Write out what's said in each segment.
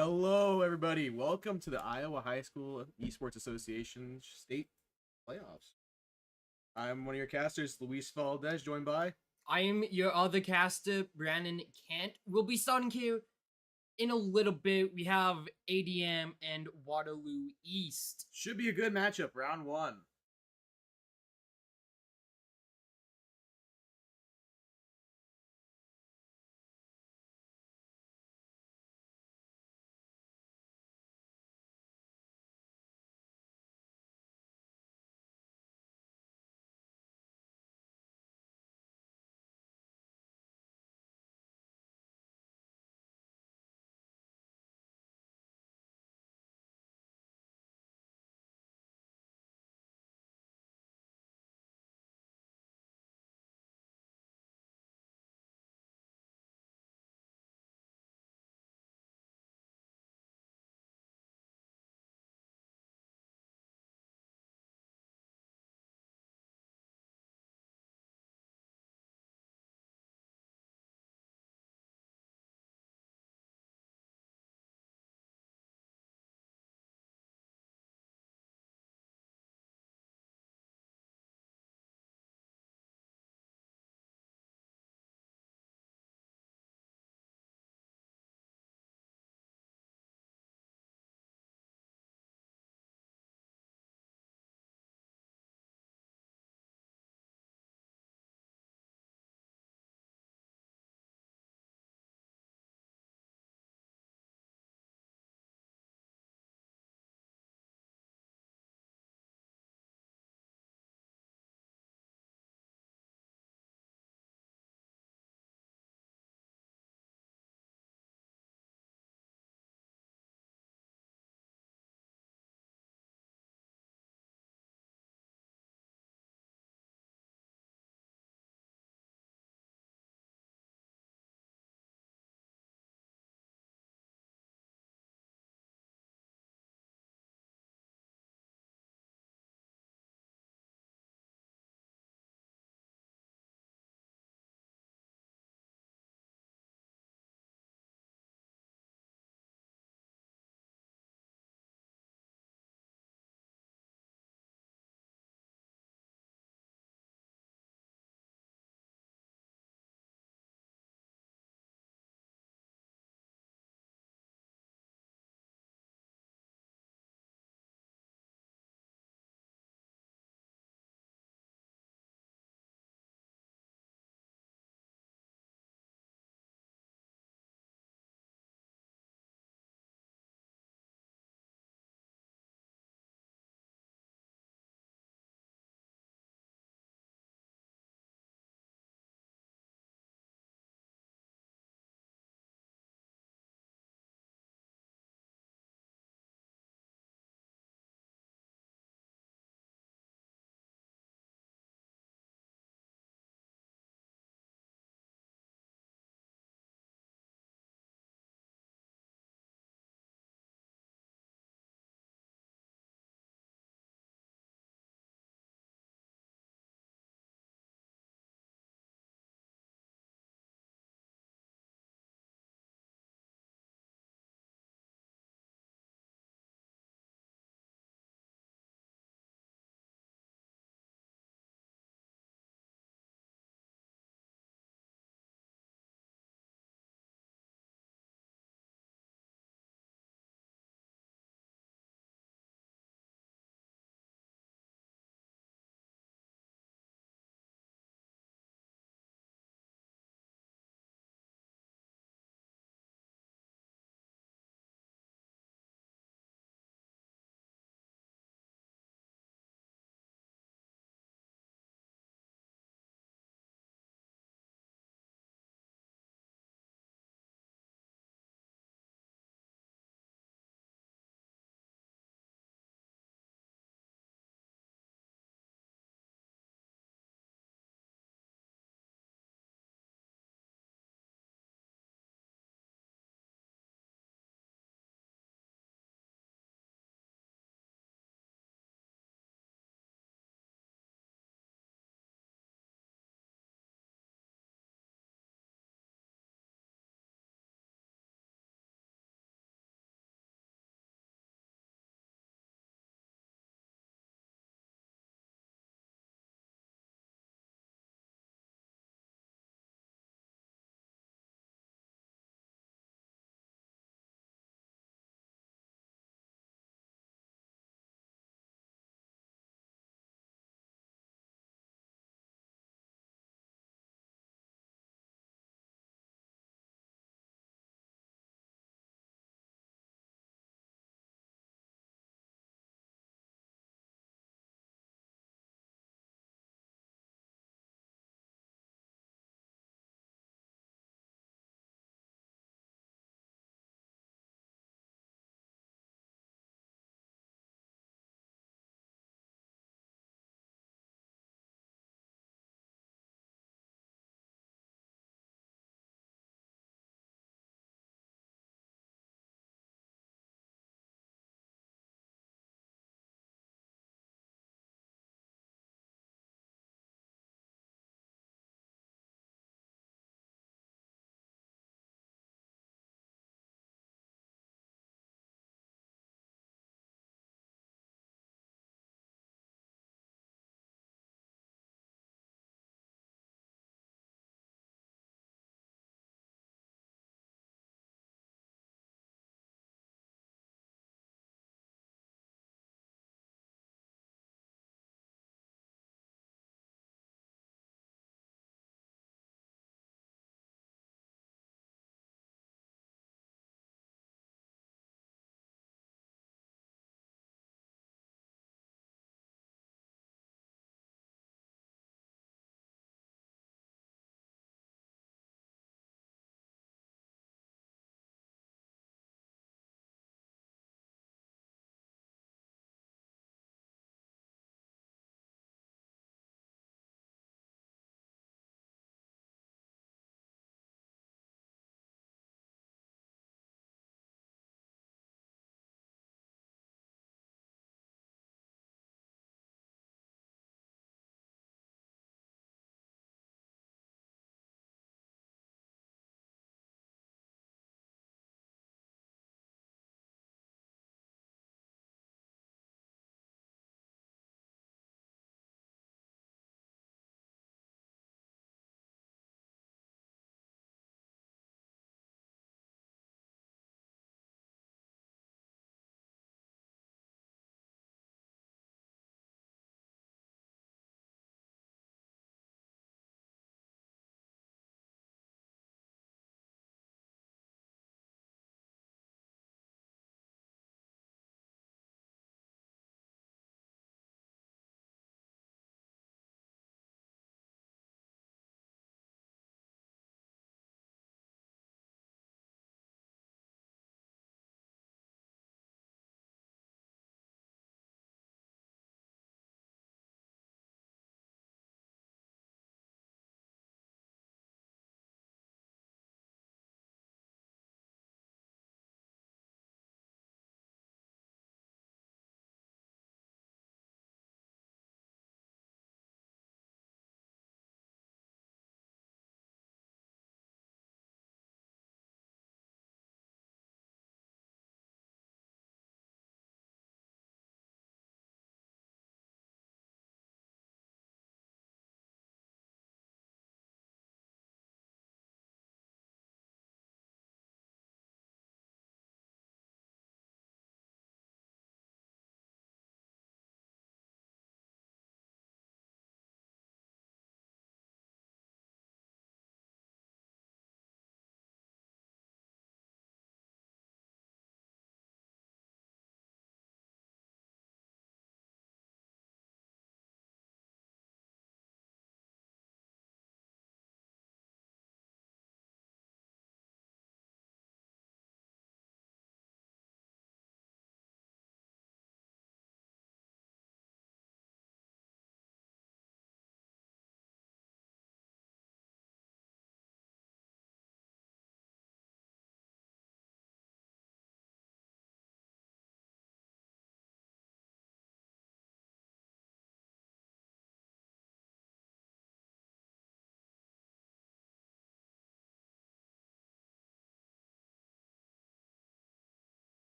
Hello, everybody. Welcome to the Iowa High School Esports Association State Playoffs. I'm one of your casters, Luis Valdez, joined by. I am your other caster, Brandon Kent. We'll be starting here in a little bit. We have ADM and Waterloo East. Should be a good matchup, round one.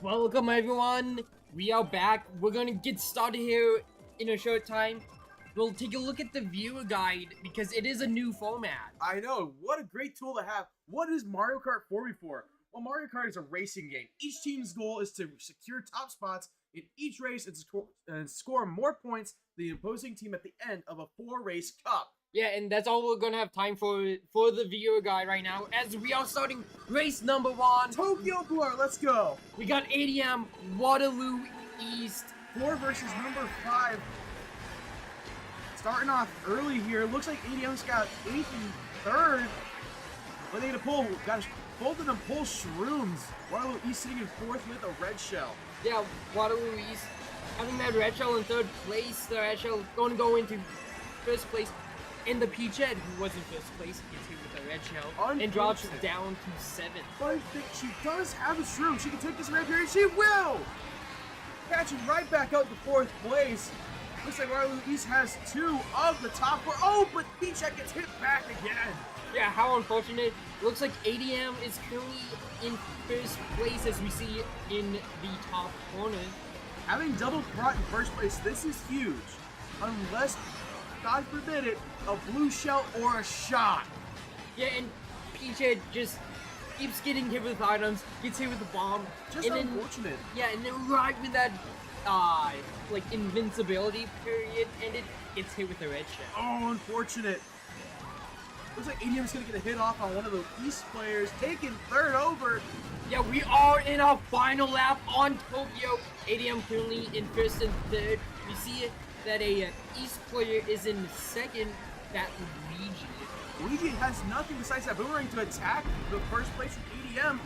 Welcome everyone, we are back. We're gonna get started here in a short time. We'll take a look at the viewer guide because it is a new format. I know, what a great tool to have. What is Mario Kart 4v4? Well, Mario Kart is a racing game. Each team's goal is to secure top spots in each race and score more points than the opposing team at the end of a 4-race cup. Yeah, and that's all we're gonna have time for the viewer guide right now, as we are starting race number 1. Tokyo Blur, let's go. We got ADM Waterloo East. 4 versus number 5. Starting off early here. Looks like ADM's got 8th and 3rd. But they need to pull. Both of them pull shrooms. Waterloo East sitting in 4th with a red shell. Yeah, Waterloo East having that red shell in 3rd place. The red shell going to go into 1st place. And the Peachhead, who was in 1st place, gets hit with a red shell and drops down to 7th. But I think she does have a shroom. She can take this red period. She will! Catching right back up to 4th place. Looks like Waterloo East has 2 of the top 4. Oh, but Peachhead gets hit back again. Yeah, how unfortunate. Looks like ADM is currently in 1st place, as we see in the top corner. Having double Kart in 1st place, this is huge. Unless, God forbid it, a blue shell or a shot. Yeah, and Peachhead just keeps getting hit with items, gets hit with the bomb. Just and unfortunate. Yeah, and then right with that, like, invincibility period, and it gets hit with the red shell. Oh, unfortunate. Looks like ADM's gonna get a hit off on one of the East players, taking 3rd over. Yeah, we are in our final lap on Tokyo. ADM currently in 1st and 3rd. We see that a East player is in 2nd, that Luigi. Luigi has nothing besides that boomerang to attack the 1st place from ADM.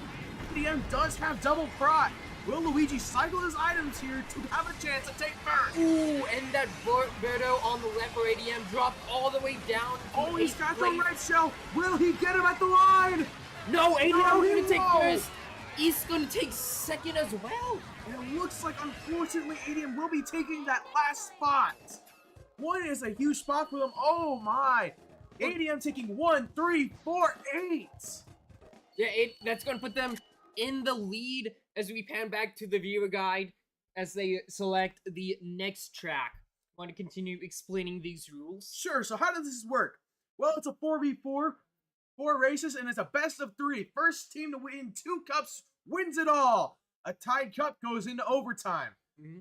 ADM does have double Kart. Will Luigi cycle his items here to have a chance to take 1st? Ooh, and that Berto on the left for ADM dropped all the way down to Oh, he's 8th got place. the red shell. Will he get him at the line? No, ADM No, he gonna take won't. 1st. East gonna take 2nd as well. And it looks like, unfortunately, ADM will be taking that last spot. 1 is a huge spot for them. Oh, my. ADM taking 1, 3, 4, 8. Yeah, that's gonna put them in the lead as we pan back to the viewer guide as they select the next track. Want to continue explaining these rules? Sure, so how does this work? Well, it's a 4v4, 4 races, and it's a best of 3. First team to win 2 cups wins it all. A tied cup goes into overtime. Mm-hmm.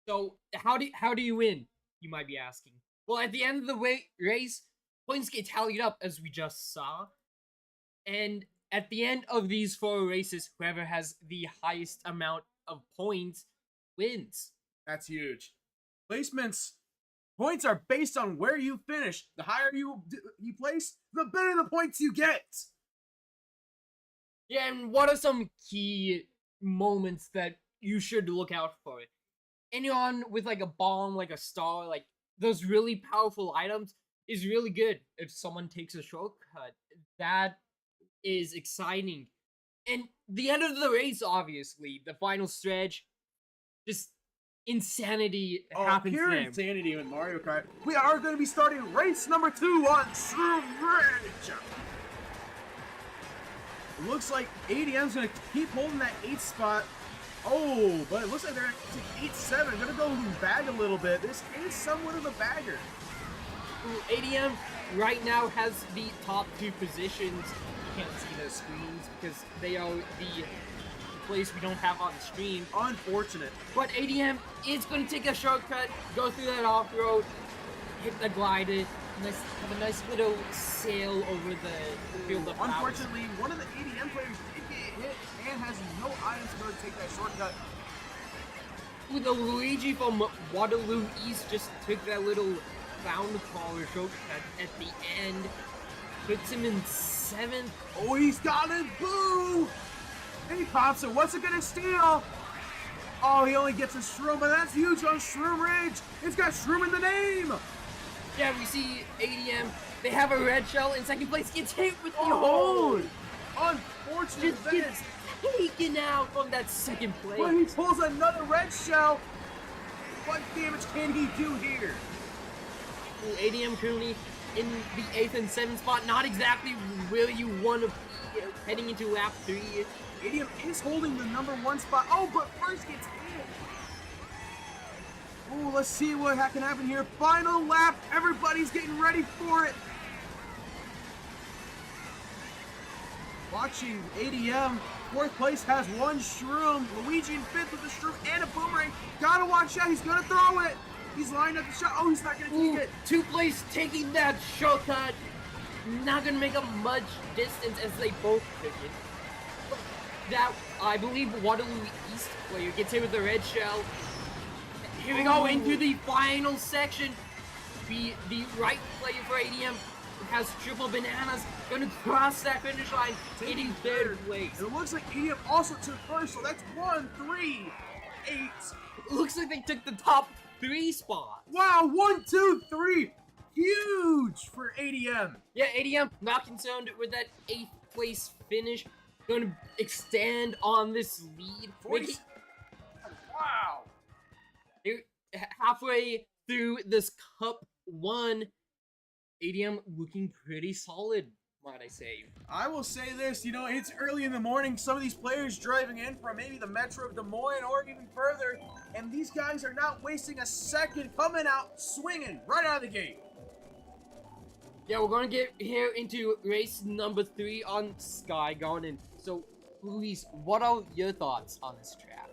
So how do you win? You might be asking. Well, at the end of the race, points get tallied up, as we just saw. And at the end of these 4 races, whoever has the highest amount of points wins. That's huge. Placements. Points are based on where you finish. The higher you place, the better the points you get. Yeah, and what are some key moments that you should look out for? Anyone with like a bomb, like a star, like those really powerful items is really good. If someone takes a shortcut, that is exciting. And the end of the race, obviously, the final stretch, just insanity happens pure there. insanity with Mario Kart. We are going to be starting race number 2 on Shroom Ridge. It looks like ADM's going to keep holding that 8th spot. Oh, but it looks like they're at 8-7. Going to go bag a little bit. This is somewhat of a bagger. Ooh, ADM right now has the top 2 positions. You can't see those screens because they are the place we don't have on the screen. Unfortunate. But ADM is going to take a shortcut, go through that off-road, hit the glider, have a nice little sail over the field of flowers. Unfortunately, one of the ADM players did get hit and has no items to go to take that shortcut. Ooh, the Luigi from Waterloo East just took that little found caller shortcut at the end. Puts him in 7th. Oh, he's got it! Boo! And he pops it. What's it gonna steal? Oh, he only gets a shroom, but that's huge on Shroom Ridge. It's got shroom in the name. Yeah, we see ADM. They have a red shell in 2nd place. Gets hit with the Oh, hole. unfortunate. Just gets taken out from that 2nd place. But he pulls another red shell. What damage can he do here? Ooh, ADM currently in the 8th and 7th spot. Not exactly where you want to be heading into lap 3. ADM is holding the #1 spot. Oh, but first gets hit. Oh, let's see what can happen here. Final lap. Everybody's getting ready for it. Watching ADM. 4th place has 1 shroom. Luigi in 5th with a shroom and a boomerang. Gotta watch out. He's gonna throw it. He's lined up the shot. Oh, he's not gonna take it. 2nd place taking that shortcut. Not gonna make up much distance as they both took it. That, I believe, Waterloo East player gets hit with the red shell. Here we go into the final section. The right player for ADM has triple bananas, gonna cross that finish line, hitting 3rd place. It looks like ADM also took 1st, so that's 1, 3, 8. It looks like they took the top 3 spots. Wow, 1, 2, 3. Huge for ADM. Yeah, ADM not concerned with that 8th place finish. Going to extend on this lead. 40. Wow. They're halfway through this Cup 1. ADM looking pretty solid, might I say. I will say this, it's early in the morning. Some of these players driving in from maybe the Metro of Des Moines or even further, and these guys are not wasting a second, coming out swinging right out of the gate. Yeah, we're going to get here into race number 3 on Sky Garden. So, Luis, what are your thoughts on this track?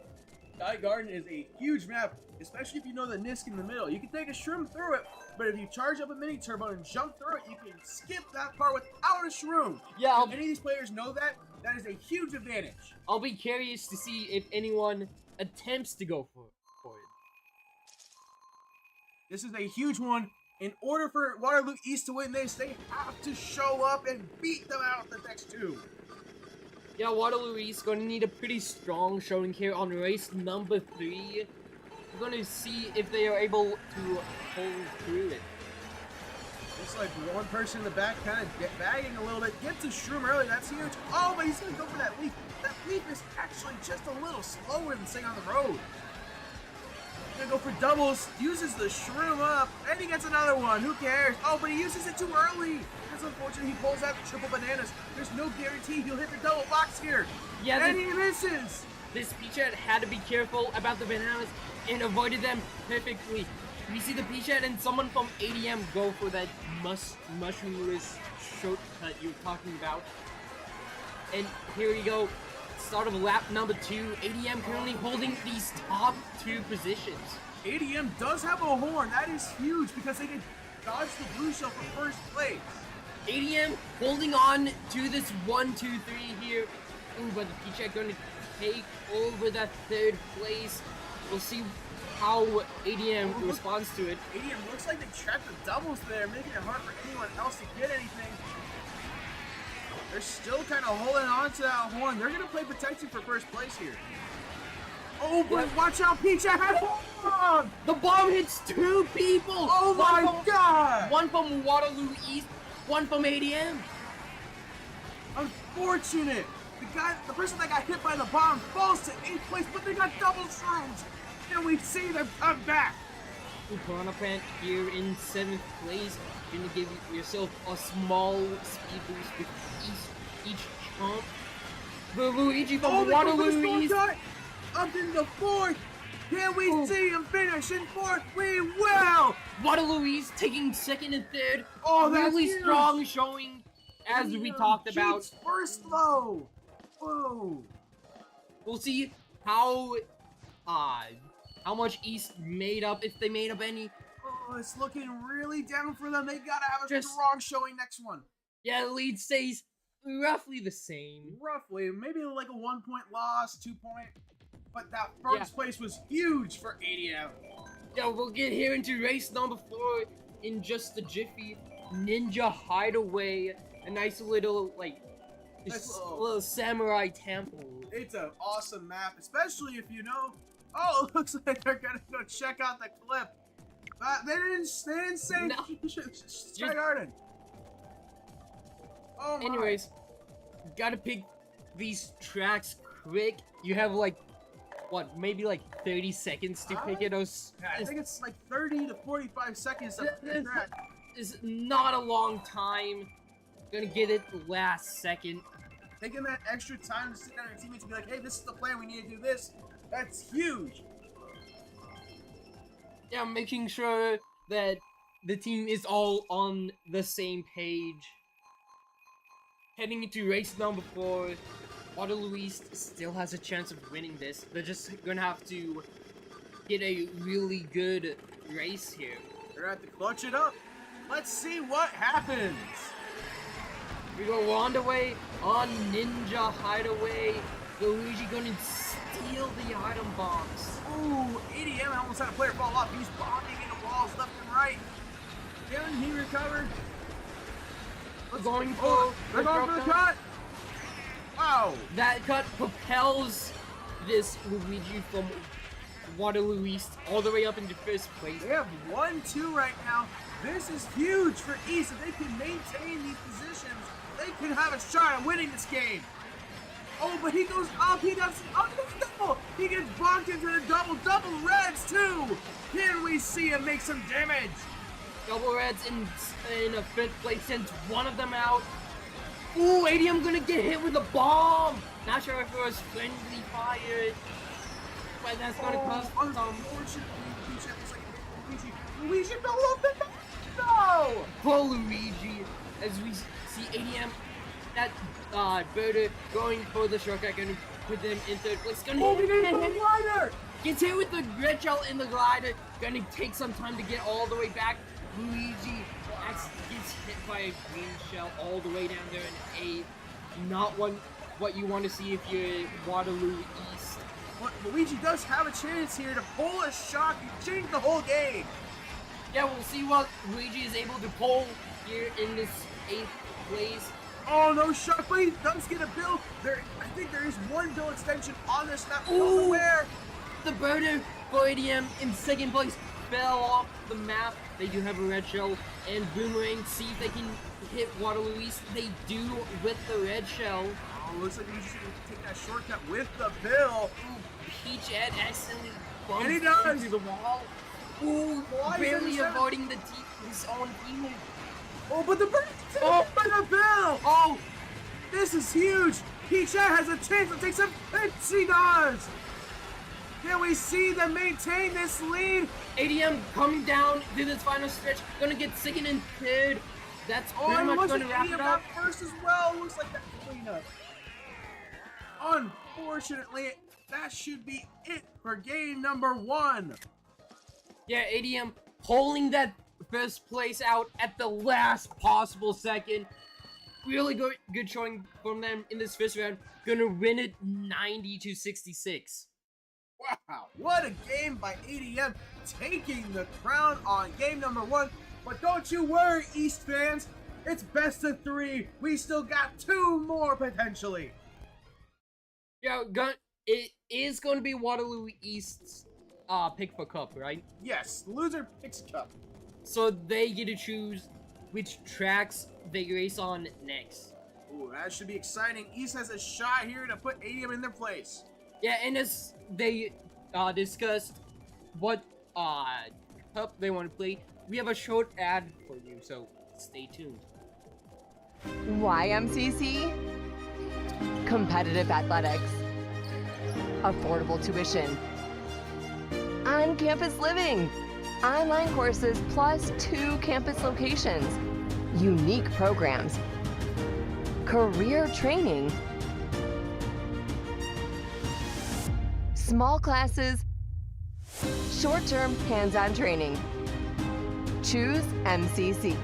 Sky Garden is a huge map, especially if you know the Nisk in the middle. You can take a shroom through it, but if you charge up a mini turbo and jump through it, you can skip that part without a shroom. Yeah, if any of these players know that, that is a huge advantage. I'll be curious to see if anyone attempts to go for it. This is a huge one. In order for Waterloo East to win this, they have to show up and beat them out the next 2. Yeah, Waterloo East going to need a pretty strong showing here on race number 3. We're going to see if they are able to hold through it. Looks like one person in the back kind of bagging a little bit. Gets a shroom early, that's huge. Oh, but he's going to go for that leap. That leap is actually just a little slower than staying on the road. Gonna go for doubles, uses the shroom up, and he gets another one. Who cares? Oh, but he uses it too early. That's unfortunate. He pulls out the triple bananas. There's no guarantee he'll hit the double box here. Yeah, and he misses. This Peachhead had to be careful about the bananas and avoided them perfectly. We see the Peachhead and someone from ADM go for that mushroomless shortcut you were talking about. And here we go. Start of lap number 2. ADM currently holding these top 2 positions. ADM does have a horn. That is huge because they can dodge the blue shell for 1st place. ADM holding on to this 1, 2, 3 here. Ooh, but the Peachhead going to take over that 3rd place. We'll see how ADM responds to it. ADM looks like they trapped the doubles there, making it hard for anyone else to get anything. They're still kind of holding on to that horn. They're going to play protection for 1st place here. Oh, but watch out, Peachhead has bomb! The bomb hits 2 people! Oh my god! One from Waterloo East, one from ADM. Unfortunate. The person that got hit by the bomb falls to 8th place, but they got double shrooms. And we see them come back. Piranha here in 7th place. You're gonna give yourself a small speed boost with each jump. The Luigi from Waterloo East. Up in the 4th. Can we see him finish in 4th? We will. Waterloo East taking 2nd and 3rd. Oh, that's really huge. Strong showing, as we talked about. 1st low. Whoa. We'll see how much East made up, if they made up any. Oh, it's looking really down for them. They gotta have a strong showing next one. Yeah, the lead stays roughly the same. Roughly, maybe like a 1-point loss, 2-point. But that 1st place was huge for ADM. Yeah, we'll get here into race number 4 in just a jiffy. Ninja Hideaway, a nice little little samurai temple. It's an awesome map, especially if you know. Oh, it looks like they're gonna go check out the clip. They didn't say No. Sky Garden. Oh my. Anyways, gotta pick these tracks quick. You have maybe 30 seconds to pick it. I think it's like 30 to 45 seconds to pick the track. Is not a long time. Gonna get it last second. Taking that extra time to sit down with your teammates and be like, hey, this is the plan, we need to do this. That's huge. Yeah, making sure that the team is all on the same page. Heading into race number 4, Waterloo East still has a chance of winning this. They're just gonna have to get a really good race here. They're gonna have to clutch it up. Let's see what happens. We go on the way on Ninja Hideaway. Luigi gonna steal the item box. Ooh, ADM almost had a player fall off. He's bombing into walls left and right. Can he recover? They're going Oh, they're going for the cut. Wow. That cut propels this Luigi from Waterloo East all the way up into first place. They have 1-2 right now. This is huge for East. If they can maintain these positions, they can have a shot at winning this game. Oh, but he goes up. He does double. He gets blocked into the double reds too. Can we see him make some damage? Double reds in a fifth place sends one of them out. Ooh, ADM gonna get hit with a bomb. Not sure if it was friendly fire, but that's gonna cost some. Unfortunately, Luigi fell off the map. No! Poor Luigi, as we see ADM, that birder going for the shortcut, gonna put them in third place. Gonna Oh, he did it with the glider! gets hit with the red shell in the glider. Gonna take some time to get all the way back. Luigi gets hit by a green shell all the way down there in 8th. Not what you want to see if you're Waterloo East. But Luigi does have a chance here to pull a shot and change the whole game. Yeah, we'll see what Luigi is able to pull here in this 8th place. Oh, no shot, but he does get a bill. I think there is one bill extension on this map. Ooh. Where? The birder for ADM in 2nd place fell off the map. They do have a red shell and boomerang. See if they can hit Waterloo East. They do with the red shell. Oh, looks like he's just going to take that shortcut with the bill. Ooh, Peach Ed accidentally bumped And he does. into the wall. Ooh, Why is barely it avoiding his own teammate. Oh, but the bird for the bill. Oh, This is huge. Peach has a chance to take some hits. He does. Can we see them maintain this lead? ADM coming down to this final stretch. Gonna get 2nd and 3rd. That's pretty and much looks gonna like wrap ADM it up. got first as well. Looks like that's cleanup. Unfortunately, that should be it for game number 1. Yeah, ADM pulling that first place out at the last possible second. Really good showing from them in this first round. Gonna win it 90-66. Wow, what a game by ADM, taking the crown on game number 1. But don't you worry, East fans. It's best of 3. We still got 2 more potentially. Yeah, it is going to be Waterloo East's pick for cup, right? Yes, the loser picks a cup. So they get to choose which tracks they race on next. Ooh, that should be exciting. East has a shot here to put ADM in their place. Yeah, and as they discussed what cup they want to play, we have a short ad for you, so stay tuned. YMCC, competitive athletics, affordable tuition, on-campus living, online courses plus 2 campus locations, unique programs, career training, small classes, short-term hands-on training. Choose MCC.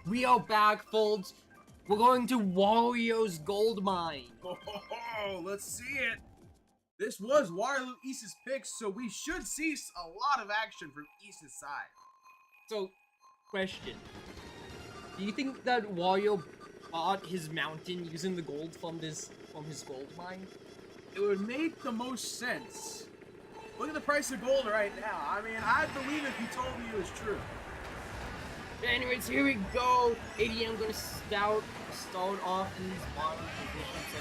We are back, folks. We're going to Wario's Gold Mine. Oh, let's see it. This was Waterloo East's pick, so we should see a lot of action from East's side. So, question. Do you think that Wario bought his mountain using the gold from his gold mine? It would make the most sense. Look at the price of gold right now. I mean, I'd believe if you told me it was true. Anyways, here we go. ADM gonna start off in these bottom positions.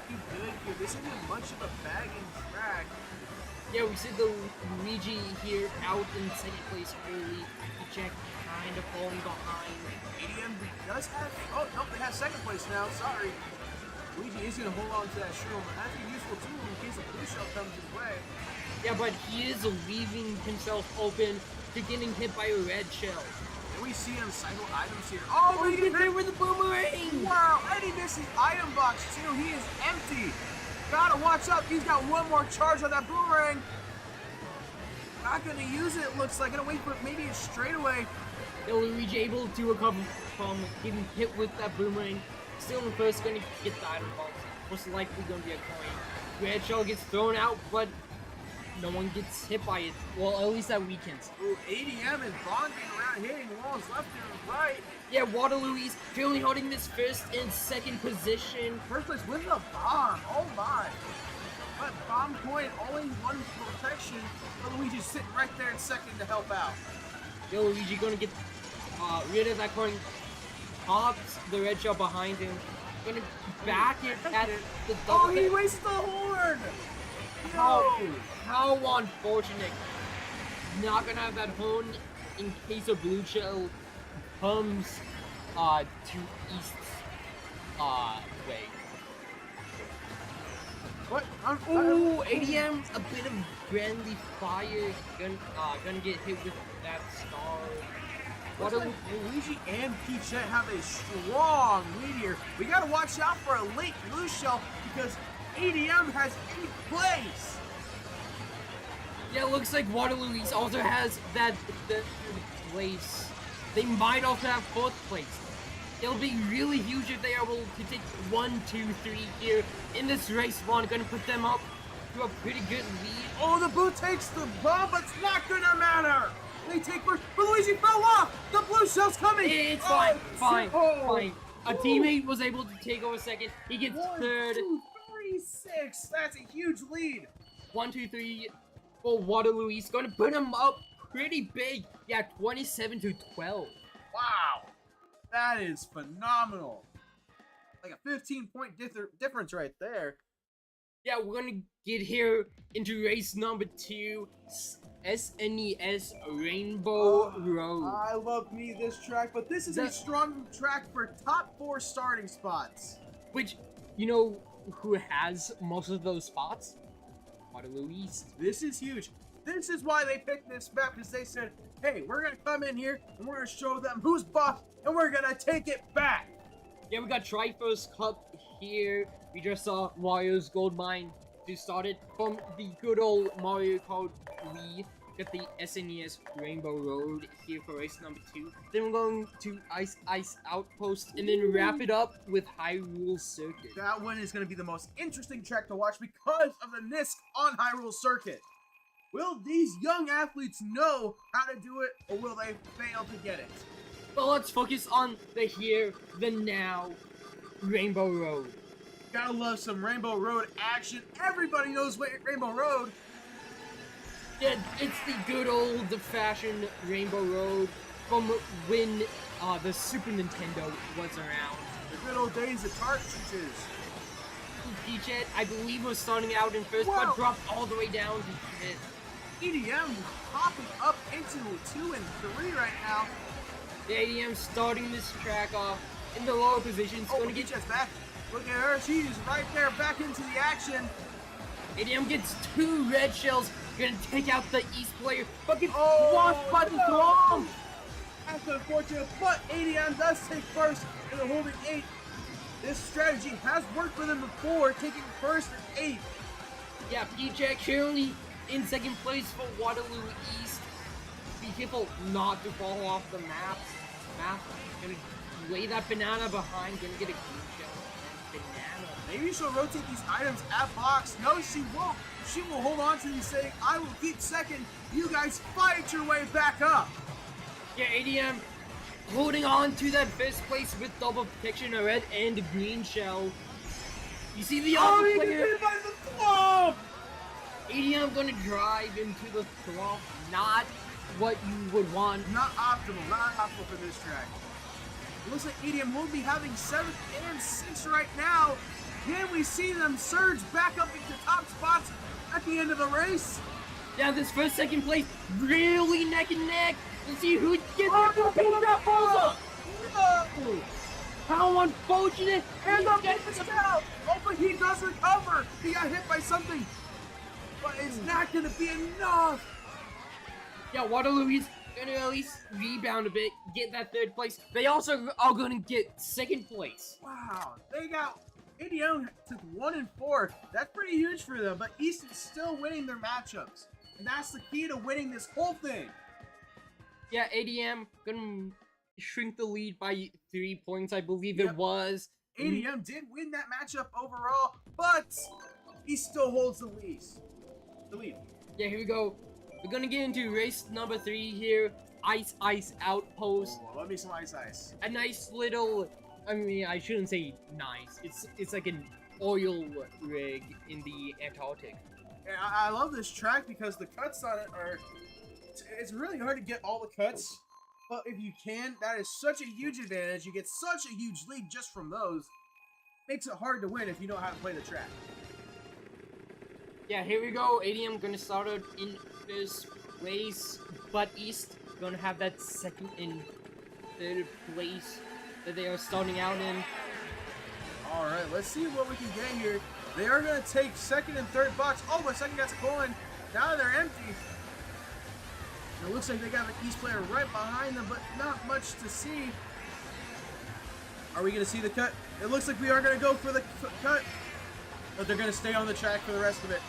Too good here. This isn't much of a bagging track. Yeah, we see the Luigi here out in second place early. Check kind of falling behind. ADM does have. Oh no, they have second place now. Sorry. Luigi is gonna hold on to that shroom. That's a useful tool in case a blue shell comes his way. Yeah, but he is leaving himself open to getting hit by a red shell. And we see him cycle items here. Oh, he gets hit with the boomerang! Wow, and he misses item box too. He is empty. Gotta watch out. He's got one more charge on that boomerang. Not gonna use it, looks like. Gonna wait for maybe a straightaway. Luigi able to recover from getting hit with that boomerang. Still in first, gonna get the item box. Most likely gonna be a coin. Red shell gets thrown out, but no one gets hit by it. Well, at least that weakens. Ooh, ADM is bonding around, hitting walls left and right. Yeah, Waterloo is currently holding this first and second position. First place with the bomb. Oh my. But bomb point, only one protection. But Luigi's sitting right there in second to help out. Luigi gonna get rid of that coin. Pops the red shell behind him. Gonna back it at the double. Oh, he wastes the horn! How unfortunate. Not gonna have that horn in case a blue shell comes to East's way. What? Ooh, ADM, a bit of friendly fire. Gonna get hit with that star. Like Luigi and Peachette have a strong lead here. We gotta watch out for a late blue shell because ADM has 8th place. Yeah, it looks like Waterloo East also has that place. They might also have 4th place. It'll be really huge if they are able to take 1, 2, 3 here in this race one. Gonna put them up to a pretty good lead. Oh, the blue takes the bomb, but it's not gonna matter. They take first, but Luigi fell off. The blue shell's coming. It's fine. A teammate was able to take over second. He gets 3rd. 1, 2, 3, 6. That's a huge lead. 1, 2, 3 for Waterloo East. Going to put him up pretty big. Yeah, 27-12. Wow, that is phenomenal. Like a 15-point difference right there. Yeah, we're gonna get here into race number 2. SNES Rainbow Road. I love me this track, but this is a strong track for top 4 starting spots. Which, you know who has most of those spots? Waterloo East. This is huge. This is why they picked this map, because they said, hey, we're going to come in here, and we're going to show them who's boss, and we're going to take it back. Yeah, we got Triforce Cup here. We just saw Wario's Gold Mine to start it from the good old Mario Kart Wii. Got the SNES Rainbow Road here for race number 2. Then we're going to Ice Outpost and then wrap it up with Hyrule Circuit. That one is going to be the most interesting track to watch because of the NISC on Hyrule Circuit. Will these young athletes know how to do it, or will they fail to get it? But let's focus on the here, the now, Rainbow Road. Gotta love some Rainbow Road action. Everybody knows Rainbow Road. Yeah, it's the good old-fashioned Rainbow Road from when the Super Nintendo was around. The good old days of cartridges. Peachette, I believe, was starting out in first, but dropped all the way down to 5th. EDM popping up into 2 and 3 right now. The ADM starting this track off in the lower positions. Oh, Peachette's back. Look at her. She's right there back into the action. ADM gets 2 red shells. Gonna take out the East player, but gets washed by the throng. That's unfortunate, but ADM does take first and they're holding 8. This strategy has worked for them before, taking first and 8th. Yeah, Peachette currently in second place for Waterloo East. be careful not to fall off the map. Gonna lay that banana behind, gonna get a green shell and banana. Maybe she'll rotate these items at box. No, she won't. She will hold on to these saying, I will keep second. You guys fight your way back up. Yeah, ADM holding on to that first place with double protection, a red and a green shell. You see the other player. Hit by the club. ADM gonna drive into the swamp. Not what you would want. Not optimal. Not optimal for this track. It looks like EDM will be having 7th and 6th right now. Can we see them surge back up into top spots at the end of the race? Yeah, this first, second place, really neck and neck. Let's see who gets that balls up. No! How unfortunate! And the gets out. Oh, but he does recover. He got hit by something, but it's not going to be enough. Yeah, Waterloo is gonna at least rebound a bit, get that 3rd place. They also are gonna get 2nd place. Wow, they got EDM took 1 and 4. That's pretty huge for them, but East is still winning their matchups. And that's the key to winning this whole thing. Yeah, ADM gonna shrink the lead by 3 points, I believe Yep. it was. EDM did win that matchup overall, but he still holds the lead. Yeah, here we go. We're gonna get into race number 3 here. Ice Outpost. Oh, love me some ice. A nice little, I mean, I shouldn't say nice. It's like an oil rig in the Antarctic. And I love this track because the cuts on it are... It's really hard to get all the cuts, but if you can, that is such a huge advantage. You get such a huge lead just from those. Makes it hard to win if you know how to play the track. Yeah, here we go. ADM gonna start out in first place, but East gonna have that 2nd and 3rd place that they are starting out in. Alright, let's see what we can get here. They are going to take 2nd and 3rd box. Oh, but 2nd gets a coin. Now they're empty. It looks like they got an East player right behind them, but not much to see. Are we going to see the cut? It looks like we are going to go for the cut. But they're going to stay on the track for the rest of it.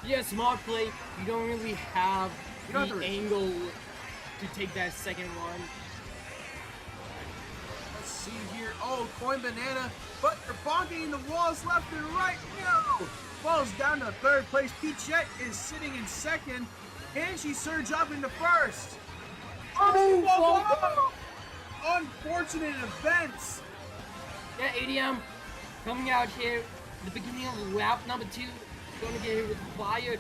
Yeah, smart play. You don't really have You don't the have to risk. angle to take that 2nd one. Let's see here. Oh, coin banana. But they're bonking the walls left and right. No! Falls down to 3rd place. Peachette is sitting in 2nd. Can she surge up into 1st? Oh! Unfortunate events. Yeah, ADM coming out here at the beginning of lap number 2. Going to get hit with fire.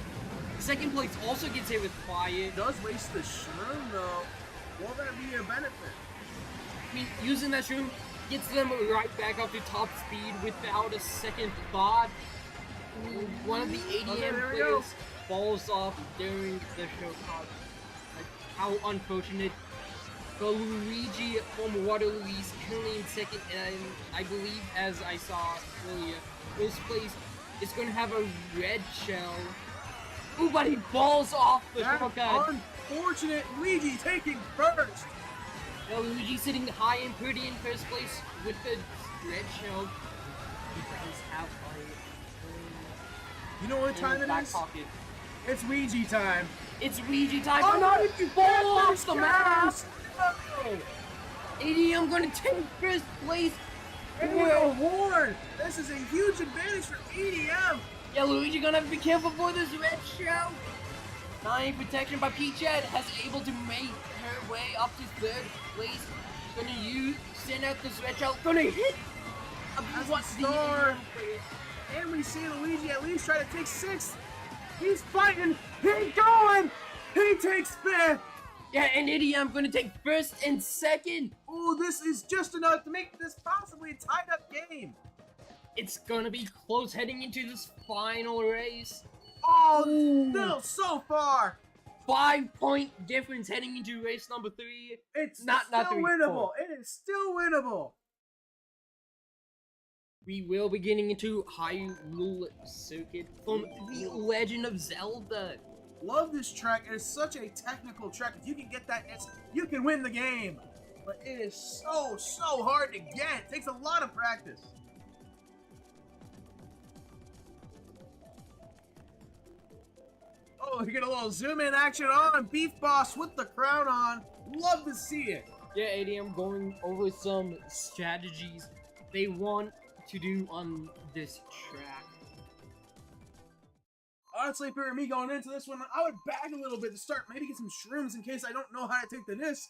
2nd place also gets hit with fire. Does waste the shroom though. Will that be a benefit? I mean, using that shroom gets them right back up to top speed without a 2nd thought. Ooh, one of the ADM Okay, there we go. players falls off during the showdown. Like, how unfortunate. But Luigi from Waterloo is currently in 2nd, and I believe, as I saw earlier, first place is going to have a red shell. Ooh, but he falls off the That's shortcut. unfortunate. Luigi taking 1st. Now Luigi sitting high and pretty in first place with the red shell. He does have You know what a time it back is? pocket. It's Ouija time. It's Luigi time. Oh, not if you fall off the map. No. ADM gonna take first place. And a horn. This is a huge advantage for EDM. Yeah, Luigi gonna have to be careful for this red shell. 9 protection by Peachette has able to make her way up to 3rd place. Gonna send out this red shell. Gonna hit. That's What's the the star. ADM player? And we see Luigi at least try to take 6th. He's fighting. He's going. He takes 5th. Yeah, and ADM gonna take 1st and 2nd. Ooh, this is just enough to make this possibly a tied up game. It's gonna be close heading into this final race. Oh, Ooh. still so far. 5-point difference heading into race number 3. It's Not still 3, winnable. 4. It is still winnable. We will be getting into Hyrule Circuit from The Legend of Zelda. Love this track. It is such a technical track. If you can get that, you can win the game. But it is so hard to get. It takes a lot of practice. Oh, we get a little zoom in action on Beef Boss with the crown on. Love to see it. Yeah, ADM going over some strategies they want to do on this track. Honestly, for me going into this one, I would bag a little bit to start, maybe get some shrooms in case I don't know how to take the disc.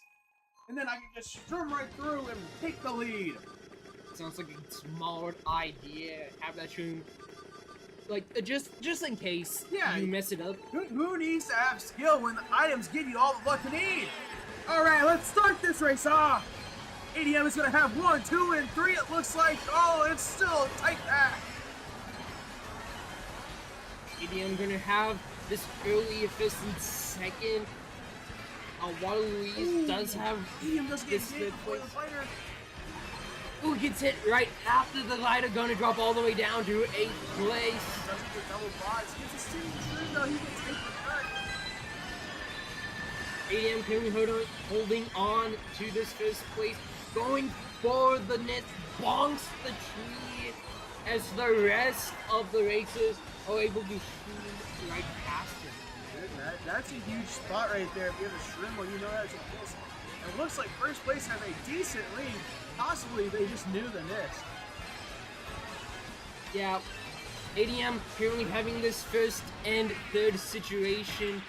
And then I can just shroom right through and take the lead. Sounds like a smart idea. Have that shroom, like, just in case you mess it up. Who needs to have skill when the items give you all the luck you need? Alright, let's start this race off. ADM is going to have 1, 2, and 3, it looks like. Oh, it's still a tight pack. ADM gonna have this early efficient second. Waterloo does have ADM doesn't get this hit fifth before place. the fighter. Who gets hit right after the glider, gonna drop all the way down to 8th place. Doesn't get double buys. Gets a single shroom though, he gets hit for cut. ADM currently holding on to this first place, going for the net, bonks the tree as the rest of the racers are able to shoot right past him. That's a huge spot right there. If you have a shroom, well, you know that's a miss. It looks like first place have a decent lead. Possibly they just knew the miss. Yeah, ADM currently having this first and third situation.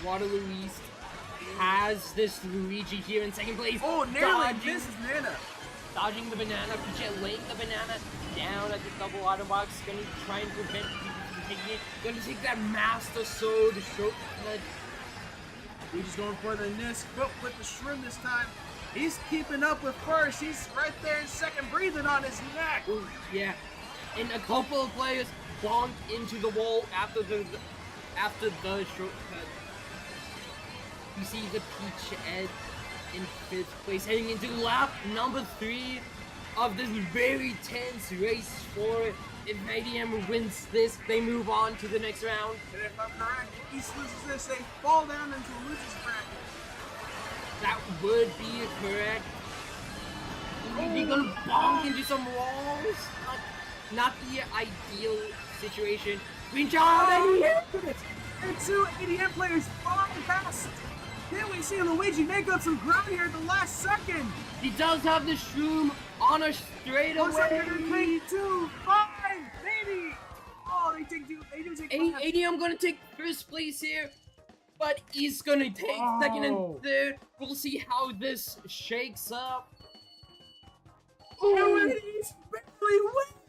Waterloo East has this Luigi here in second place. Oh, nearly misses Nana. Dodging the banana, Pichette laying the banana down at the double auto box. Gonna try and prevent people from taking it. Gonna take that Master Sword shortcut. Luigi's going for the Nisk, but with the shroom this time. He's keeping up with first. He's right there in second, breathing on his neck. Ooh, yeah. And a couple of players bonked into the wall after the shortcut. You see the Pichette in 5th place, heading into lap number 3 of this very tense race. For if ADM wins this, they move on to the next round. And if I'm correct, if East loses this, they fall down into a loser's bracket. That would be correct. You're gonna bonk into some walls. Not the ideal situation. Green shot, and he hit it. And 2 ADM players falling past. Can we see Luigi make up some ground here at the last second? He does have the shroom on a straightaway. Looks like they're gonna take 2, 5, maybe. Oh, they take 2. They do take 5. ADM gonna take first place here, but he's gonna take second and third. We'll see how this shakes up. Oh, East barely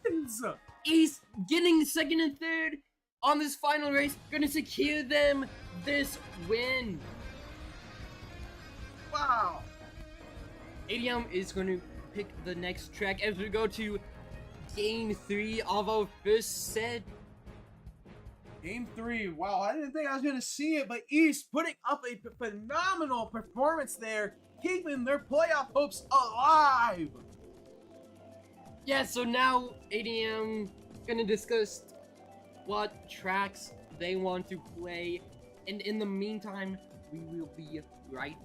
wins. He's getting second and third on this final race, gonna secure them this win. Wow. ADM is going to pick the next track as we go to game 3 of our first set. Game 3. Wow, I didn't think I was going to see it, but East putting up a phenomenal performance there, keeping their playoff hopes alive. Yeah, so now ADM going to discuss what tracks they want to play, and in the meantime, we will be right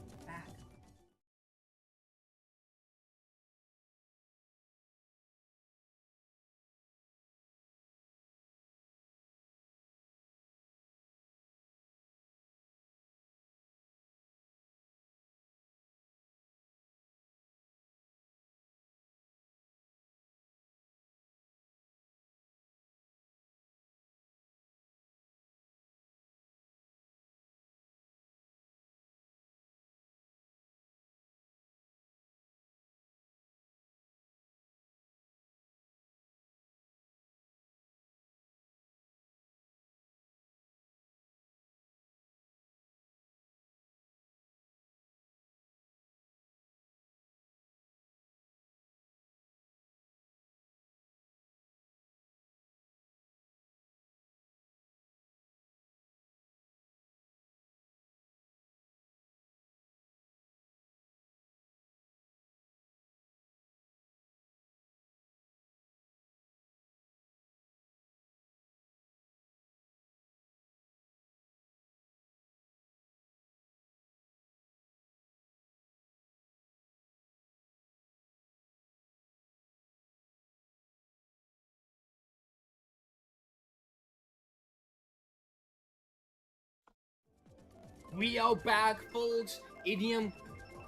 We are back, folks. ADM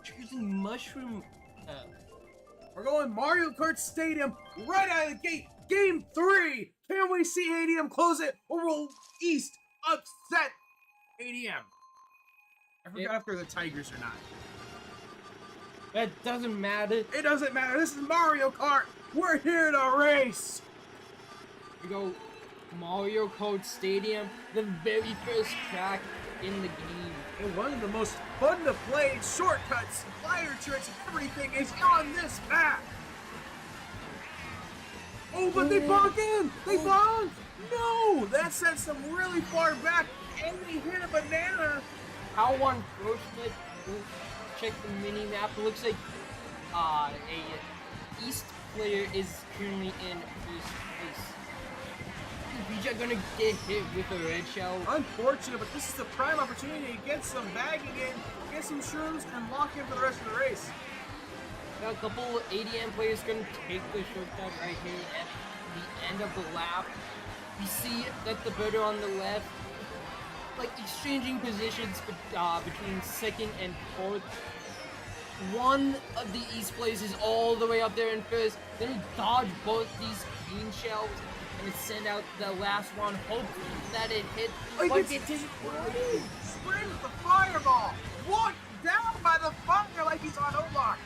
choosing mushroom. We're going Mario Kart Stadium right out of the gate. Game 3. Can we see ADM close it, or will East upset ADM? I forgot if they're the Tigers or not. That doesn't matter. It doesn't matter. This is Mario Kart. We're here to race. We go Mario Kart Stadium, the very first track in the game. And one of the most fun to play shortcuts, fire tricks, and everything is on this map. Oh, but they bonk in! They bonk! No! That sends them really far back, and they hit a banana. How unfortunate. We'll check the mini map. It looks like a East player is currently in first place. We're gonna get hit with a red shell. Unfortunate, but this is the prime opportunity to get some bagging in, get some shrooms, and lock in for the rest of the race. Got a couple ADM players gonna take the shortcut right here at the end of the lap. We see that the birder on the left, like exchanging positions between second and fourth. One of the East players is all the way up there in first. Then he dodged both these green shells and send out the last one, hoping that it hit. Like but it's it didn't. sprayed with the fireball. Walked down by the fire like he's on O-Lock.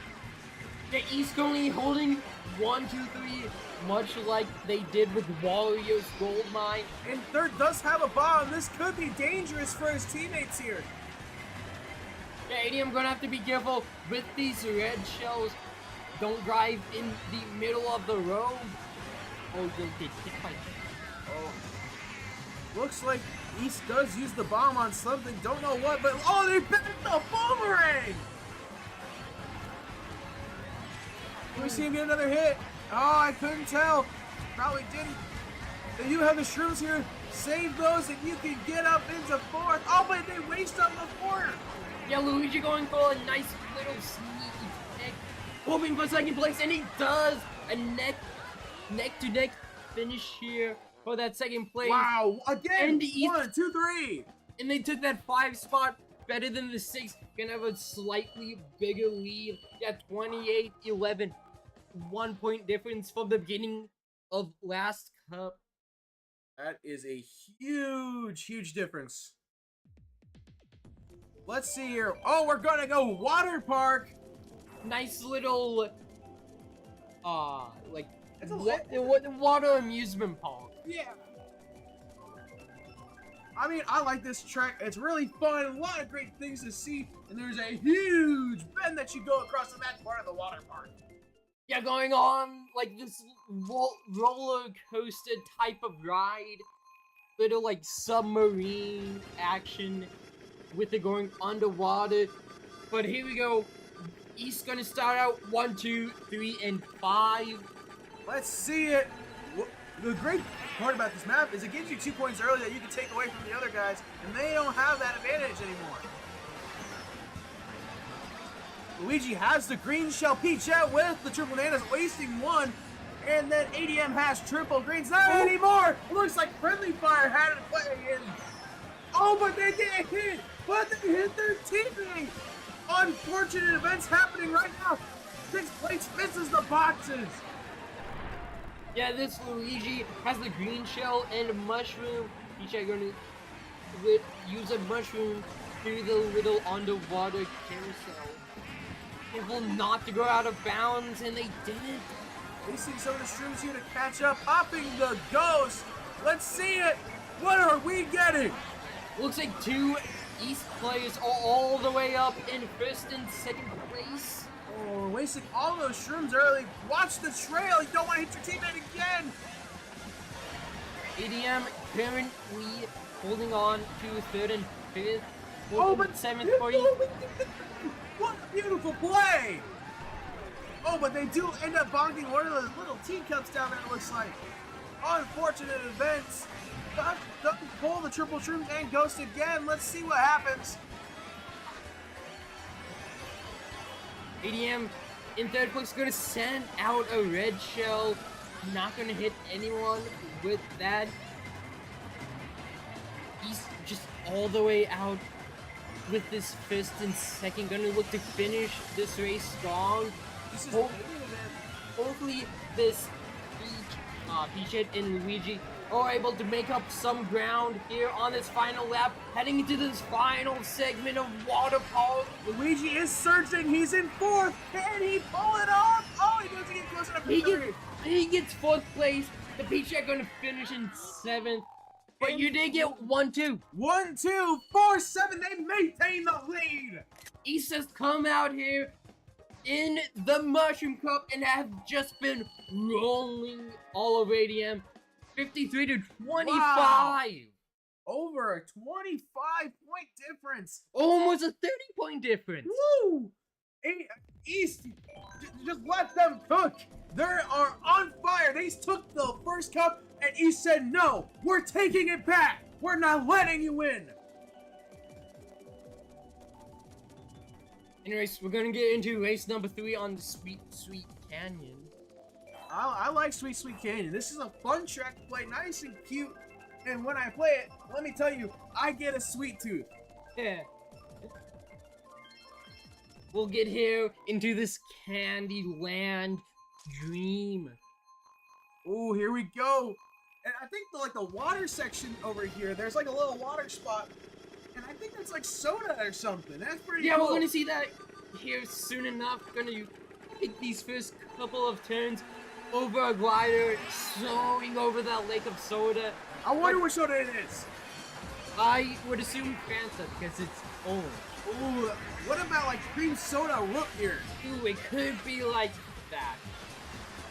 The East only holding 1, 2, 3, much like they did with Warriors Gold Mine. And third does have a bomb. This could be dangerous for his teammates here. Yeah, ADM gonna have to be careful with these red shells. Don't drive in the middle of the road. Oh, they did hit by. Oh. Looks like East does use the bomb on something. Don't know what, but oh, they bent the boomerang! Can we see him get another hit? Oh, I couldn't tell. Probably didn't. They do have the shrooms here. Save those and you can get up into fourth. Oh, but they waste on the fourth. Yeah, Luigi going for a nice little sneaky pick. Hoping for second place, and he does! A neck-to-neck finish here for that second place. Wow, again, And the East, 1, 2, 3. and they took that 5 spot better than the 6. Gonna have a slightly bigger lead. Yeah, 28-11. 1 point difference from the beginning of last cup. That is a huge, huge difference. Let's see here. Oh, we're gonna go water park. Nice little, like, It's a water amusement park. Yeah. I mean, I like this track. It's really fun. A lot of great things to see. And there's a huge bend that you go across the that part of the water park. Yeah, going on like this roller coaster type of ride. Little like submarine action with it going underwater. But here we go. East gonna start out 1, 2, 3, and 5. Let's see it. The great part about this map is it gives you 2 points early that you can take away from the other guys, and they don't have that advantage anymore. Luigi has the green shell peach out with the triple bananas, wasting 1, and then ADM has triple greens. Not anymore. It looks like Friendly Fire had it play in. Oh, but they didn't hit. But they hit their teammate. Unfortunate events happening right now. 6th place misses the boxes. Yeah, this Luigi has the green shell and a mushroom. Each are gonna use a mushroom through the little underwater carousel. Careful not to go out of bounds, and they didn't. Wasting some of the shrooms here to catch up. Popping the ghost. Let's see it. What are we getting? Looks like 2 East players are all the way up in first and second place. Oh, wasting all those shrooms early. Watch the trail. You don't want to hit your teammate again. ADM currently holding on to 3rd and 5th. Oh, but 7th for you. What a beautiful play. Oh, but they do end up bonking one of those little teacups down there, it looks like. Unfortunate events. Doesn't pull the triple shrooms and ghost again. Let's see what happens. ADM in 3rd place gonna send out a red shell. Not gonna hit anyone with that. He's just all the way out. with this first and second. Gonna look to finish this race strong. This is Ho- amazing, man. Hopefully this Peach and Luigi are able to make up some ground here on this final lap, heading into this final segment of water polo. Luigi is surging. He's in fourth. Can he pull it off? Oh, he doesn't get close enough. He gets fourth place. The Peach are gonna finish in seventh. But you did get 1-2. 1, 2, 4, 7. They maintain the lead. East has come out here in the Mushroom Cup and have just been rolling all over ADM. 53-25. Wow. Over a 25-point difference. Almost a 30-point difference. Woo! East, just let them cook. They are on fire. They took the first cup, and East said, no, we're taking it back. We're not letting you win. Anyways, we're gonna get into race number 3 on the Sweet Canyon. I like Sweet Canyon. This is a fun track to play, nice and cute. And when I play it, let me tell you, I get a sweet tooth. Yeah. We'll get here into this Candyland dream. Ooh, here we go. And I think the water section over here, there's like a little water spot. And I think that's like soda or something. That's pretty Yeah, cool. we're gonna see that here soon enough. Gonna take these first couple of turns over a glider, soaring over that lake of soda. I wonder what soda it is. I would assume Fanta because it's orange. Ooh, what about like cream soda root beer? Ooh, it could be like that.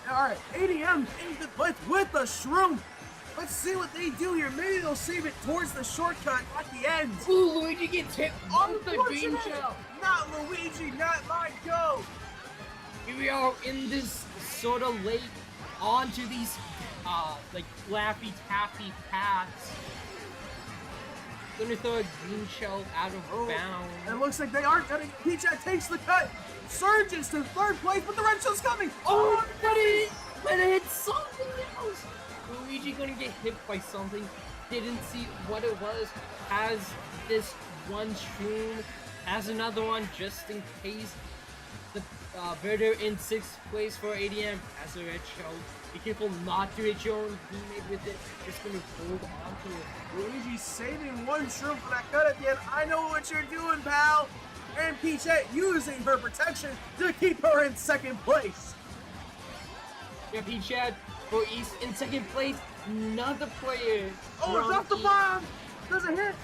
Alright, ADM in the place with the shroom. Let's see what they do here. Maybe they'll save it towards the shortcut at the end. Ooh, Luigi gets hit with the green Unfortunate. shell. Not Luigi, not my go. Here we are in this sort of lake onto these like Laffy Taffy paths. Gonna throw a green shell out of bounds. It looks like they aren't cutting. Peach takes the cut. Surges to third place, but the red shell's coming. Oh, but it hit something else. Luigi gonna get hit by something. Didn't see what it was. Has this one shroom. Has another one just in case. The Birder in 6th place for ADM has a red shell. Be careful not to hit your own teammate with it. Just gonna hold on to it. Luigi's saving one shroom for that cut at the end. I know what you're doing, pal. And Peachette using her protection to keep her in 2nd place. Yeah, Peachette for East in 2nd place. Another player. Oh, from drop the East. bomb. Doesn't hit.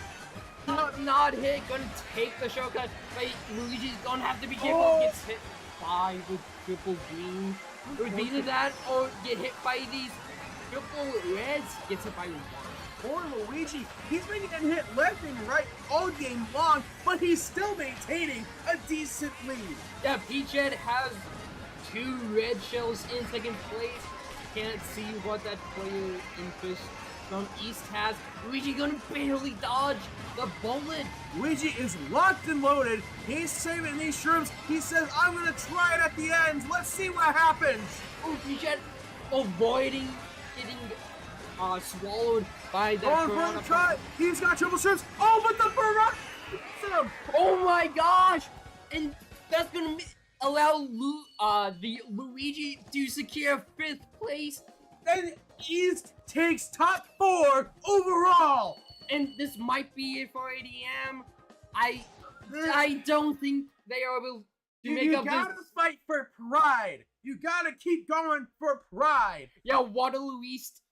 Not hit. Gonna take the shortcut. But Luigi's gonna have to be careful. Oh. Gets hit by the triple green. It would be either that or get hit by these triple reds. Gets hit by one. Poor Luigi, he's been getting hit left and right all game long, but he's still maintaining a decent lead. Yeah, Peachhead has 2 red shells in 2nd place. Can't see what that player in first from East has. Luigi gonna barely dodge the bullet. Luigi is locked and loaded. He's saving these shrooms. He says, I'm gonna try it at the end. Let's see what happens. Oh, Peachhead avoiding getting swallowed by that Going for piranha. the cut. He's got triple shrooms. Oh, but the piranha hits him. Oh my gosh! And that's gonna allow the Luigi to secure 5th place. Then East takes top 4 overall. And this might be it for ADM. I don't think they are able to make You up gotta this. fight for pride. You gotta keep going for pride. Yeah, Waterloo East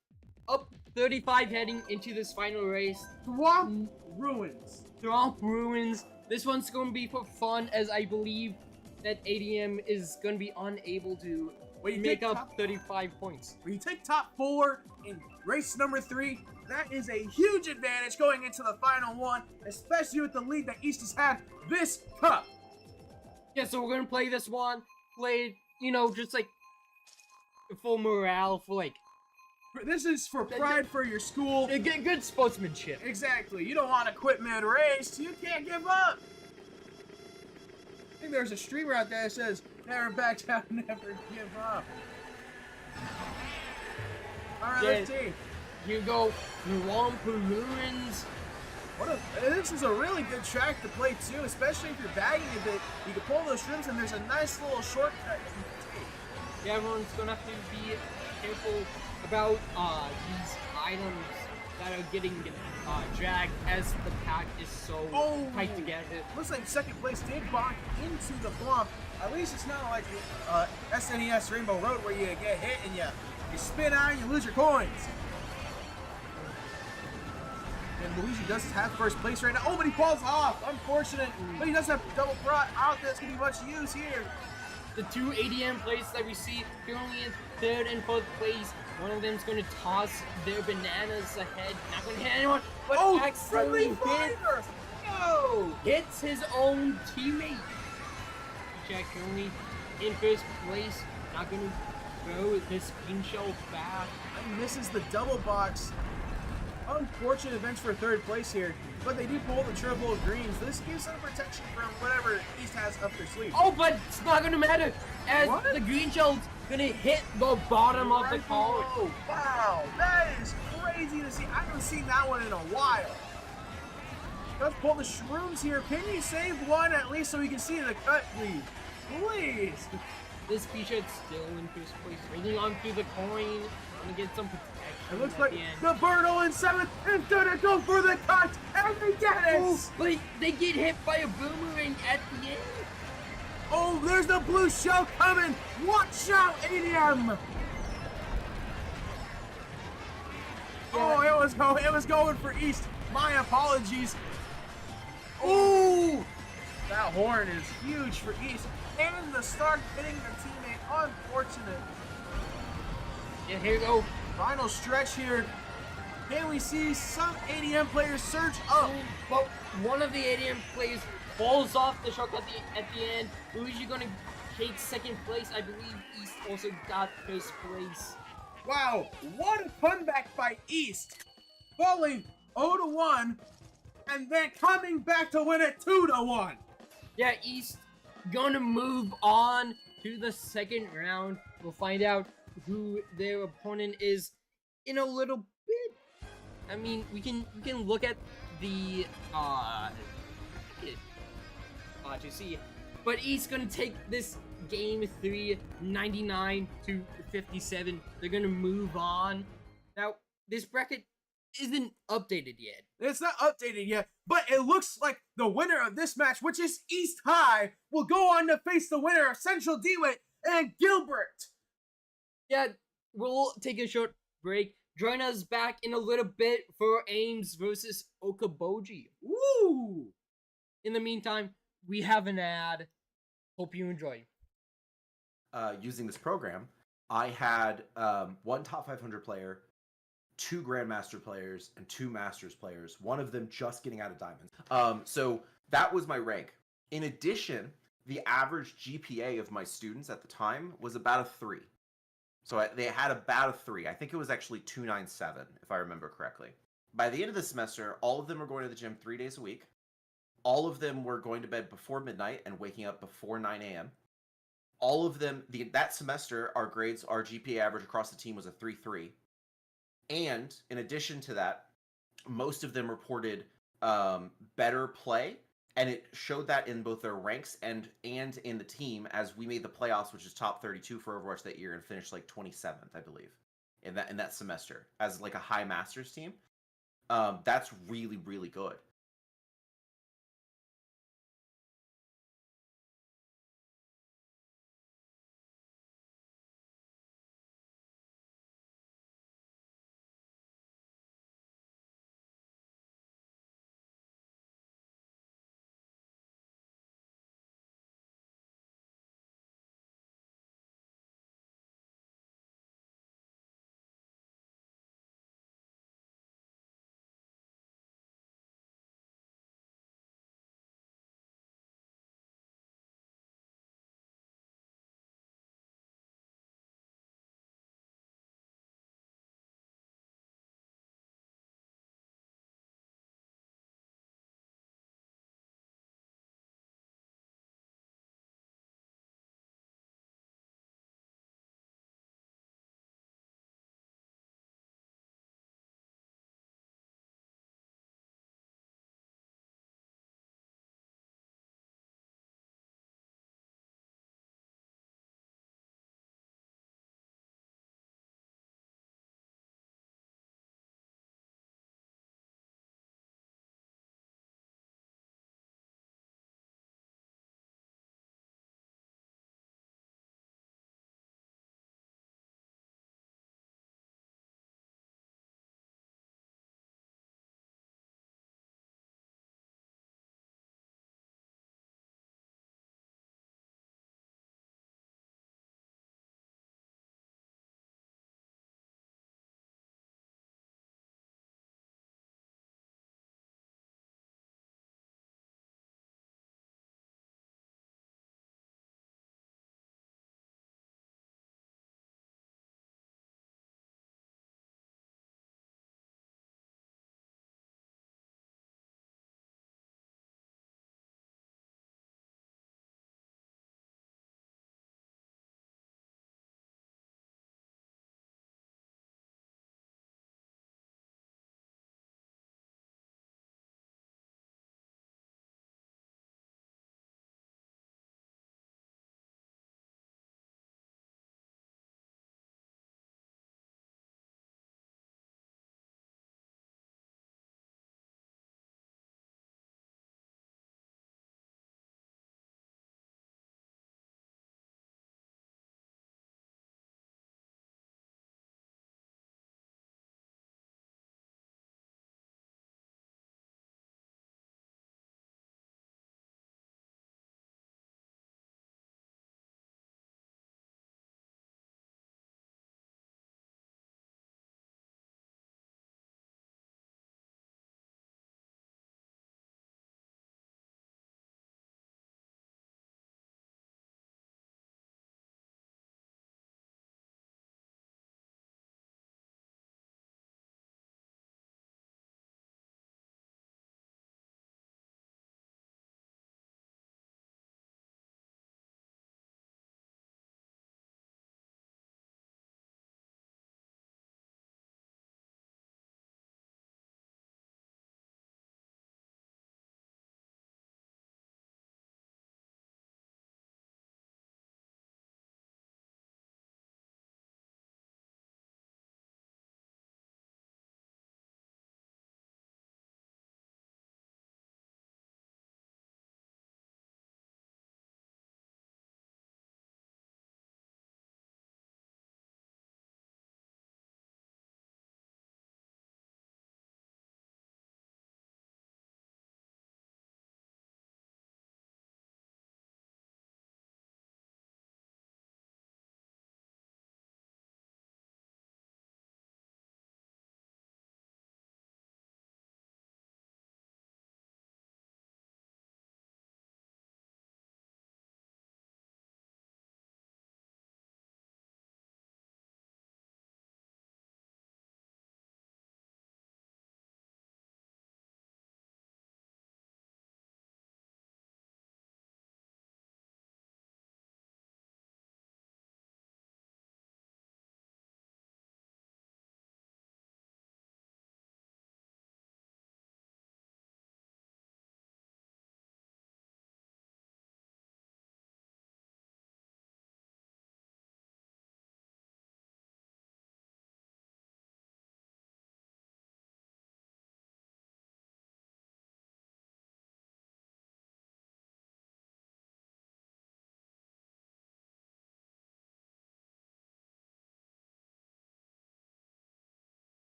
up 35 heading into this final race. Swamp Ruins. Swamp Ruins. This one's gonna be for fun, as I believe that ADM is gonna be unable to When you make take up top- 35 points. When you take top 4 in race number 3, that is a huge advantage going into the final one, especially with the lead that East has had this cup. Yeah, so we're gonna play this one. Play, just like full morale for like This is for pride for your school. good sportsmanship. Exactly. You don't want to quit mid-race. You can't give up. I think there's a streamer out there that says, never back down, never give up. All right, let's see. Here you go, Swamp Ruins. This is a really good track to play too, especially if you're bagging a bit. You can pull those shrooms and there's a nice little shortcut that you can take. Yeah, everyone's gonna have to be careful about these items that are getting dragged as the pack is so tight together. Looks like second place did bonk into the bump. At least it's not like SNES Rainbow Road where you get hit and you spin out and you lose your coins. And Luigi does have first place right now. Oh, but he falls off. Unfortunate. But he does have double prot out that's going to be much use here. The two ADM players that we see currently in third and fourth place, one of them's going to toss their bananas ahead. Not going to hit anyone, but accidentally hits his own teammate. Jack currently in first place. Not going to throw this green shell back. And misses the double box. Unfortunate events for third place here, but they do pull the triple of greens. This gives them protection from whatever East has up their sleeve. Oh, but it's not gonna matter as the green shell's gonna hit the bottom of the card. Oh, wow, that is crazy to see. I haven't seen that one in a while. Let's pull the shrooms here. Can you save one at least so we can see the cut, please? Please. This P-Shirt's still in first place, holding on to the coin. Gonna get some protection. It looks like the Birdo in seventh is gonna go for the cut, and they get it! Oh, but they get hit by a boomerang at the end. Oh, there's the blue shell coming! Watch out, ADM! Oh, it was going for East. My apologies. Oh, that horn is huge for East, and the start hitting the teammate. Unfortunate. Yeah, here we go. Final stretch here. Can we see some ADM players surge up? But one of the ADM players falls off the truck at the end. Luigi gonna take second place. I believe East also got first place. Wow, what a comeback by East. Falling 0-1 and then coming back to win it 2-1. Yeah, East gonna move on to the second round. We'll find out who their opponent is in a little bit. I mean, we can look at the to see, but East gonna take this game 3, 99-57. They're gonna move on. Now, this bracket isn't updated yet. It's not updated yet, but it looks like the winner of this match, which is East High, will go on to face the winner of Central DeWitt and Gilbert. Yeah, we'll take a short break. Join us back in a little bit for Ames versus Okoboji. Woo! In the meantime, we have an ad. Hope you enjoy. Using this program, I had one top 500 player, 2 Grandmaster players, and 2 Masters players, one of them just getting out of Diamonds. So that was my rank. In addition, the average GPA of my students at the time was about a 3. So they had about a 3. I think it was actually 297, if I remember correctly. By the end of the semester, all of them were going to the gym 3 days a week. All of them were going to bed before midnight and waking up before 9 a.m. All of them, that semester, our GPA average across the team was a 3.3. And in addition to that, most of them reported better play, and it showed that in both their ranks and in the team as we made the playoffs, which is top 32 for Overwatch that year, and finished like 27th, I believe, in that semester as like a high Masters team. That's really, really good.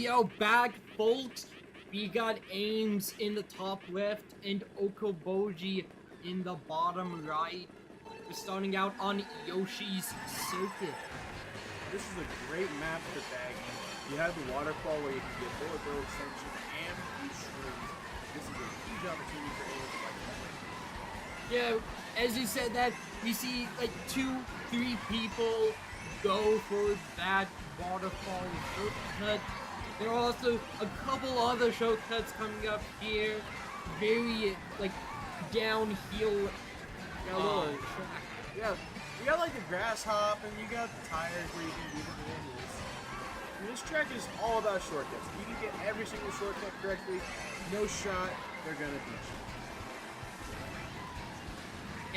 We are back, folks. We got Ames in the top left and Okoboji in the bottom right. We're starting out on Yoshi's Circuit. This is a great map for bagging. You have the waterfall where you can get bullet bill extension and blue shrooms. This is a huge opportunity for Ames to like that. Yeah, as you said that, we see like 2-3 people go for that waterfall shortcut. There are also a couple other shortcuts coming up here. Very like downhill. Track. Yeah, you got like the grass hop and you got the tires where you can do the manuals. And this track is all about shortcuts. If you can get every single shortcut correctly, no shot, they're gonna beat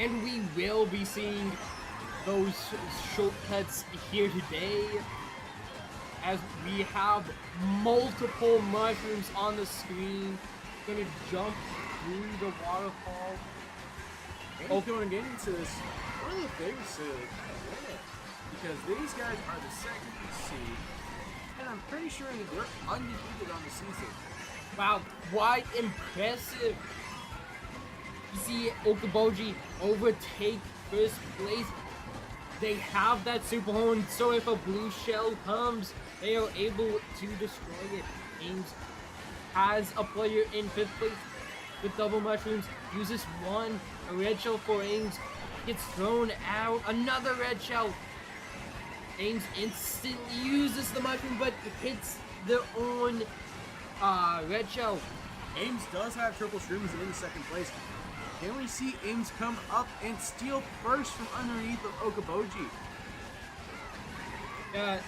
you. And we will be seeing those shortcuts here today, as we have multiple mushrooms on the screen. Gonna jump through the waterfall. And going to get into this, one of the things to win it, because these guys are the second seed, and I'm pretty sure that they're undefeated on the season. Wow, quite impressive. You see Okoboji overtake first place. They have that super horn, so if a blue shell comes, they are able to destroy it. Ames has a player in 5th place with double mushrooms, uses one. A red shell for Ames gets thrown out. Another red shell. Ames instantly uses the mushroom, but hits their own red shell. Ames does have triple shrooms in 2nd place. Can we see Ames come up and steal first from underneath of Okoboji?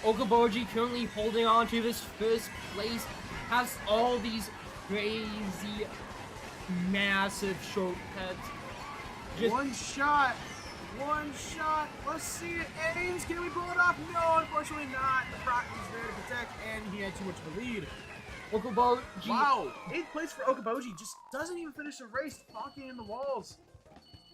Okoboji currently holding on to this 1st place, has all these crazy, massive shortcuts. One shot. Let's see it. Ames, can we pull it off? No, unfortunately not. The Croc was there to protect, and he had too much of a lead. Okoboji. Wow, 8th place for Okoboji. Just doesn't even finish the race, talking in the walls.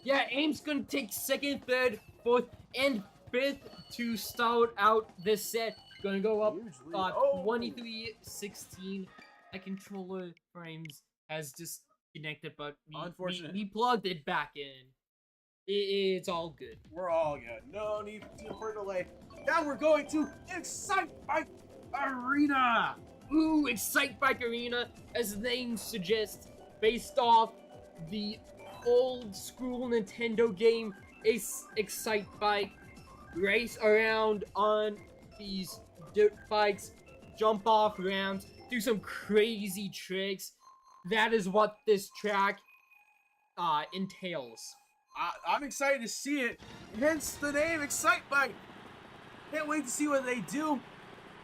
Yeah, Ames gonna take 2nd, 3rd, 4th, and 5th to start out this set. Gonna go up 23-16. My controller frames has disconnected, but we plugged it back in. It's all good. We're all good. No need for delay. Now we're going to Excite Bike Arena. Ooh, Excite Bike Arena, as the name suggests, based off the old school Nintendo game Excite Bike. Race around on these dirt bikes, jump off ramps, do some crazy tricks. That is what this track entails. I'm excited to see it, hence the name Excite Bike. Can't wait to see what they do.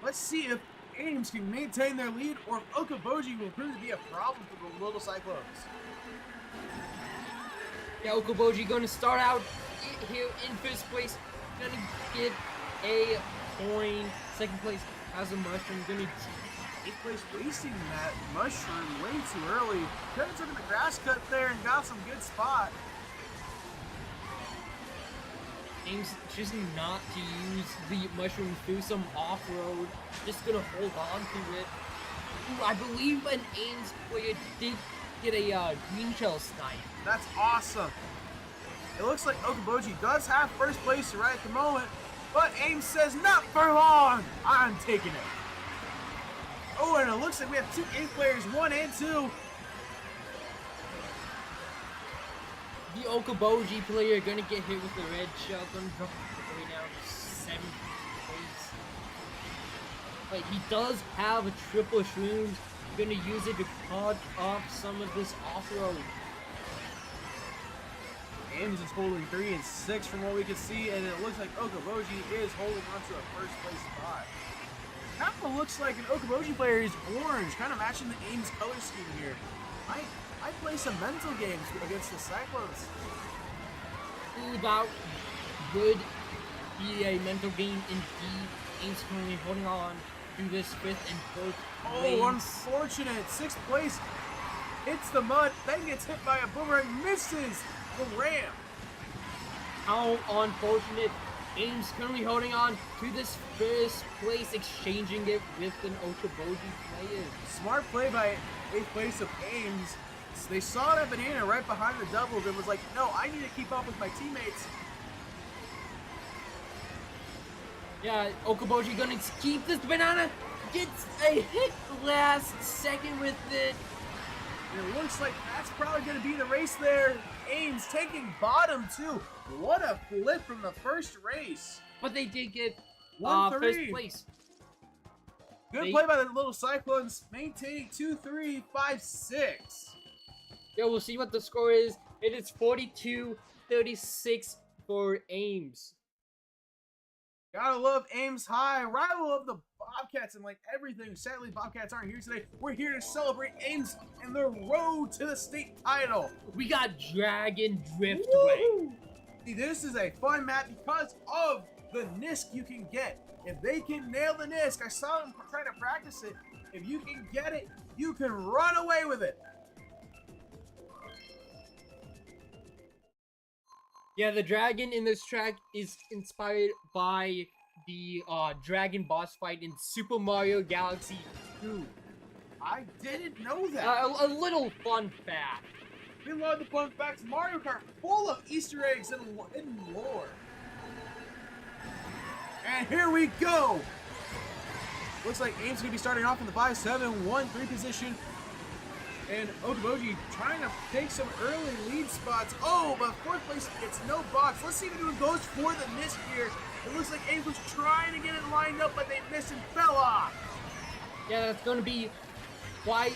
Let's see if Ames can maintain their lead or if Okoboji will prove to be a problem for the Little Cyclones. Yeah, Okoboji gonna start out here in 1st place, gonna get a point. 2nd place has a mushroom, gonna 8th place wasting that mushroom way too early. Could have taken the grass cut there and got some good spot. Ames choosing not to use the mushroom through some off-road, just gonna hold on to it. Ooh, I believe an Ames player did get a green shell snipe. That's awesome. It looks like Okoboji does have 1st place right at the moment, but Ames says not for long. I'm taking it. Oh, and it looks like we have 2 8th players, 1 and 2. The Okoboji player gonna get hit with the red shell, gonna drop all the way down to 7th place. But he does have a triple shrooms, gonna use it to cut off some of this off-road. Ames is holding 3 and 6 from what we can see, and it looks like Okoboji is holding onto a 1st place spot. Kind of looks like an Okoboji player is orange, kind of matching the Ames color scheme here. I play some mental games against the Cyclones. Ooh, that would be a mental game indeed. Ames currently holding on to this 5th and 4th place. Oh, unfortunate. 6th place hits the mud, then gets hit by a boomerang, misses the ramp. How unfortunate. Ames currently holding on to this first place, exchanging it with an Okoboji player. Smart play by 8th place of Ames. They saw that banana right behind the doubles and was like, no, I need to keep up with my teammates. Yeah, Okoboji gonna keep this banana. Gets a hit last second with it. And it looks like that's probably going to be the race there. Ames taking bottom too. What a flip from the first race. But they did get 1-3. first place. Good play by the little Cyclones, maintaining 2-3, 5-6. Yeah, we'll see what the score is. It is 42-36 for Ames. Gotta love Ames High, rival of the Bobcats and like everything. Sadly, Bobcats aren't here today. We're here to celebrate Ames and the road to the state title. We got Dragon Driftway. See, this is a fun map because of the NISC you can get. If they can nail the NISC, I saw them trying to practice it. If you can get it, you can run away with it. Yeah, the dragon in this track is inspired by the dragon boss fight in Super Mario Galaxy 2. I didn't know that. A little fun fact. We love the fun facts. Mario Kart full of Easter eggs and hidden lore. And here we go. Looks like Ames going to be starting off in the 5-7-1-3 position. And Okoboji trying to take some early lead spots. Oh, but 4th place gets no box. Let's see if anyone goes for the NISC here. It looks like Ames was trying to get it lined up, but they missed and fell off. Yeah, that's going to be quite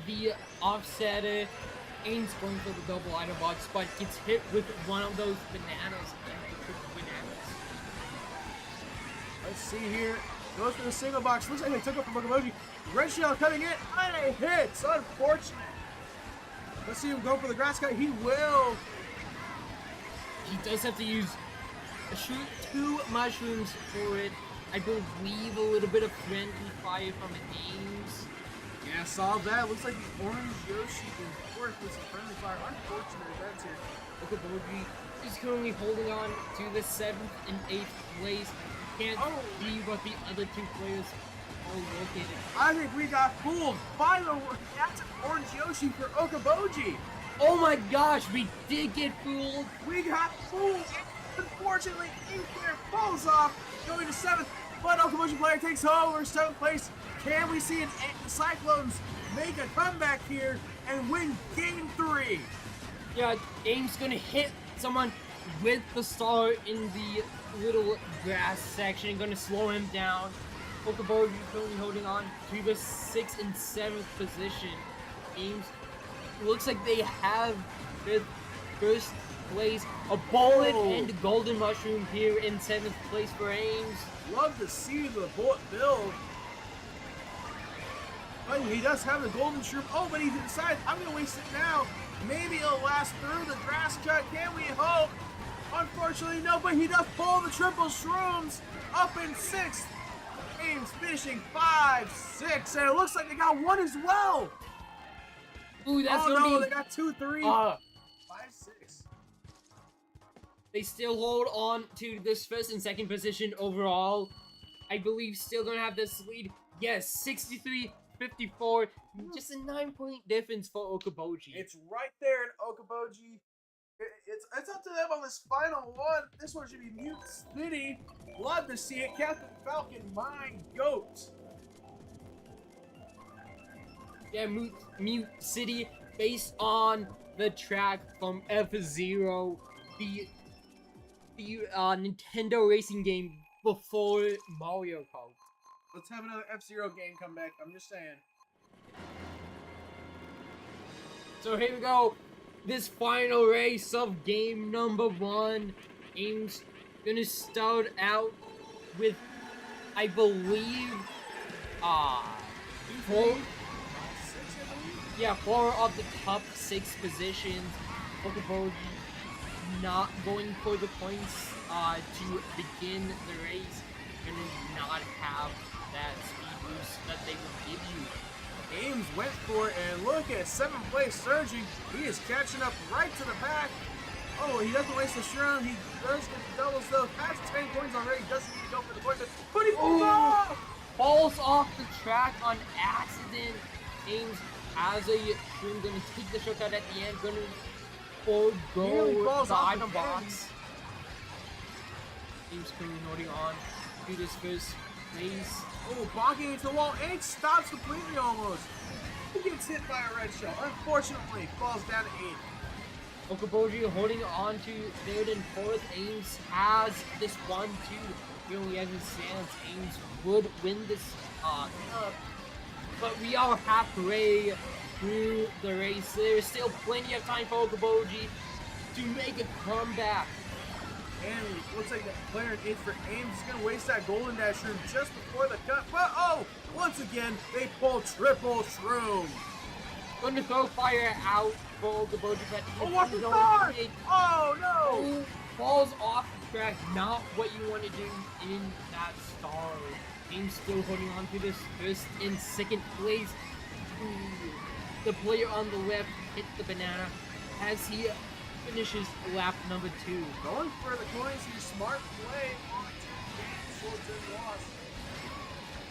the offset. Ames going for the double item box, but gets hit with one of those bananas. Let's see here. Goes for the single box. Looks like they took it from Okoboji. Red shell coming in. And a hit. It's unfortunate. Let's see him go for the grass cut. He will. He does have to use 2 mushrooms for it. I believe a little bit of friendly fire from Ames. Yeah, saw that. Looks like the orange Yoshi in 4th with some friendly fire. Unfortunate events here. Okoboji is currently holding on to the 7th and 8th place. Can't see what the other 2 players are located. I think we got fooled by the that's an orange Yoshi for Okoboji. Oh my gosh, we did get fooled. We got fooled. Unfortunately, 8th player falls off, going to 7th. But Okoboji player takes over 7th place. Can we see the Cyclones make a comeback here and win game 3? Yeah, Ames gonna hit someone with the star in the little grass section, gonna slow him down. Okoboji currently holding on to the 6th and 7th position. Ames looks like they have the first place. A bullet and golden mushroom here in 7th place for Ames. Love to see the bullet build. But he does have the golden shroom. Oh, but he decides, I'm going to waste it now. Maybe it'll last through the grass cut. Can we hope? Unfortunately, no, but he does pull the triple shrooms up in 6th. Ames finishing 5-6, and it looks like they got 1 as well. Ooh, that's they got 2, 3, 5-6. They still hold on to this 1st and 2nd position overall. I believe still gonna have this lead. Yes, 63-54. Just a 9-point difference for Okoboji. It's right there in Okoboji. It's up to them on this final one. This one should be Mute City. Love to see it. Captain Falcon, my goat. Yeah, Mute City, based on the track from F-Zero, the Nintendo racing game before Mario Kart. Let's have another F-Zero game come back. I'm just saying. So here we go. This final race of game number 1. Ames gonna start out with, I believe, 4 of the top 6 positions. Okoboji not going for the points to begin the race. Gonna not have that speed boost that they will give you. Ames went for it, and look at 7th place surging. He is catching up right to the back. Oh, he doesn't waste a shroom. He does get the doubles though. Has 10 coins already. Doesn't need to go for the coins, but he falls off. Falls off the track on accident. Ames has a shroom, gonna take the shortcut at the end, gonna Nearly forego falls the off item the box. Ames currently holding on to this first place. Oh, bonking into the wall, and it stops completely almost. He gets hit by a red shell. Unfortunately, falls down to 8. Okoboji holding on to third and fourth. Ames has this 1-2. Really, as it stands, Ames would win this cup. But we are halfway through the race. There's still plenty of time for Okoboji to make a comeback. And it looks like that player in 8 for Ames is going to waste that golden dash shroom just before the cut. But oh, once again, they pull triple shroom. Going to throw fire out for Okoboji, but Oh, what the fuck? Oh, no. Falls off the track. Not what you want to do in that star. Ames still holding on to this first and second place. Ooh. The player on the left hit the banana as he finishes lap number 2. Going for the coins, your smart play on 2 games, short-term loss.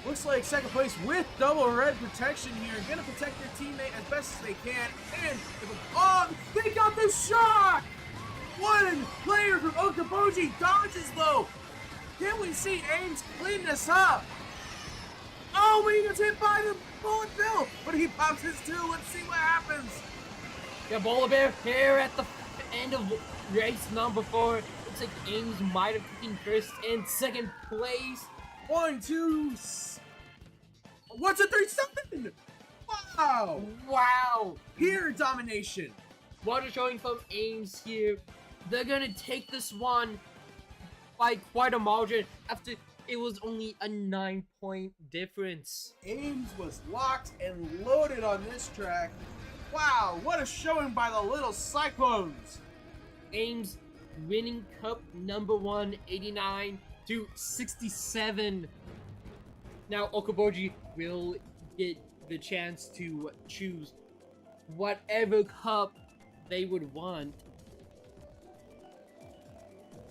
Looks like second place with double red protection here. Gonna protect their teammate as best as they can. And, oh, they got the shock! One player from Okoboji dodges though. Can we see Ames clean this up? Oh, but he gets hit by the bullet bill. But he pops his 2. Let's see what happens. The Bola Bear here at the end of race number 4. Looks like Ames might have taken first and second place. 1, 2, 1, 2, 3, 7. Wow. Wow. Pure domination. What a showing from Ames here. They're gonna take this one by quite a margin after it was only a 9-point difference. Ames was locked and loaded on this track. Wow, what a showing by the little Cyclones. Ames winning cup number 1, 89 to 67. Now Okoboji will get the chance to choose whatever cup they would want.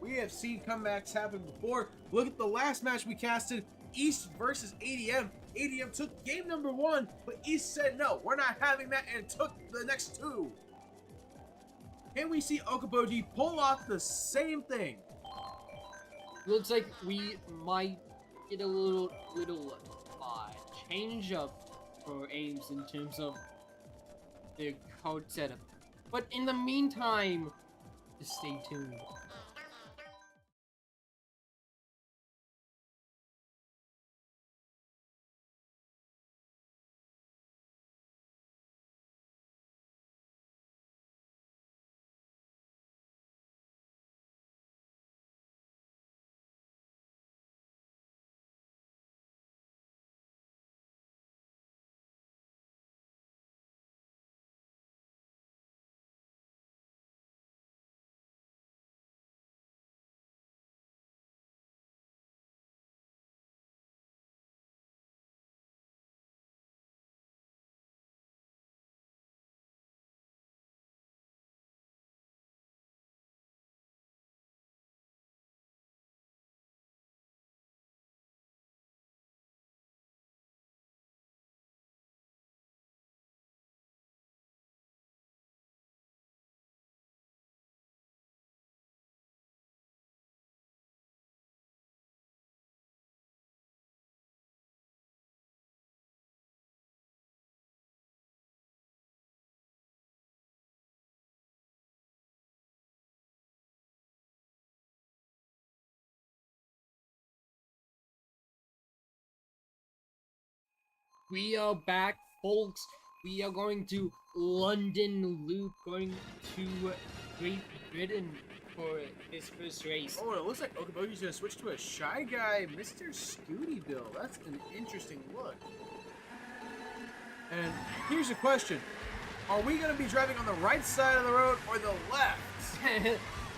We have seen comebacks happen before. Look at the last match we casted, East versus ADM. ADM took game number 1, but East said no, we're not having that, and took the next 2. Can we see Okoboji pull off the same thing? Looks like we might get a little change up for Ames in terms of their card setup. But in the meantime, just stay tuned. We are back, folks. We are going to London Loop, going to Great Britain for this first race. Oh, it looks like Okoboji's gonna switch to a Shy Guy Mr. Scooty build. That's an interesting look. And here's a question. Are we gonna be driving on the right side of the road or the left?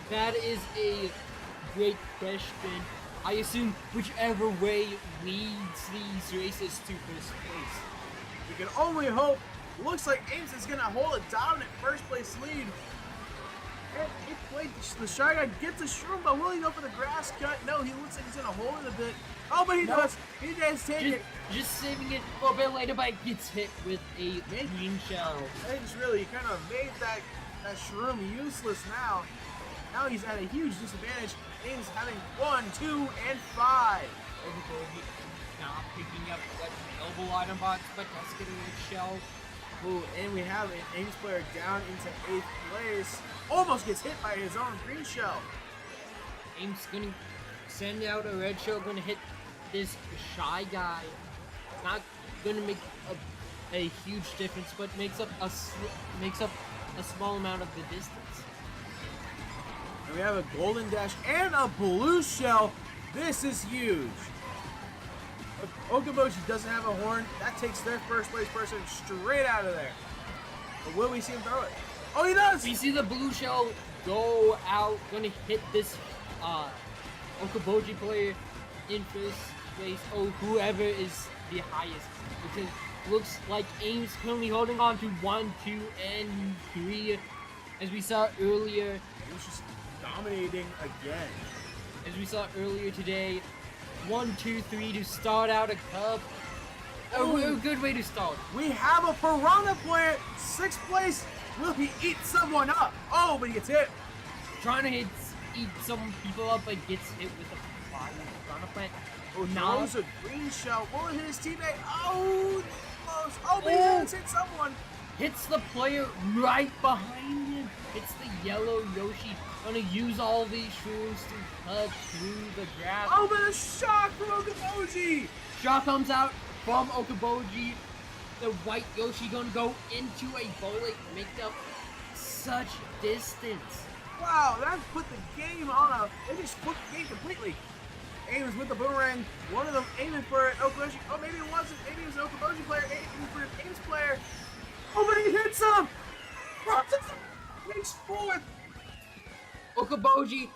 That is a great question. I assume whichever way leads these races to first place. We can only hope. Looks like Ames is gonna hold a dominant first place lead. And it Wait, the Shy Guy gets a shroom, but will he go for the grass cut? No, he looks like he's gonna hold it a bit. Oh, but he does. He does take it. Just saving it for a bit later, but it gets hit with a green shell. Ames really kind of made that shroom useless now. Now he's at a huge disadvantage. Ames having 1, 2, and 5. Okoboji not picking up that noble item box, but does get a red shell. Ooh, and we have an Ames player down into 8th place. Almost gets hit by his own green shell. Ames gonna send out a red shell, gonna hit this Shy Guy. Not gonna make a huge difference, but makes up a small amount of the distance. And we have a golden dash and a blue shell. This is huge. Okoboji doesn't have a horn. That takes their first place person straight out of there. But will we see him throw it? Oh, he does! We see the blue shell go out, gonna hit this Okoboji player in first place, or whoever is the highest. Because it looks like Ames currently holding on to 1, 2, and 3. As we saw earlier. He's just dominating again. As we saw earlier today, 1, 2, 3 to start out a cup. A good way to start. We have a Piranha player, 6th place. Will he eat someone up? Oh, but he gets hit. Trying to eat some people up, but gets hit with a fire Piranha plant. Oh, now a green shell. Will it hit his teammate? Oh, close. Oh, but he does hit someone. Hits the player right behind him. Hits the yellow Yoshi. Gonna use all these shrooms to cut through the grass. Oh, but a shock from Okoboji. Shock comes out from Okoboji. The white Yoshi gonna go into a bullet, make up such distance. Wow, that put the game on a... They just flipped the game completely. Ames with the boomerang. One of them aiming for an Okoboji. Oh, maybe it wasn't. Maybe it was an Okoboji player aiming for an Ames player. Oh, but he hits him. He's 4th. Okoboji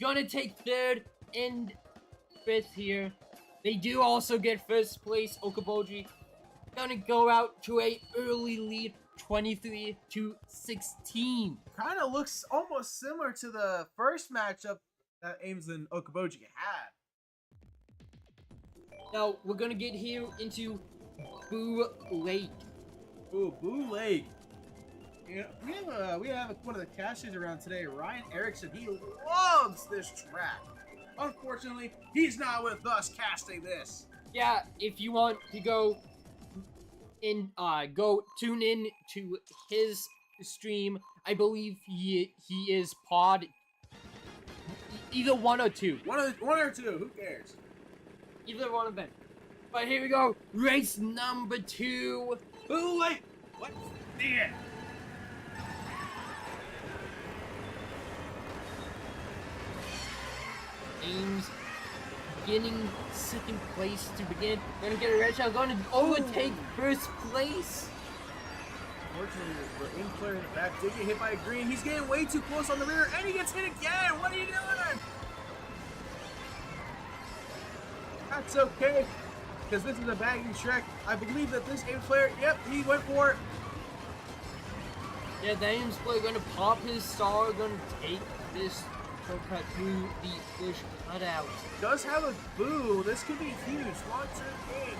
gonna take 3rd and 5th here. They do also get 1st place. Okoboji gonna go out to a early lead, 23-16. Kind of looks almost similar to the first matchup that Ames and Okoboji had. Now we're gonna get here into Boo Lake. Ooh, Boo Lake. You know, we have one of the casters around today, Ryan Erickson. He loves this track. Unfortunately, he's not with us casting this. Yeah, if you want to go tune in to his stream. I believe he is pod either 1 or 2. One or two, who cares? Either one of them. But here we go, race number 2. Ooh, wait, what? Yeah. Ames getting 2nd place to begin. Gonna get a red shell, going to overtake 1st place. Unfortunately, the Ames player in the back did get hit by a green. He's getting way too close on the rear, and he gets hit again. What are you doing? That's okay, because this is a bagging Shrek. I believe that this Ames player, yep, he went for it. Yeah, the Ames player gonna pop his star, gonna take this shortcut through the bush cutout. Does have a boo. This could be huge. Long-term game.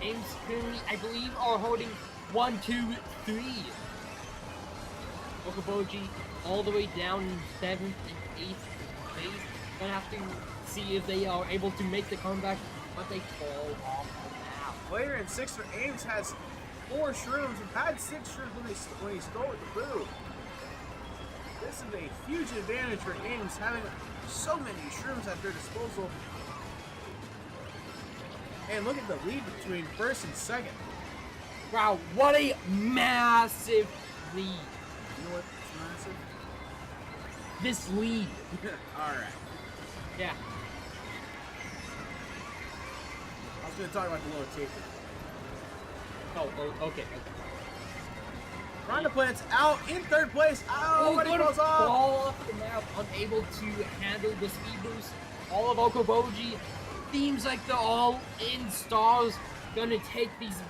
Ames currently, I believe, are holding 1, 2, 3. Okoboji all the way down in 7th and 8th place. Gonna have to see if they are able to make the comeback, but they fall off now. Player in 6th for Ames has 4 shrooms and had 6 shrooms when he stole with the boo. This is a huge advantage for Ames, having so many shrooms at their disposal. And look at the lead between 1st and 2nd. Wow, what a massive lead. You know what's massive? This lead. Alright. Yeah. I was going to talk about the little taper. Oh, okay. Ronda Plant's out in 3rd place. Oh, but he gonna falls off. fall off the map, unable to handle the speed boost. All of Okoboji seems like they're all in stars, gonna take these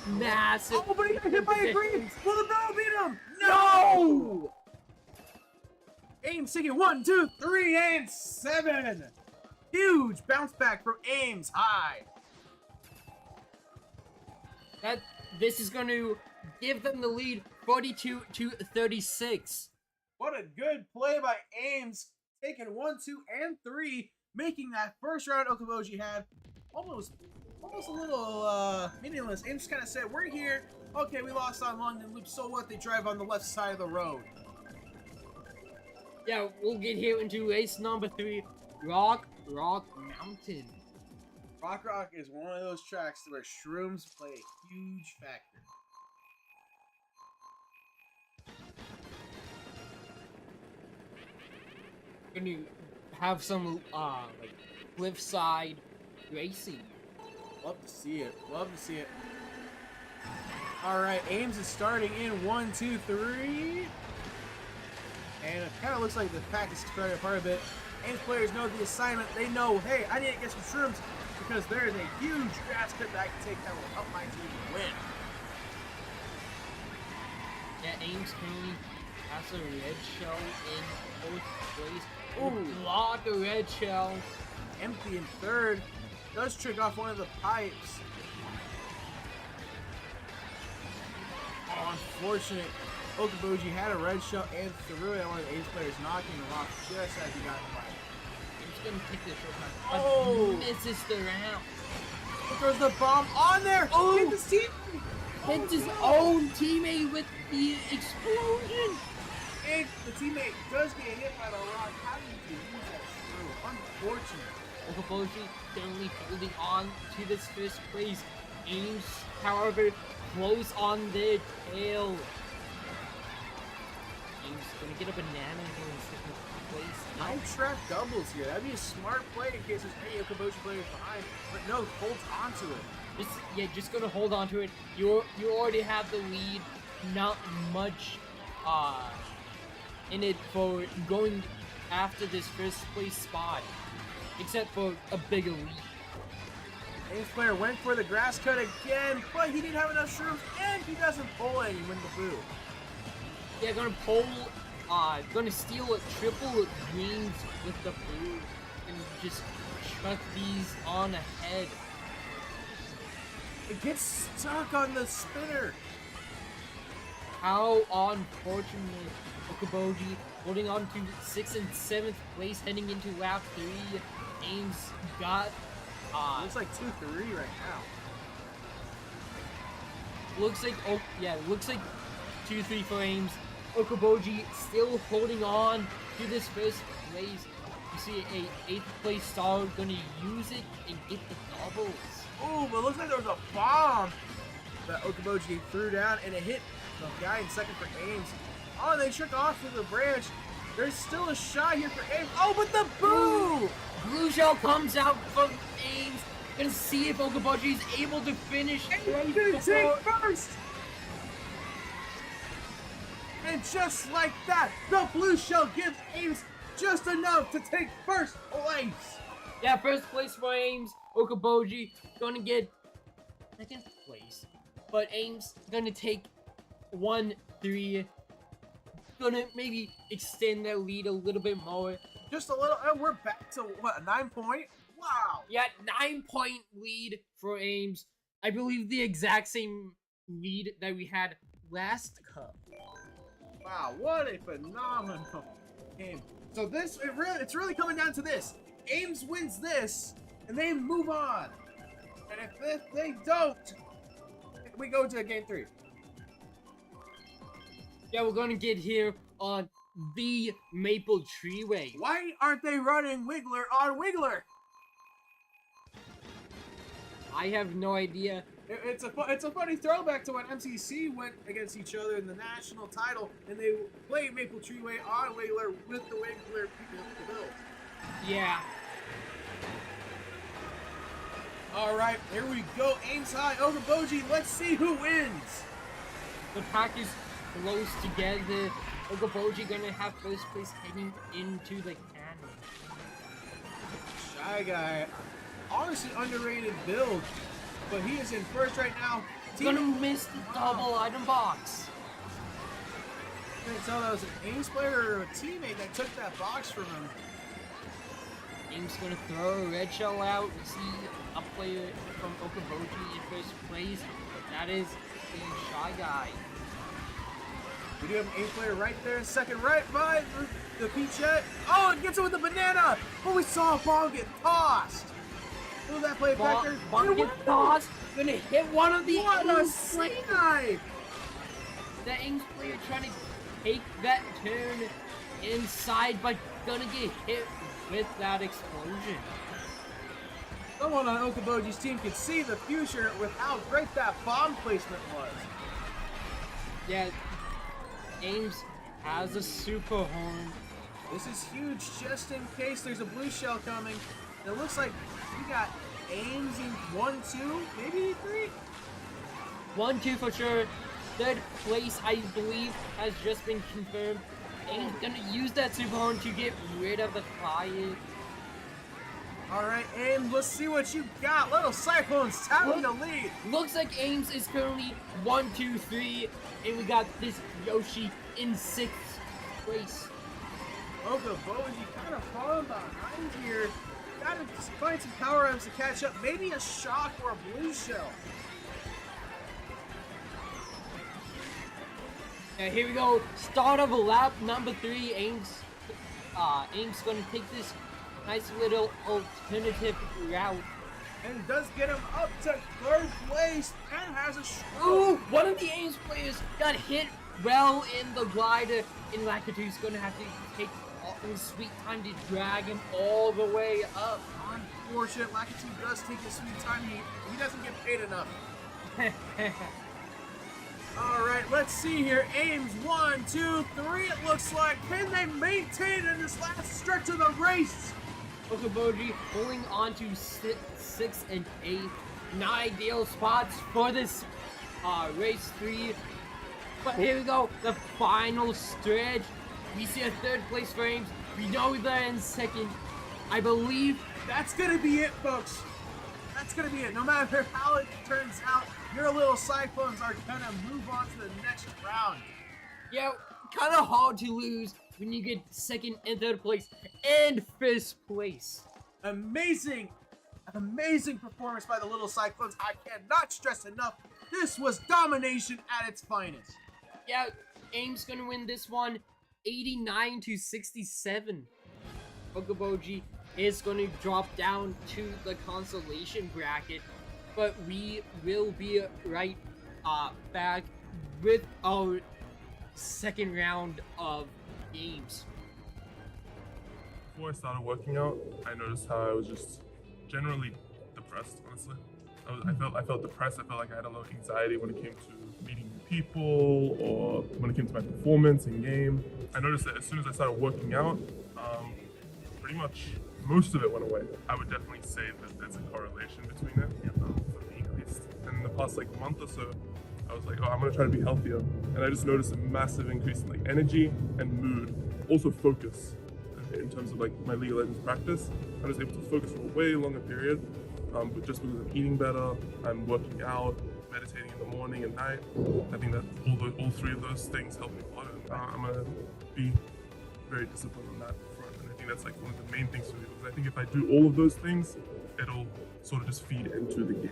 massive. Oh, but he got hit by a green. Will the bell beat him? No! Ames taking 1, 2, 3, and 7. Huge bounce back from Ames High. This is going to give them the lead, 42-36. What a good play by Ames, taking 1, 2, and 3, making that first round Okoboji had almost a little meaningless. Ames kind of said, "We're here. Okay, we lost on London Loop. So what? They drive on the left side of the road." Yeah, we'll get here into race number 3, Rock Mountain. Rock is one of those tracks where shrooms play a huge factor. Gonna have some like cliffside racing. Love to see it. Love to see it. All right, Ames is starting in 1, 2, 3. And it kind of looks like the pack is starting apart a bit. Ames players know the assignment. They know, hey, I need to get some shrooms because there is a huge grass cut that I can take that will help my team win. Yeah, Ames currently has a red shell in fourth place. Ooh. Lot of red shell. Empty in third. Does trick off one of the pipes. Oh, unfortunate. Okoboji had a red shell and threw it at one of the Ames players, knocking him off just as he got the pipe. He's gonna take the short pass. Oh! Misses the round. He throws the bomb on there. Oh! Hit his team. Hits his own teammate with the explosion. And the teammate does get hit by the rock. How did you use that screw? Unfortunate. Okoboji currently holding on to this first place. Ames, however, close on their tail. Ames gonna get a banana here in second place. No trap doubles here. That'd be a smart play in case there's any Okoboji players behind. But no, holds onto it. Just gonna hold on to it. You already have the lead. Not much in it for going after this first place spot, except for a bigger lead. Ames player went for the grass cut again, but he didn't have enough shrooms, and he doesn't pull any when the boo. Yeah, gonna steal a triple greens with the blue and just chuck these on ahead. It gets stuck on the spinner. How unfortunate. Okoboji holding on to 6th and 7th place heading into lap 3. Ames got Looks like 2-3 right now. looks like 2-3 for Ames. Okoboji still holding on to this first place. You see a 8th place star gonna use it and get the doubles. Oh, but it looks like there was a bomb that Okoboji threw down, and it hit the guy in second for Ames. Oh, they shook off with the branch. There's still a shot here for Ames. Oh, but the boo! Blue shell comes out from Ames. Gonna see if Okoboji is able to finish. Ames gonna take first! And just like that, the blue shell gives Ames just enough to take first place. Yeah, first place for Ames. Okoboji gonna get second place. But Ames gonna take 1-3. Gonna maybe extend their lead a little bit more. Just a little, and we're back to what, a 9-point? Wow. Yeah, 9-point lead for Ames. I believe the exact same lead that we had last cup. Wow, what a phenomenal game. So it's really coming down to this. Ames wins this, and they move on. And if they don't, we go to game 3. Yeah, we're gonna get here on the Maple Treeway. Why aren't they running Wiggler on Wiggler? I have no idea. It's a funny throwback to when MCC went against each other in the national title, and they played Maple Treeway on Wiggler with the Wiggler people built. Yeah. All right, here we go. Ames High, Okoboji. Let's see who wins. The pack is close together. Okoboji gonna have first place heading into the cannon. Shy Guy, honestly underrated build, but he is in first right now. Gonna miss the double item box. Couldn't tell that was an Ames player or a teammate that took that box from him. Ames gonna throw a red shell out. We see a player from Okoboji in first place. That is the Shy Guy. We do have an Ames player right there, second right by the Peachette. Oh, it gets it with the banana! Oh, we saw a ball get tossed! Who was that play back there? Ball gets tossed. Gonna hit one of the What a Ames players. snipe! The Ames player trying to take that turn inside, but gonna get hit with that explosion. Someone on Okoboji's team could see the future with how great that bomb placement was. Yeah, Ames has a super horn. This is huge just in case there's a blue shell coming. And it looks like we got Ames in 1-2, maybe 3? 1-2 for sure. Third place, I believe, has just been confirmed. Ames gonna use that super horn to get rid of the fire. Alright, Ames, let's see what you got. Little Cyclones tapping the lead. Looks like Ames is currently 1-2-3, and we got this Yoshi in 6th place. Okoboji kind of falling behind here. Gotta find some power ups to catch up. Maybe a shock or a blue shell. Now here we go. Start of lap number 3. Ames gonna take this nice little alternative route. And does get him up to 3rd place and has a Ooh, one of the Ames players got hit well in the glider, and Lakitu's gonna have to take all his sweet time to drag him all the way up. unfortunate. Lakitu does take his sweet time. He doesn't get paid enough. Alright, let's see here. Ames, 1, 2, 3, it looks like. Can they maintain in this last stretch of the race? Okoboji holding on to 6th and 8th. Not ideal spots for this race 3. But here we go, the final stretch. We see a 3rd place for Ames. We know they're in 2nd. I believe that's gonna be it, folks. That's gonna be it. No matter how it turns out, your little Cyclones are gonna move on to the next round. yeah, kind of hard to lose when you get 2nd and 3rd place and 1st place. Amazing performance by the little Cyclones. I cannot stress enough. This was domination at its finest. Yeah, Ames gonna win this one 89-67. Okoboji is gonna drop down to the consolation bracket, but we will be right back with our 2nd round of games. Before I started working out, I noticed how I was just generally depressed, honestly. I felt depressed. I felt like I had a lot of anxiety when it came to meeting new people or when it came to my performance in game. I noticed that as soon as I started working out, pretty much most of it went away. I would definitely say that there's a correlation between it, for me at least. And in the past month or so, I was like, oh, I'm gonna try to be healthier. And I just noticed a massive increase in energy and mood, also focus. In terms of my League of Legends practice, I was able to focus for a way longer period, but just because I'm eating better, I'm working out, meditating in the morning and night. I think that all 3 of those things help me a lot, and I'm gonna be very disciplined on that front. And I think that's one of the main things for me, because I think if I do all of those things, it'll sort of just feed into the game.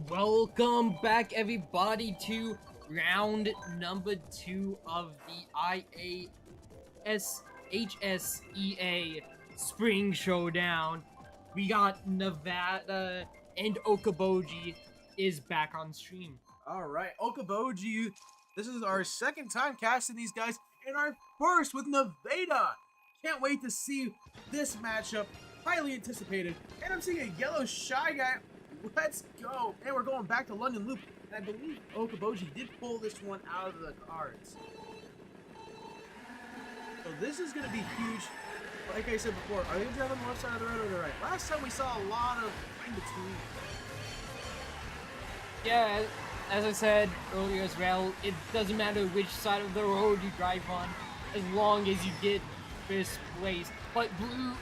Welcome back, everybody, to round number 2 of the Iahsea Spring Showdown. We got Nevada and Okoboji is back on stream. All right, Okoboji. This is our second time casting these guys, and our first with Nevada. Can't wait to see this matchup. Highly anticipated. And I'm seeing a yellow shy guy. Let's go. And we're going back to London Loop. And I believe Okoboji did pull this one out of the cards. So this is going to be huge. Like I said before, are they going to drive on the left side of the road or the right? Last time we saw a lot of in between. Yeah, as I said earlier as well, it doesn't matter which side of the road you drive on, as long as you get first place. But blue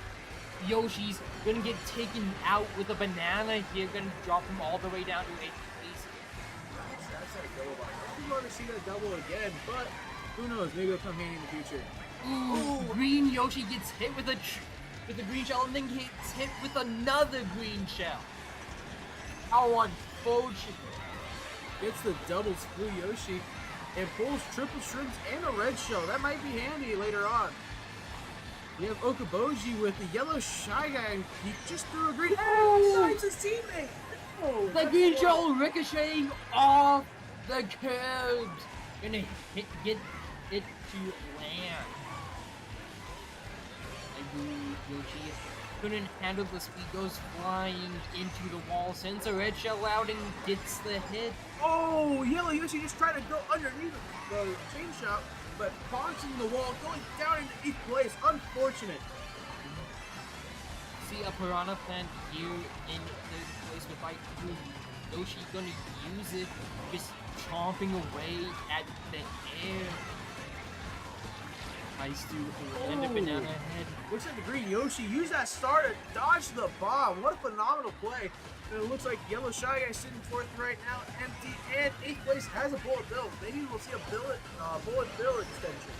Yoshi's gonna get taken out with a banana here, gonna drop him all the way down to 8th place. That's that double line. I'm going to see that double again, but who knows? Maybe it'll come handy in the future. Ooh, green Yoshi gets hit with a green shell and then gets hit with another green shell. How unfortunate. Gets the doubles blue Yoshi and pulls triple shrooms and a red shell. That might be handy later on. We have Okoboji with the yellow shy guy. He just threw a green. Oh, it's his teammate. Oh, The green shell ricocheting off the curbs. Gonna get it to land. Yoshi couldn't handle the speed, goes flying into the wall, sends a red shell out and gets the hit. Oh, yellow Yoshi just tried to go underneath the chain shot, but bounces the wall, going down into 8th place. Unfortunate. See a piranha plant here in 3rd place with Bite Blue. Yoshi gonna use it, just chomping away at the air. Tries to land a banana head. Looks like the green Yoshi used that star to dodge the bomb. What a phenomenal play. And it looks like yellow shy guy sitting 4th right now, empty, and 8th place has a bullet bill. Maybe we'll see a bullet bill extension.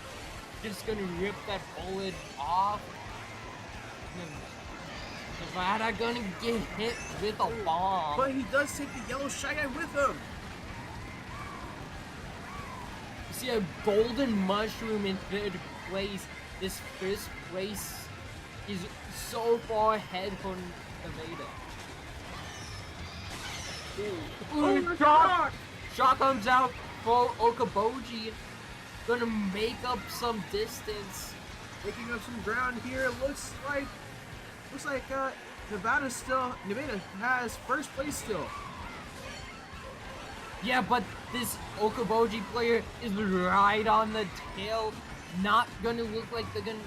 Just gonna rip that bullet off. Nevada gonna get hit with a bomb. But he does take the yellow shy guy with him. You see a golden mushroom in 3rd place. This 1st place is so far ahead from Nevada. Ooh, shot comes out for Okoboji. Gonna make up some distance. Making up some ground here. Looks like Nevada has 1st place still. Yeah, but this Okoboji player is right on the tail. Not gonna look like they're gonna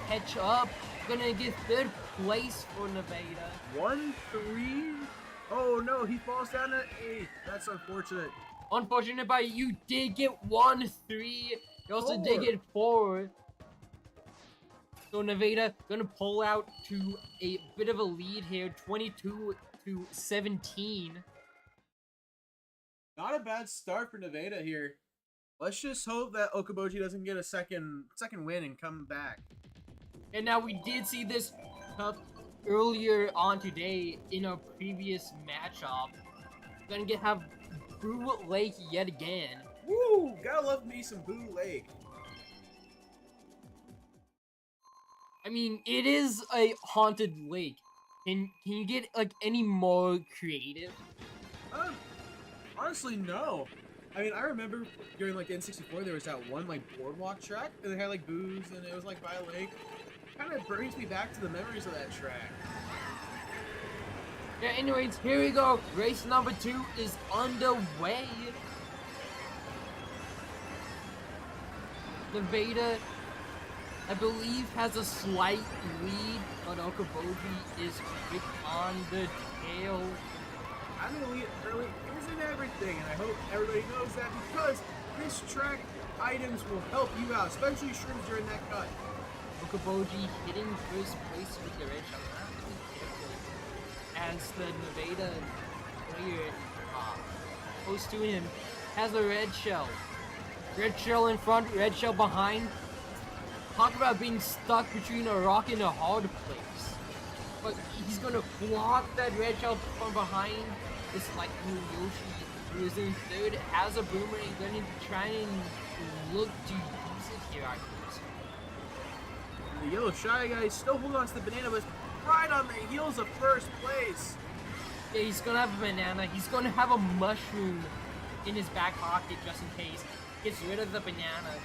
catch up. Gonna get 3rd place for Nevada. 1-3. Oh no, he falls down to 8th. That's unfortunate. Unfortunate, but you did get 1-3. You also did get 4. So Nevada gonna pull out to a bit of a lead here, 22-17. Not a bad start for Nevada here. Let's just hope that Okoboji doesn't get a second win and come back. And now we did see this earlier on today in a previous matchup. Gonna have Boo Lake yet again. Woo! Gotta love me some Boo Lake. I mean, it is a haunted lake. Can you get like any more creative? Honestly, no. I mean, I remember during like the N64, there was that one like boardwalk track, and they had like booze, and it was like by a lake. Kind of brings me back to the memories of that track. Yeah, anyways, here we go. Race number 2 is underway. Nevada, I believe, has a slight lead, but Okoboji is quick on the tail. I'm gonna lead early isn't everything, and I hope everybody knows that because this track items will help you out, especially shrooms during that cut. Okoboji hitting 1st place with the red shell. As the Nevada player close to him has a red shell. Red shell in front, red shell behind. Talk about being stuck between a rock and a hard place. But he's gonna block that red shell from behind. this Light Blue Yoshi, who is in third, has a boomerang, going to try and look to use it here, I guess. The yellow Shy Guy is still holding on to the banana, but right on the heels of first place. Yeah, he's gonna have a banana. He's gonna have a mushroom in his back pocket just in case. Gets rid of the banana,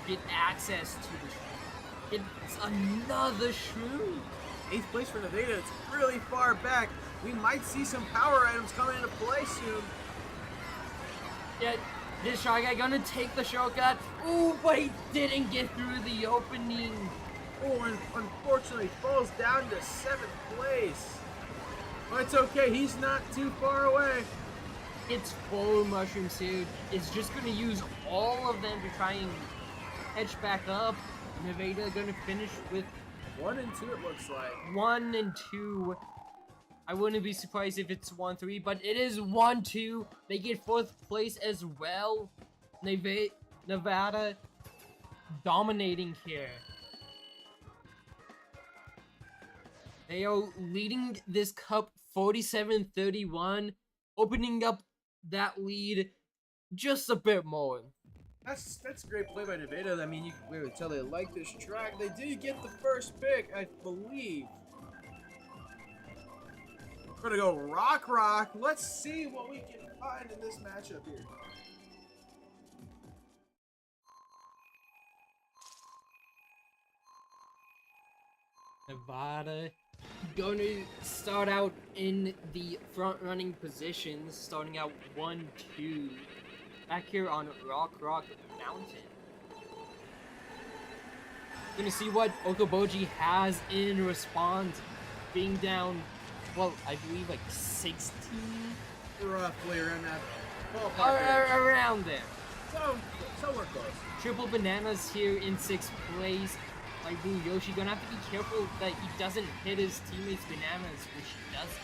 get access to the shroom. It's another shroom. 8th place for Nevada. It's really far back. We might see some power items coming into play soon. Yeah, this Shy Guy gonna take the shortcut. Ooh, but he didn't get through the opening. Oh, and unfortunately falls down to 7th place. But it's okay. He's not too far away. It's full mushrooms here. It's just gonna use all of them to try and catch back up. Nevada gonna finish with 1 and 2, it looks like. 1 and 2. I wouldn't be surprised if it's 1-3, but it is 1-2. They get 4th place as well. Nevada dominating here. They are leading this cup 47-31, opening up that lead just a bit more. That's great play by Nevada. I mean, you can clearly tell they like this track. They did get the first pick, I believe. We're gonna go rock. Let's see what we can find in this matchup here. Nevada gonna start out in the front running positions, starting out 1-2. Back here on Rock Mountain. Gonna see what Okoboji has in response, being down, well, I believe like 16? Roughly around that ballpark. Around there. So we're close. Triple Bananas here in 6th place. Like Blue Yoshi gonna have to be careful that he doesn't hit his teammates' bananas, which he doesn't.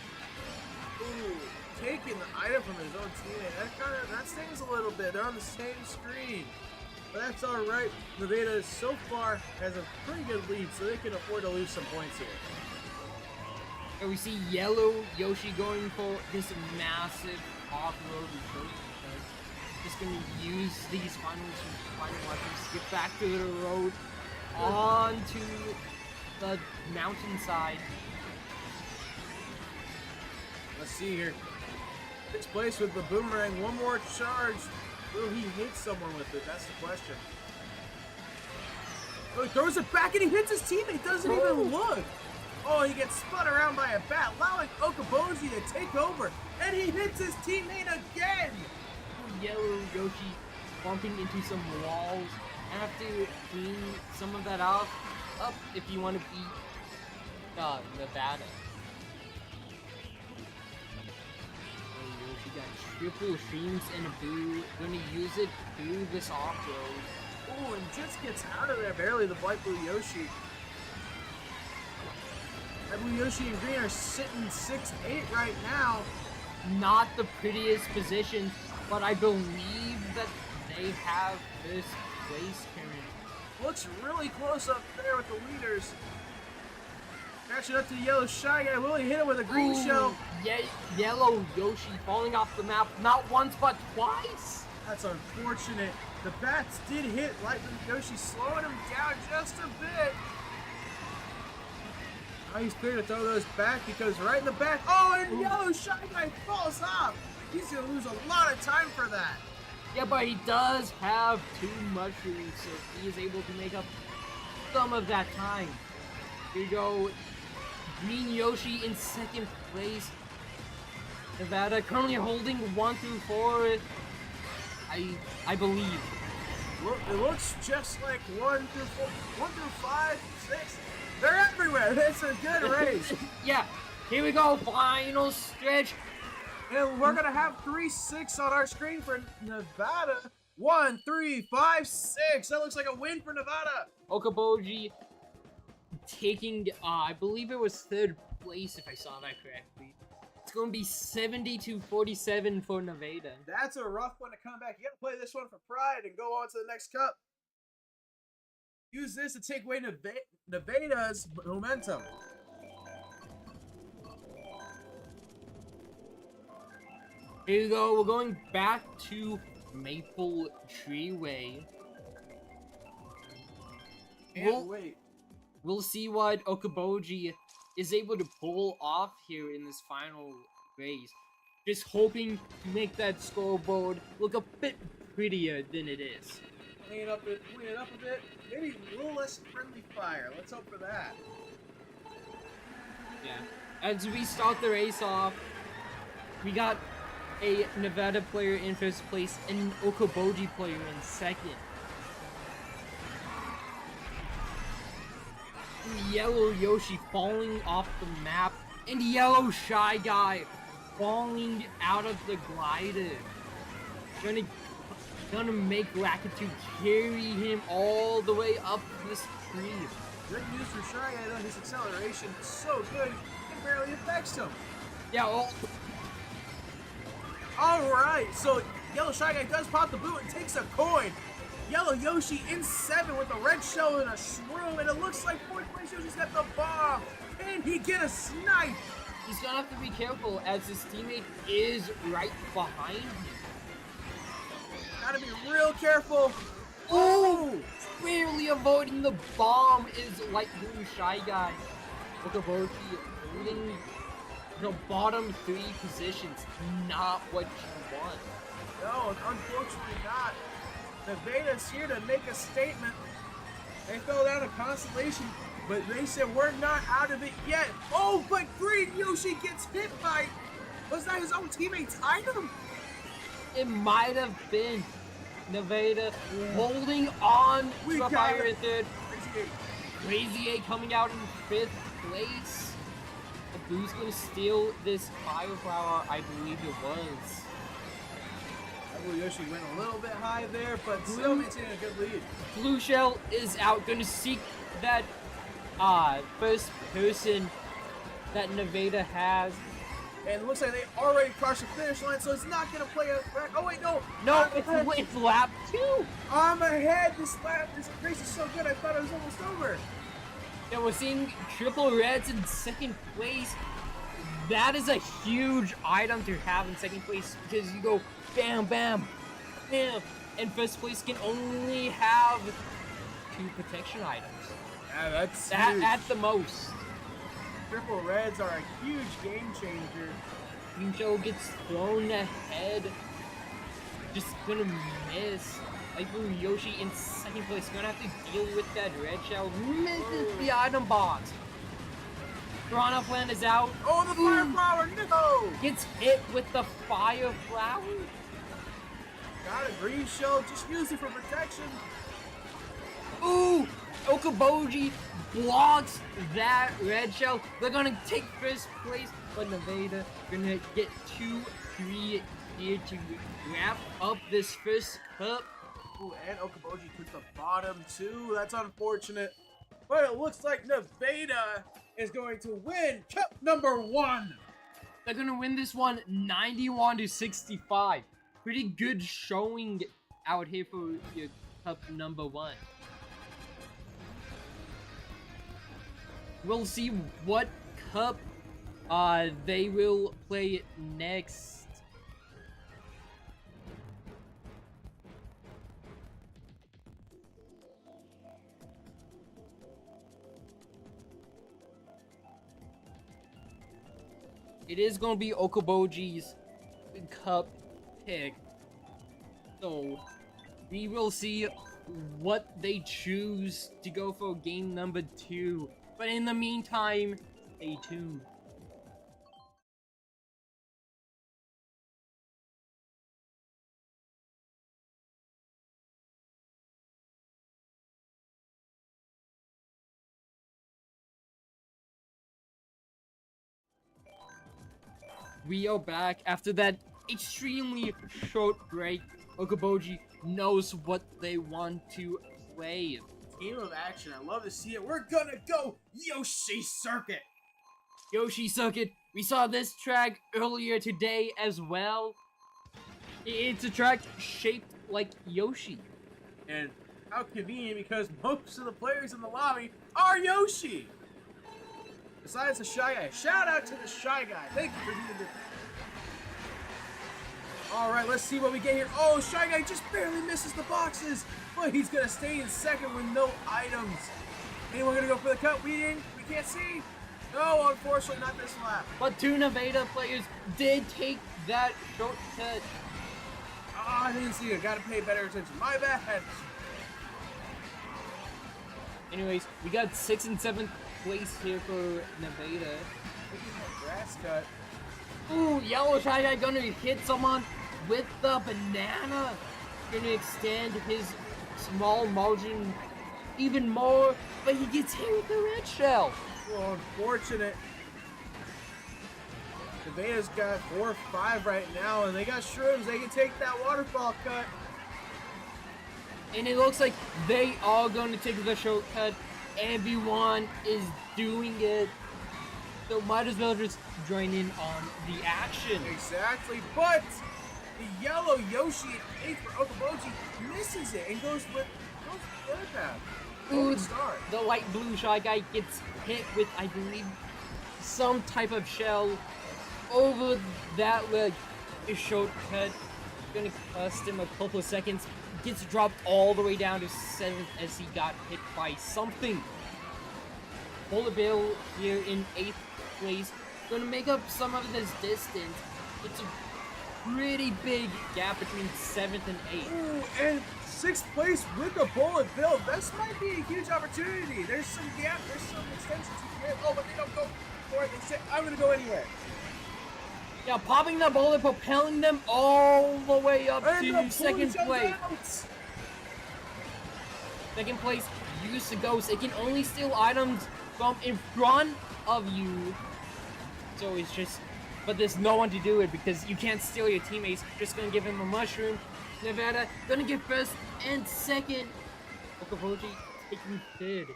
Ooh, taking the item from his own teammate. That stings a little bit. They're on the same screen. But that's alright. Nevada so far has a pretty good lead, so they can afford to lose some points here. And we see Yellow Yoshi going for this massive off-road retreat. Just gonna use these final weapons to get back to the road, onto the mountainside. Let's see here. 6th place with the boomerang. One more charge. Will he hit someone with it? That's the question. Oh, he throws it back and he hits his teammate. Doesn't even look. Oh, he gets spun around by a bat, allowing Okoboji to take over. And he hits his teammate again. Yellow Yoshi bumping into some walls. Have to clean some of that up if you want to beat Nevada. Oh, Yoshi got triple streams and a boo. Gonna use it through this off-road. Oh, and just gets out of there barely, the White Blue Yoshi. That Blue Yoshi and Green are sitting 6-8 right now. Not the prettiest position, but I believe that they have this place current. Looks really close up there with the leaders. Catching up to the Yellow Shy Guy. Will he hit it with a green shell? Yeah, Yellow Yoshi falling off the map not once but twice. That's unfortunate. The bats did hit Light Blue Yoshi, slowing him down just a bit. Now he's clear to throw those back because right in the back. Oh, and Yellow Shy Guy falls off. He's going to lose a lot of time for that. Yeah, but he does have 2 mushrooms, so he is able to make up some of that time. Here you go. Green Yoshi in 2nd place. Nevada currently holding 1 through 4. I believe. Look, it looks just like 1 through 4, 1 through 5, 6. They're everywhere. It's a good race. Yeah, here we go. Final stretch. And we're going to have 3-6 on our screen for Nevada. 1, 3, 5, 6. That looks like a win for Nevada. Okoboji taking, I believe it was 3rd place if I saw that correctly. It's going to be 70-47 for Nevada. That's a rough one to come back. You got to play this one for pride and go on to the next cup. Use this to take away Nevada's momentum. Here we go. We're going back to Maple Tree Way. And wait. We'll see what Okoboji is able to pull off here in this final race. Just hoping to make that scoreboard look a bit prettier than it is. Clean it up a bit. Maybe a little less friendly fire. Let's hope for that. Yeah. As we start the race off, we got a Nevada player in first place and an Okoboji player in second. Yellow Yoshi falling off the map, and Yellow Shy Guy falling out of the glider. Gonna make Lakitu carry him all the way up this tree. Good news for Shy Guy though, his acceleration is so good, it barely affects him. Yeah, well, Alright, so Yellow Shy Guy does pop the boot and takes a coin. Yellow Yoshi in 7 with a red shell and a shroom, and it looks like 4th place Yoshi's got the bomb. Can he get a snipe? he's gonna have to be careful as his teammate is right behind him. Gotta be real careful. Oh! Barely avoiding the bomb is Light Blue Shy Guy. Okoboji holding the bottom 3 positions. Not what you want. No, unfortunately not. Nevada's here to make a statement. They fell down a constellation, but they said we're not out of it yet. Oh, but Green Yoshi gets hit by... Was that his own teammate's item? It might have been Nevada holding on We to the got fire it. in third. Crazy 8 coming out in 5th place. Who's gonna steal this fire flower? I believe it was. Blue Yoshi went a little bit high there, but still maintaining a good lead. Blue Shell is out, gonna seek that first person that Nevada has. And it looks like they already crossed the finish line, so it's not gonna play it back. Oh wait, no! No, I'm it's lap 2. I'm ahead. This race is so good. I thought it was almost over. And we're seeing triple reds in 2nd place. That is a huge item to have in 2nd place because you go bam, bam, bam, and 1st place can only have 2 protection items. Yeah, that's That huge. at the most. Triple reds are a huge game changer. Pincho gets thrown ahead. Just gonna miss. Like Yoshi in 2nd place, gonna have to deal with that red shell. Misses the item box. Piranha Plant is out. Oh, the fire flower! No! Gets hit with the fire flower. Got a green shell. Just use it for protection. Ooh! Okoboji blocks that red shell. They're gonna take 1st place, but Nevada gonna get 2-3 here to wrap up this 1st cup. Ooh, and Okoboji took the bottom 2. That's unfortunate. But it looks like Nevada is going to win cup number 1. They're gonna win this one 91-65. Pretty good showing out here for your cup number 1. We'll see what cup they will play next. It is going to be Okoboji's cup pick. So, we will see what they choose to go for game number 2. But in the meantime, stay tuned. We are back after that extremely short break. Okoboji knows what they want to play. Game of action. I love to see it. We're gonna go Yoshi Circuit. Yoshi Circuit. We saw this track earlier today as well. It's a track shaped like Yoshi. And how convenient, because most of the players in the lobby are Yoshi. Besides the Shy Guy. Shout out to the Shy Guy. Thank you for doing this. All right, let's see what we get here. Oh, Shy Guy just barely misses the boxes, but he's gonna stay in second with no items. Anyone gonna go for the cut? We can't see. No, unfortunately, not this lap. But two Nevada players did take that shortcut. I didn't see it. Gotta pay better attention. My bad. Anyways, we got 6th and 7th place here for Nevada. Look at that grass cut. Ooh, Yellow Shy Guy gonna hit someone with the banana. Gonna extend his small margin even more, but he gets hit with the red shell. Well, unfortunate. Nevada's got 4 or 5 right now, and they got shrooms. They can take that waterfall cut. And it looks like they are going to take the shortcut. Everyone is doing it. So might as well just join in on the action. Exactly, but the yellow Yoshi in 8th for Okoboji misses it and goes with the other path. Ooh, Good start. the light blue Shy Guy gets hit with, I believe, some type of shell over that leg. His shortcut gonna cost him a couple of seconds. Gets dropped all the way down to 7th as he got hit by something. Polar Bill here in 8th place. Gonna make up some of this distance. It's a pretty big gap between 7th and 8th. Ooh, and 6th place with a bullet bill. This might be a huge opportunity. There's some gap, there's some extensions you can get. Oh, but they don't go for it. They say, I'm gonna go anywhere. Yeah, popping the bullet, propelling them all the way up And to the 2nd bullet place. jumps 2nd place, use the ghost. It can only steal items from in front of you. So it's just, but there's no one to do it because you can't steal your teammates. Just gonna give him a mushround. Nevada gonna get 1st and 2nd. Okoboji taking 3rd.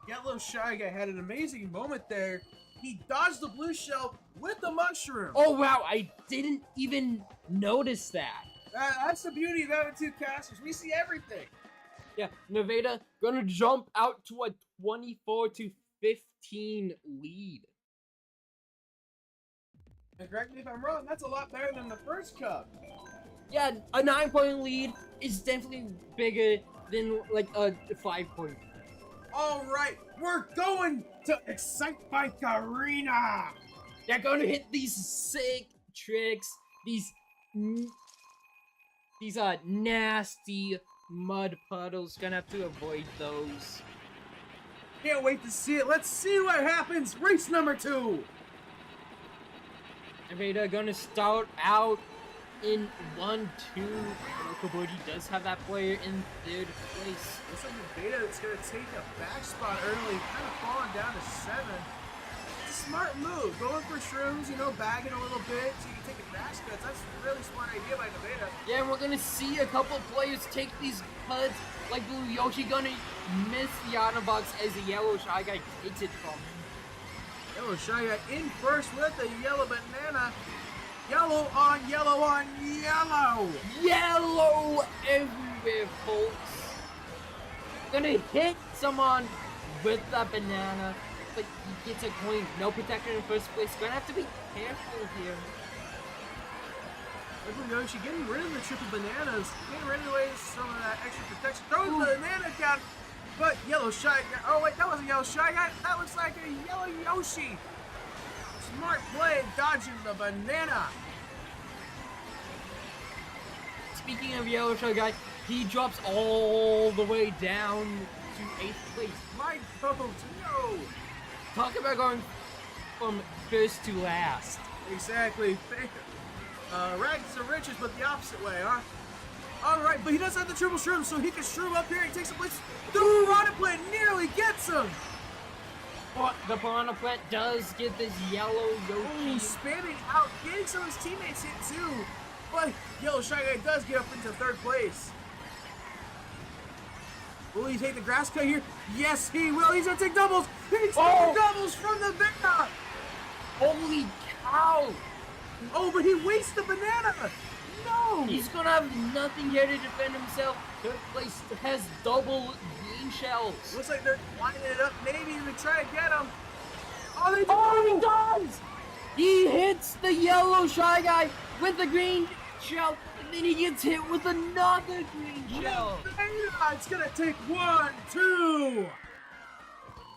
Yellow Shy Guy had an amazing moment there. He dodged the blue shell with the mushroom. Oh wow, I didn't even notice that. That's the beauty of having 2 casters. We see everything. Yeah, Nevada gonna jump out to a 24-15 lead. And correct me if I'm wrong, that's a lot better than the first cup. Yeah, a 9-point lead is definitely bigger than like a 5-point. All right, we're going to Excite Bike Arena. They're gonna hit these sick tricks, these nasty mud puddles. Gonna have to avoid those. Can't wait to see it. Let's see what happens. Race number 2. Nevada gonna start out in 1-2. Okoboji does have that player in 3rd place. Looks like Nevada is going to take a back spot early, kind of falling down to 7. It's a smart move. Going for shrooms, you know, bagging a little bit so you can take a back cuts. That's a really smart idea by Nevada. Yeah, and we're gonna see a couple players take these cuts. Like Blue Yoshi gonna miss the auto box as the Yellow Shy Guy takes it from him. Yellow Shy Guy in first with the yellow banana. Yellow on yellow on yellow. Yellow everywhere, folks. Gonna hit someone with the banana, but he gets a coin. No protection in 1st place. Gonna have to be careful here. Blue Yoshi getting rid of the triple bananas, getting rid of away some of that extra protection. Throws the banana down, but Yellow Shy Guy. Oh wait, that wasn't Yellow Shy Guy. That looks like a yellow Yoshi. Smart play, dodging the banana. Speaking of Yellow Shy Guy, he drops all the way down to 8th place. My God, no. Talk about going from 1st to last. Exactly. Rags to riches, but the opposite way, huh? All right, but he does have the triple shroom, so he can shroom up here and take some place. The piranha plant nearly gets him. But the piranha plant does get this yellow Ooh, Yoshi. spamming out, getting some of his teammates hit too. But Yellow Shy Guy does get up into 3rd place. Will he take the grass cut here? Yes, he will. He's gonna take doubles. He's taking doubles from the banana. Holy cow! Oh, but he wastes the banana. No. He's gonna have nothing here to defend himself. 3rd place has double green shells. Looks like they're lining it up. Maybe even try to get him. Oh, they do. Oh, he does! He hits the Yellow Shy Guy with the green shell, and then he gets hit with another green shell. It's gonna take 1, 2.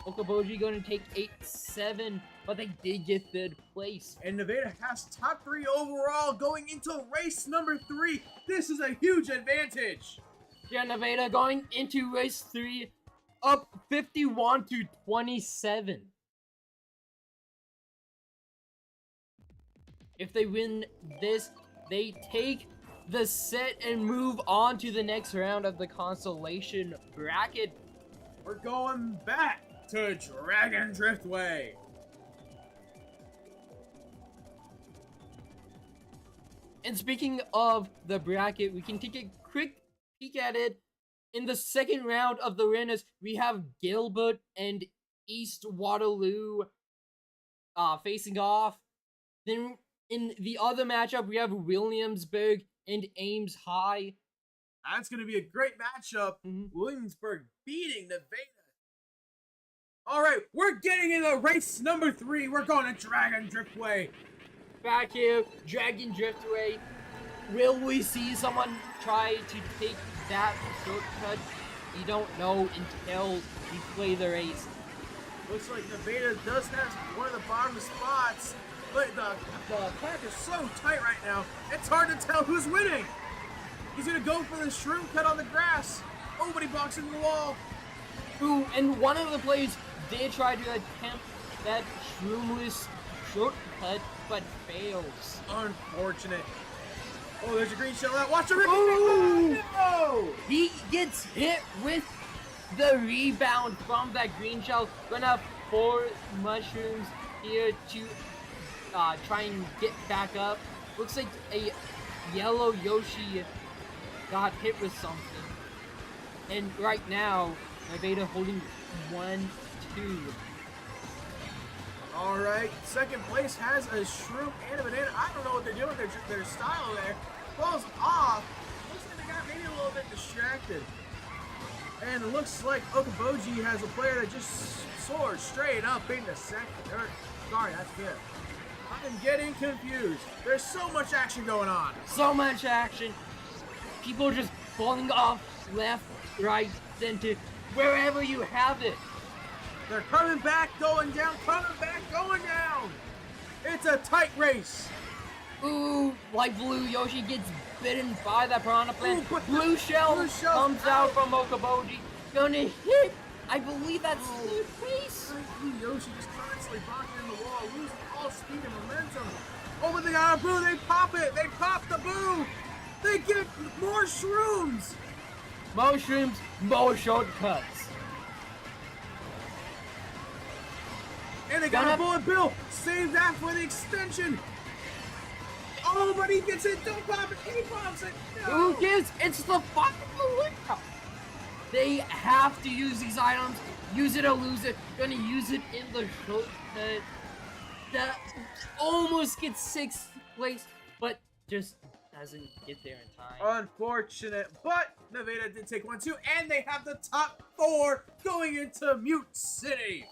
Okoboji going to take 8-7, but they did get third place. And Nevada has top 3 overall going into race number 3. This is a huge advantage. Yeah, Nevada going into race 3, up 51-27. If they win this, they take the set and move on to the next round of the consolation bracket. We're going back to Dragon Driftway. And speaking of the bracket, we can take a quick peek at it. In the second round of the winners, we have Gilbert and East Waterloo facing off. Then in the other matchup, we have Williamsburg and Ames High. That's going to be a great matchup. Williamsburg beating Nevada. All right, we're getting into race number 3. We're going to Dragon Driftway. Back here, Dragon Driftway. Will we see someone try to take that shortcut? You don't know until you play the race. Looks like Nevada does have one of the bottom spots, but the track is so tight right now, it's hard to tell who's winning. He's going to go for the shroom cut on the grass. Oh, but he blocks into the wall. Ooh, and one of the players did try to attempt that shroomless shortcut, but fails. Unfortunate. Oh, there's a green shell out. Watch the rip. Oh, no! He gets hit with the rebound from that green shell. Gonna have 4 mushrooms here to try and get back up. Looks like a yellow Yoshi got hit with something. And right now, Nevada holding 1-2. All right, second place has a shroom and a banana. I don't know what they're doing. Their style there falls off. Looks like they got maybe a little bit distracted. And it looks like Okoboji has a player that just soared straight up into second. Sorry, that's good. I'm getting confused. There's so much action going on. So much action. People just falling off left, right, center, wherever you have it. They're coming back, going down, coming back, going down. It's a tight race. Ooh, light blue Yoshi gets bitten by that piranha plant. Ooh, blue shell comes out from Okoboji. Gonna hit. I believe that's third place. Blue Yoshi just constantly blocking in the wall, losing all speed and momentum. Oh, but they got a boo. They pop it. They pop the boo. They get more shrooms. More shrooms, more shortcuts. And they got a bullet bill. Save that for the extension. Oh, but he gets it. Don't pop it. He pops it. No. Who gives? It's the final winner. They have to use these items. Use it or lose it. Gonna use it in the shortcut. That almost gets 6th place, but just doesn't get there in time. Unfortunate, but Nevada did take 1-2, and they have the top 4 going into Mute City.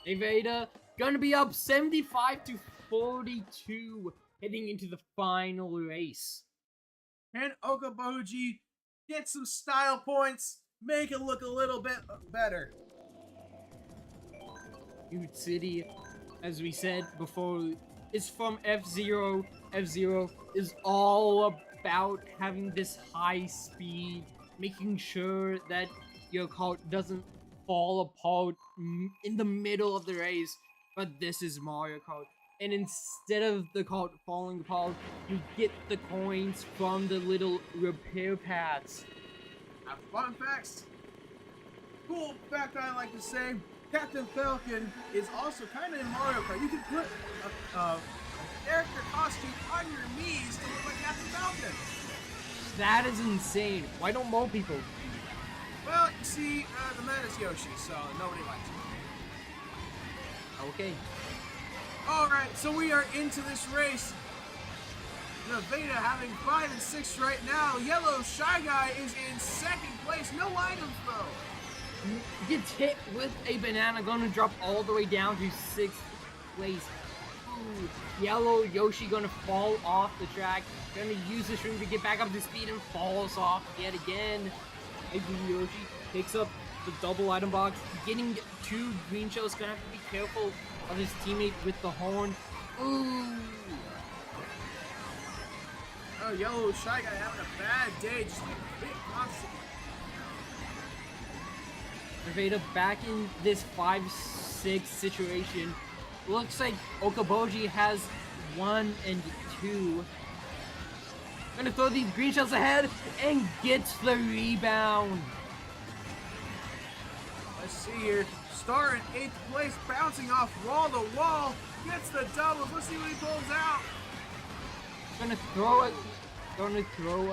Nevada gonna be up 75-42 heading into the final race. And Okoboji get some style points, make it look a little bit better. Mute City, as we said before, is from F-Zero. F-Zero is all about having this high speed, making sure that your cart doesn't fall apart in the middle of the race. But this is Mario Kart, and instead of the cart falling apart, you get the coins from the little repair pads. Fun facts. Cool fact I like to say, Captain Falcon is also kind of in Mario Kart. You can put a character costume on your knees to look like Captain Falcon. That is insane. Why don't more people? Well, you see, the man is Yoshi, so nobody likes him. Okay. Alright, so we are into this race. Nevada having 5 and 6 right now. Yellow Shy Guy is in 2nd place. No items, though. Gets hit with a banana, gonna drop all the way down to 6th place. Yellow Yoshi gonna fall off the track. Gonna use this room to get back up to speed and falls off yet again. Blue Yoshi picks up the double item box. Getting 2 green shells. Gonna have to be careful of his teammate with the horn. Ooh. Oh, Yellow Shy Guy having a bad day. Just getting hit constantly. Nevada back in this 5-6 situation. Looks like Okoboji has 1 and 2. Gonna throw these green shells ahead and gets the rebound. Let's see here. Star in 8th place, bouncing off wall to wall. Gets the doubles. Let's see what he pulls out. Gonna throw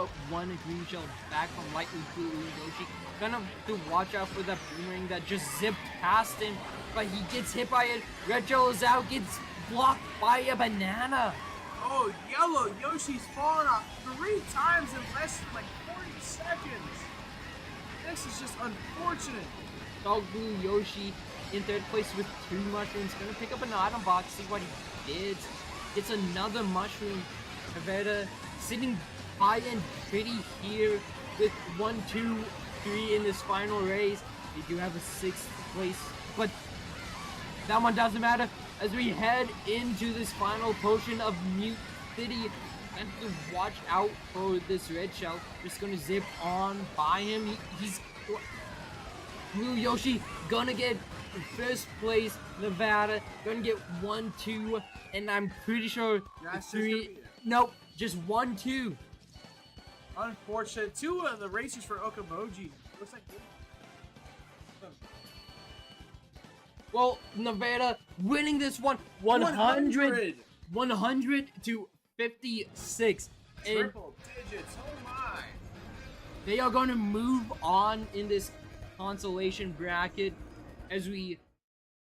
up 1 green shell back from lightly blue Yoshi. Gonna have to watch out for that boomerang that just zipped past him, but he gets hit by it. Red Jello is out, gets blocked by a banana. Oh, Yellow Yoshi's fallen off 3 times in less than like 40 seconds. This is just unfortunate. Dog Blue Yoshi in 3rd place with 2 mushrooms. Gonna pick up an item box, see what he did. Gets another mushroom. Nevada sitting high and pretty here with 1, 2, 3 in this final race. They do have a 6th place, but that one doesn't matter as we head into this final portion of Mute City. And to watch out for this red shell. Just gonna zip on by him. He's Blue Yoshi gonna get 1st place. Nevada gonna get 1, 2, and I'm pretty sure That's 3. Nope, just 1, 2. Unfortunate. 2 of the races for Okoboji. Looks like. Well, Nevada winning this one 100 to 56. And Triple digits. Oh my. they are going to move on in this consolation bracket as we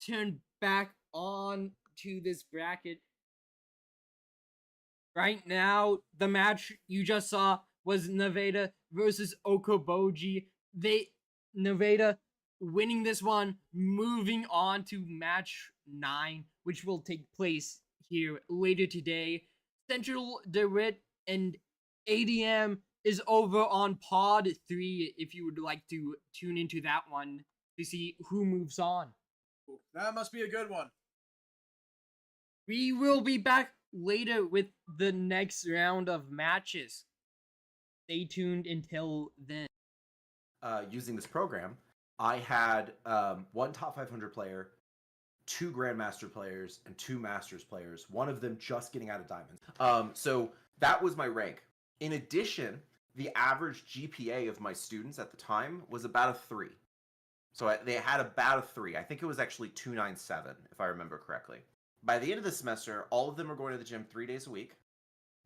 turn back on to this bracket. Right now, the match you just saw was Nevada versus Okoboji. Nevada winning this one, moving on to match 9, which will take place here later today. Central DeWitt and ADM is over on pod 3 if you would like to tune into that one to see who moves on. That must be a good one. We will be back later with the next round of matches. Stay tuned until then. Using this program, I had 1 top 500 player, 2 Grandmaster players, and 2 Masters players. One of them just getting out of Diamonds. So that was my rank. In addition, the average GPA of my students at the time was about a 3. So they had about a 3. I think it was actually 297, if I remember correctly. By the end of the semester, all of them were going to the gym 3 days a week.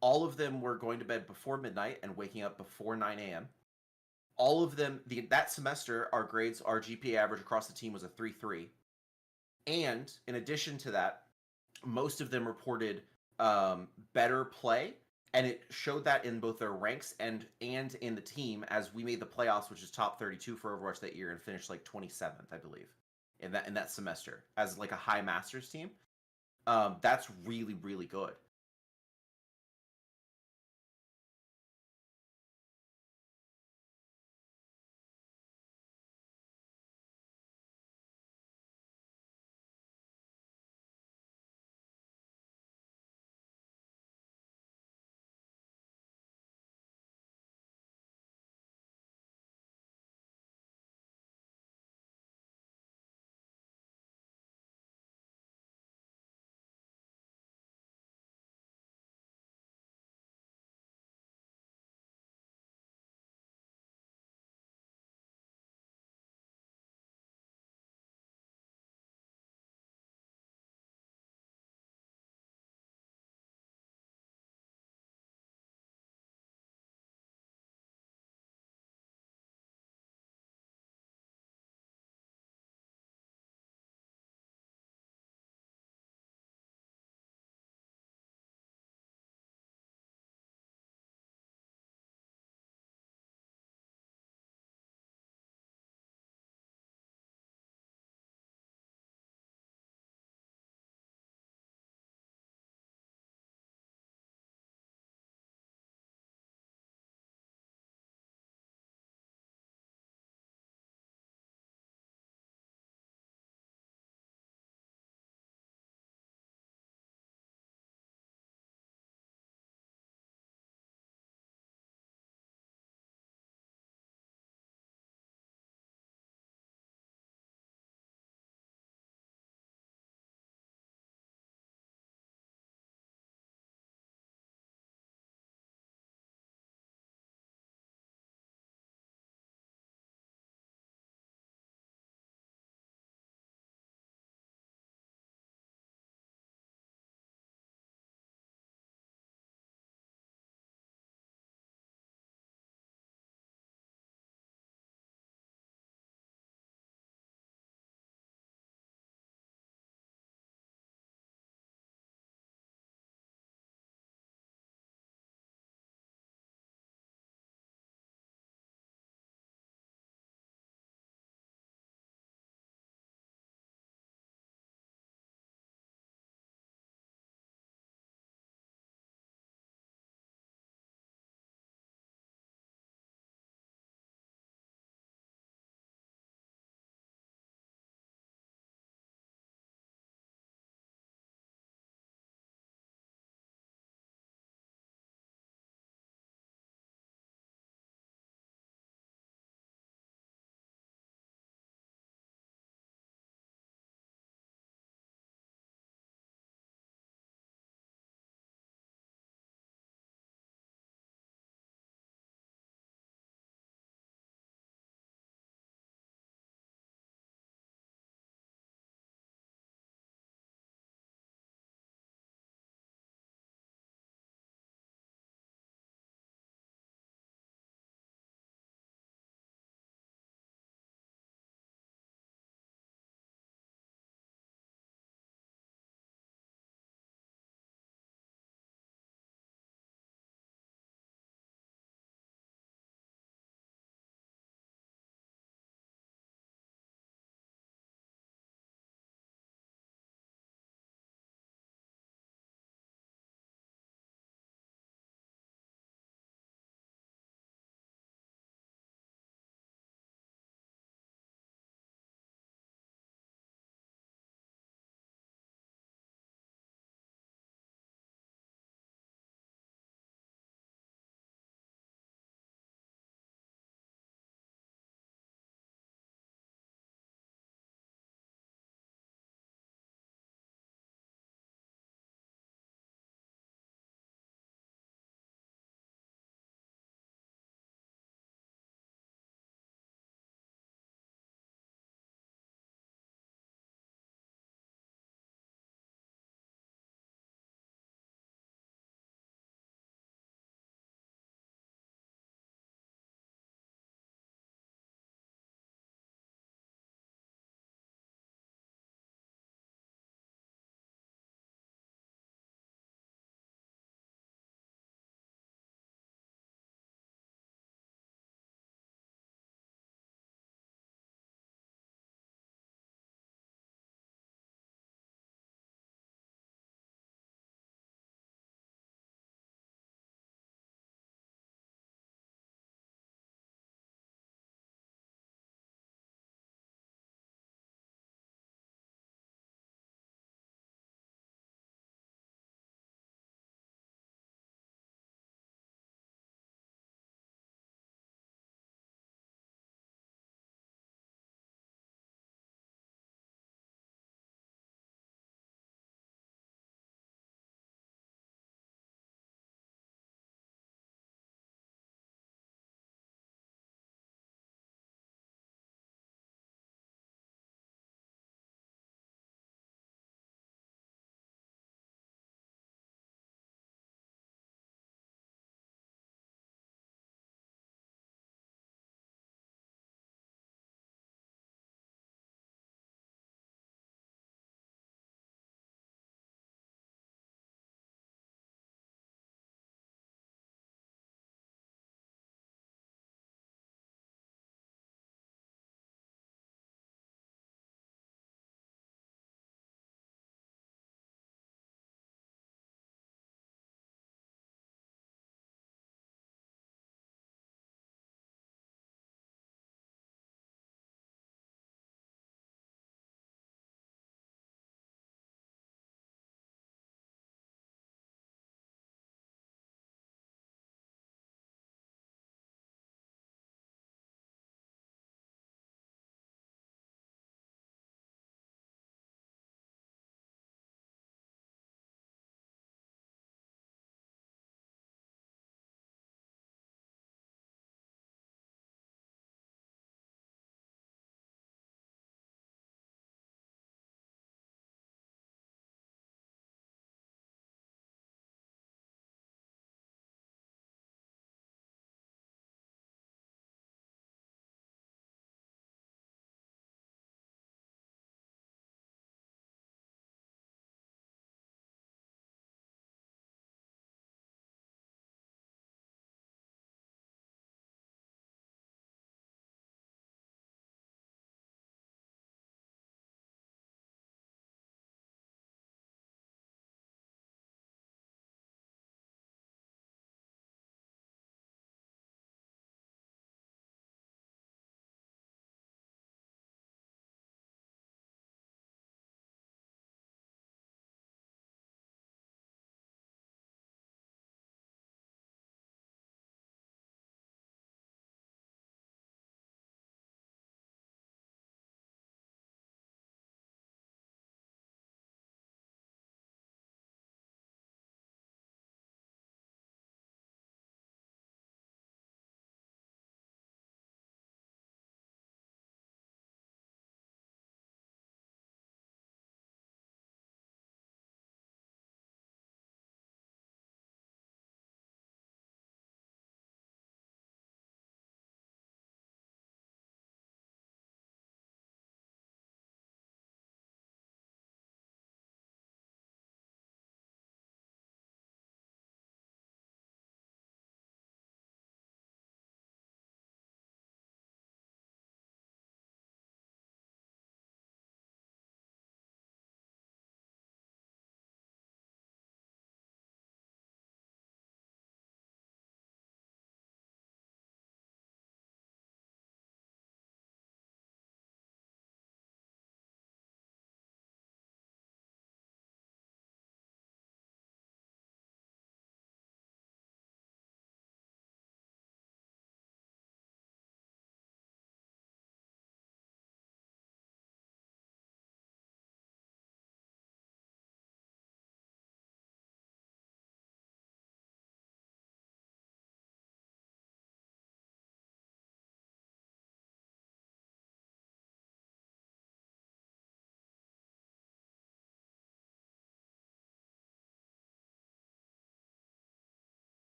All of them were going to bed before midnight and waking up before 9 a.m. All of them, that semester, our GPA average across the team was a 3.3. And in addition to that, most of them reported better play, and it showed that in both their ranks and in the team as we made the playoffs, which is top 32 for Overwatch that year, and finished like 27th, I believe, in that semester as like a high Masters team. That's really, really good.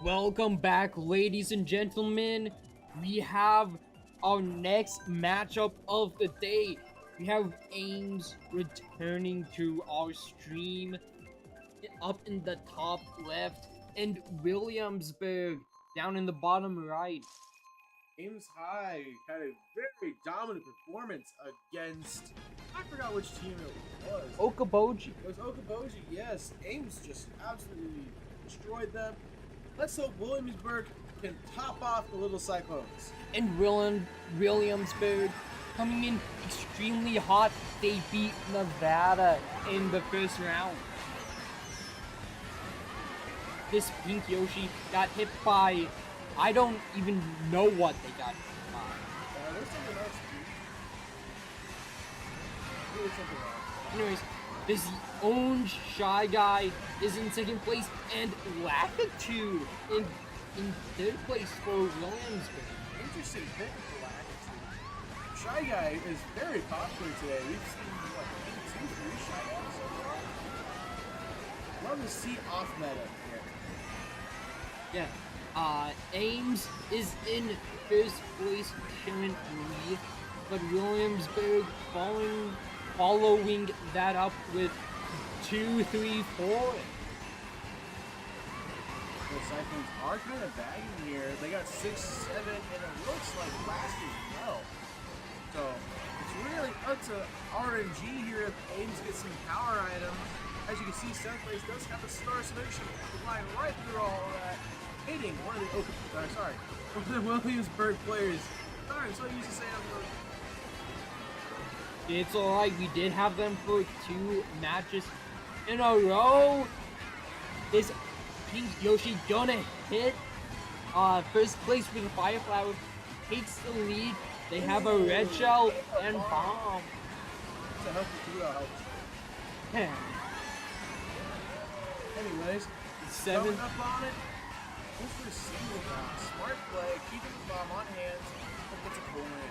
Welcome back, ladies and gentlemen. We have our next matchup of the day. We have Ames returning to our stream up in the top left, and Williamsburg down in the bottom right. Ames High had a very dominant performance against, I forgot which team it was. Okoboji. It was Okoboji, yes. Ames just absolutely destroyed them. Let's hope Williamsburg can top off the Little Cyclones. And Williamsburg coming in extremely hot. They beat Nevada in the first round. This pink Yoshi got hit by, I don't even know what they got hit by. There's something else, dude. Really something else. Anyways, this orange Shy Guy is in second place, and Latitude in third place for Williamsburg. Interesting pick for Latitude. Shy Guy is very popular today. We've seen, what, 2, 3 Shy Guys so far? Love to see off meta here. Yeah. Ames is in first place currently, but Williamsburg following that up with 2, 3, 4. The Cyclones are kind of bagging here. They got 6, 7, and it looks like last as well. So it's really up to RNG here if Ames gets some power items. As you can see, 7th place does have a star solution flying right through all of that, hitting one of the Williamsburg players. Sorry, I'm so used to saying It's alright, we did have them for 2 matches in a row. This pink Yoshi gonna hit first place with a Fire Flower, takes the lead. They have a red shell and bomb. it's a healthy food out. Anyways, 7. coming up on it. What's for a single bomb? Smart play, keeping the bomb on hand. Hope it's a coin.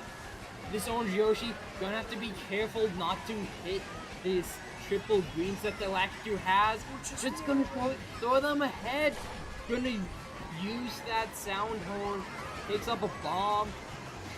This orange Yoshi gonna have to be careful not to hit this triple greens that the Latitude has. It's gonna throw them ahead. Gonna use that sound horn. Picks up a bomb.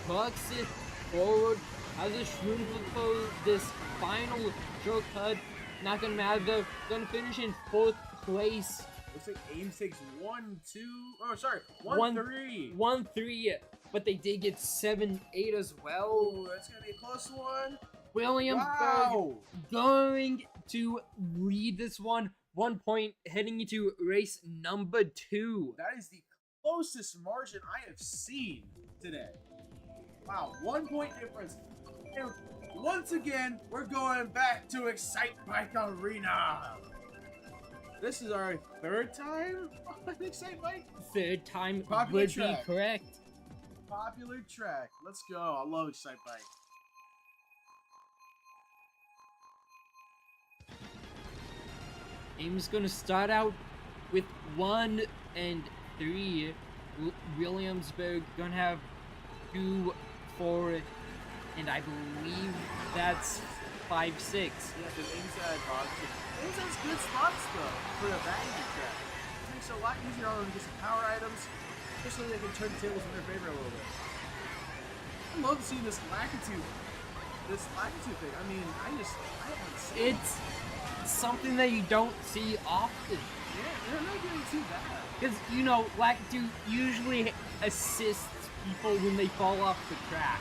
Trucks it forward. Has a shroom for this final shortcut. Not gonna matter though. Gonna finish in 4th place. Looks like Ames takes 1, 2. Oh, sorry, 1, 3. 1, 3. But they did get 7, 8 as well. Oh, that's gonna be a close one. Williamsburg Wow. going to lead this one. 1 point heading into race number 2. That is the closest margin I have seen today. Wow, 1 point difference. And once again, we're going back to Excite Bike Arena. This is our 3rd time on Excite Bike. 3rd time Popular would track. be correct. Popular track. Let's go. I love Excite Bike. Ames gonna start out with 1 and 3. Williamsburg gonna have 2, 4, and I believe that's 5, 6. Yeah, because Ames has good spots though for the bagging track. It makes it a lot easier on them to get some power items, especially they can turn the tables in their favor a little bit. I love seeing this Latitude thing. I mean, I haven't seen it. It's something that you don't see often. Yeah, they're not getting too bad. Because, you know, Latitude usually assists people when they fall off the track.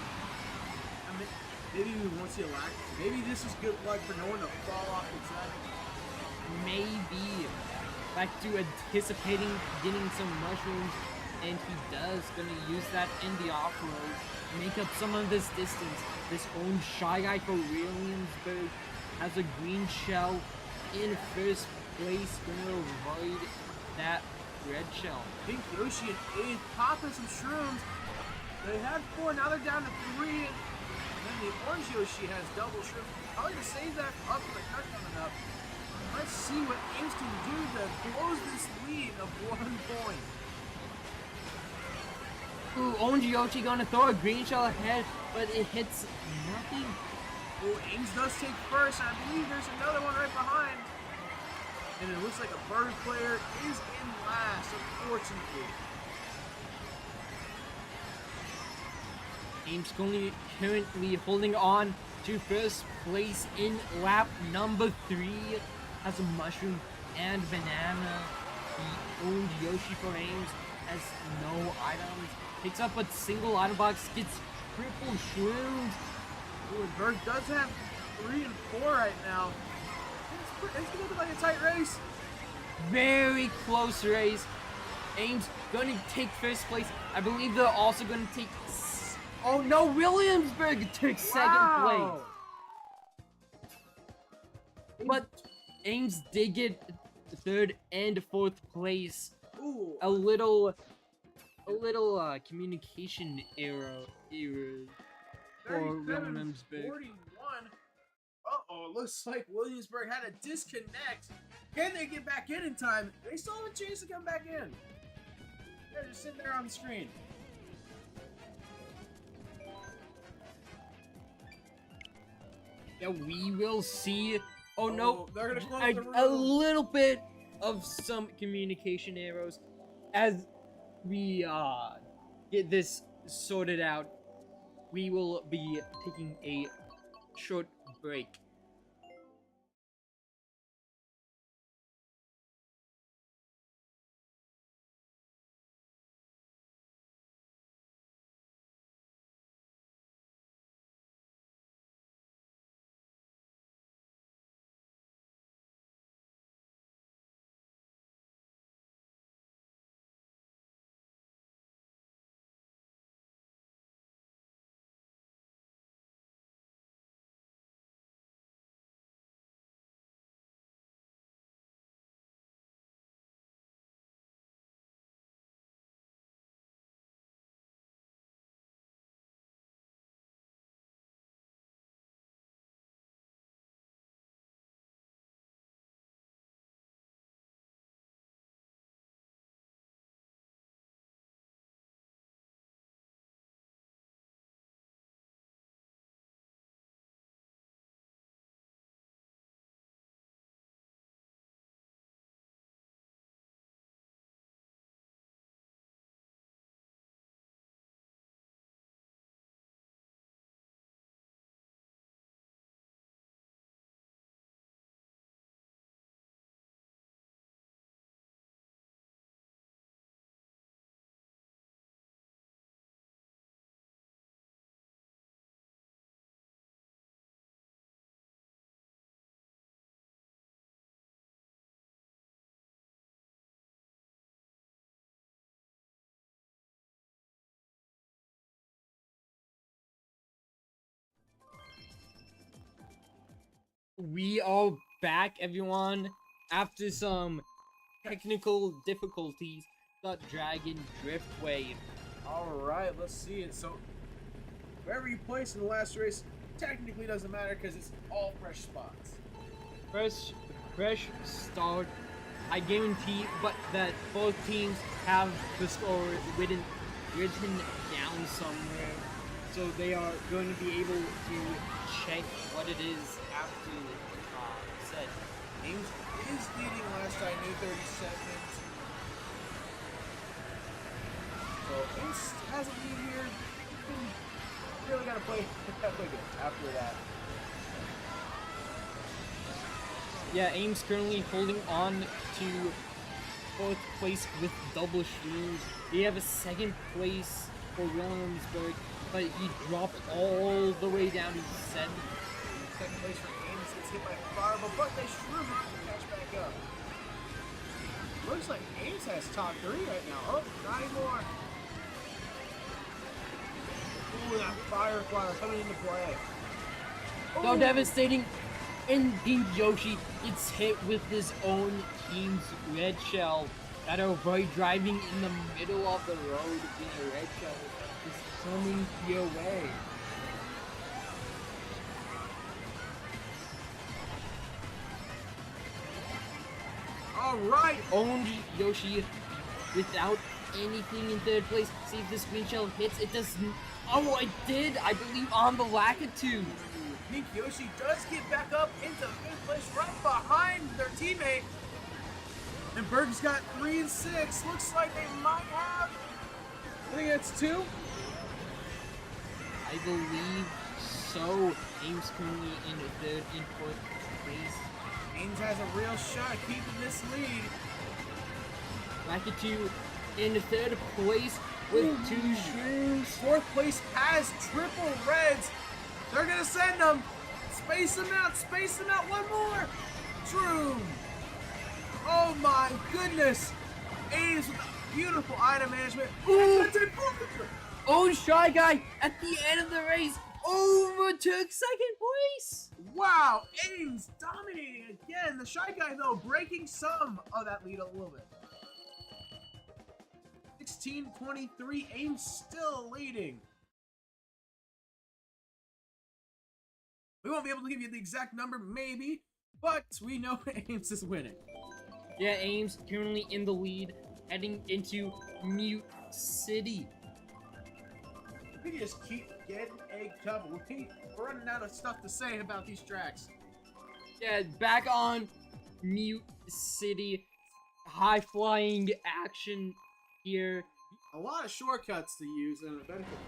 I mean, maybe we won't see a Latitude. Maybe this is good luck for no one to fall off the track. Maybe. Latitude anticipating getting some mushrooms, and he does. Gonna use that in the off-road. Make up some of this distance. This own Shy Guy for Williamsburg has a green shell in first place. Gonna avoid that red shell. Pink Yoshi and 8th popping some shrooms. They had 4, now they're down to 3. And then the orange Yoshi has double shrooms. Probably to save that up for the cut coming up. Let's see what Ames can do to close this lead of 1 point. Ooh, orange Yoshi gonna throw a green shell ahead, but it hits nothing. Oh, Ames does take first, and I believe there's another one right behind. And it looks like a bird player is in last, unfortunately. Ames currently holding on to first place in lap number 3. Has a mushroom and banana. The owned Yoshi for Ames has no items. Picks up a single item box, gets triple shrooms. Ooh, and Berg does have 3 and 4 right now. It's going to look like a tight race. Very close race. Ames going to take first place. I believe they're also going to take... Oh no, Williamsburg took second place. But Ames did get third and fourth place. Ooh. A little communication error for 37, Williamsburg. 41. Uh-oh, it looks like Williamsburg had a disconnect. Can they get back in time? They still have a chance to come back in. They're just sitting there on the screen. Yeah, we will see. Oh no, they're gonna close the room. a little bit of some communication errors as we get this sorted out. We will be taking a short break. We are back, everyone, after some technical difficulties. The Dragon Driftway. Alright, let's see it. So, wherever you place in the last race technically doesn't matter because it's all fresh spots. Fresh start. I guarantee but that both teams have the score written down somewhere. So they are going to be able to check what it is after said. Ames is leading last I knew 30 seconds. So Ames has a lead here. Really gotta play good after that. Yeah, Ames currently holding on to fourth place with double streams. We have a second place for Williamsburg, but he dropped all the way down to 7th. Second place for Ames gets hit by Fireball, but they shroom him to catch back up. Looks like Ames has top 3 right now. Oh, not anymore. Ooh, that Firefly coming into play. So Ooh. devastating. Indeed, Yoshi gets hit with his own team's red shell. That are right driving in the middle of the road in a red shell is coming your way. Alright! Owned Yoshi without anything in third place. See if this green shell hits. It doesn't. Oh, it did! I believe on the Lakitu. Pink Yoshi does get back up into 5th place right behind their teammate. And Berg's got 3 and 6. Looks like they might have. I think that's 2. I believe so. Ames currently in 3rd and 4th place. Ames has a real shot at keeping this lead. Lakitu in 3rd place with 2 shrooms. 4th place has triple reds. They're gonna send them. Space them out. Space them out. One more. Shroom. Oh my goodness. Ames with beautiful item management. Ooh. That's it. Oh, Shy Guy at the end of the race overtook 2nd place. Wow, Ames dominating again. The Shy Guy, though, breaking some of that lead a little bit. 16-23, Ames still leading. We won't be able to give you the exact number, maybe, but we know Ames is winning. Yeah, Ames currently in the lead, heading into Mute City. We can just keep getting egged up. We're running out of stuff to say about these tracks. Yeah, back on Mute City. High flying action here. A lot of shortcuts to use and a benefit.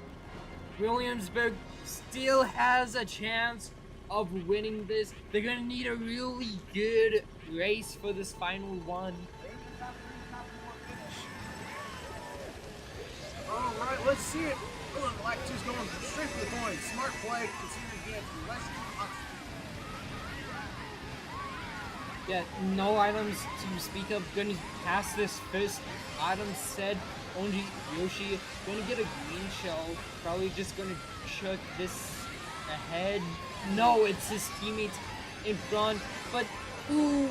Williamsburg still has a chance of winning this. They're gonna need a really good race for this final one. All right, let's see it. Lactu's going straight for the point. Smart play, considering he has less top speed. Yeah, no items to speak of. Gonna pass this first item said. Only Yoshi gonna get a green shell. Probably just gonna chuck this ahead. No, it's his teammates in front. But ooh,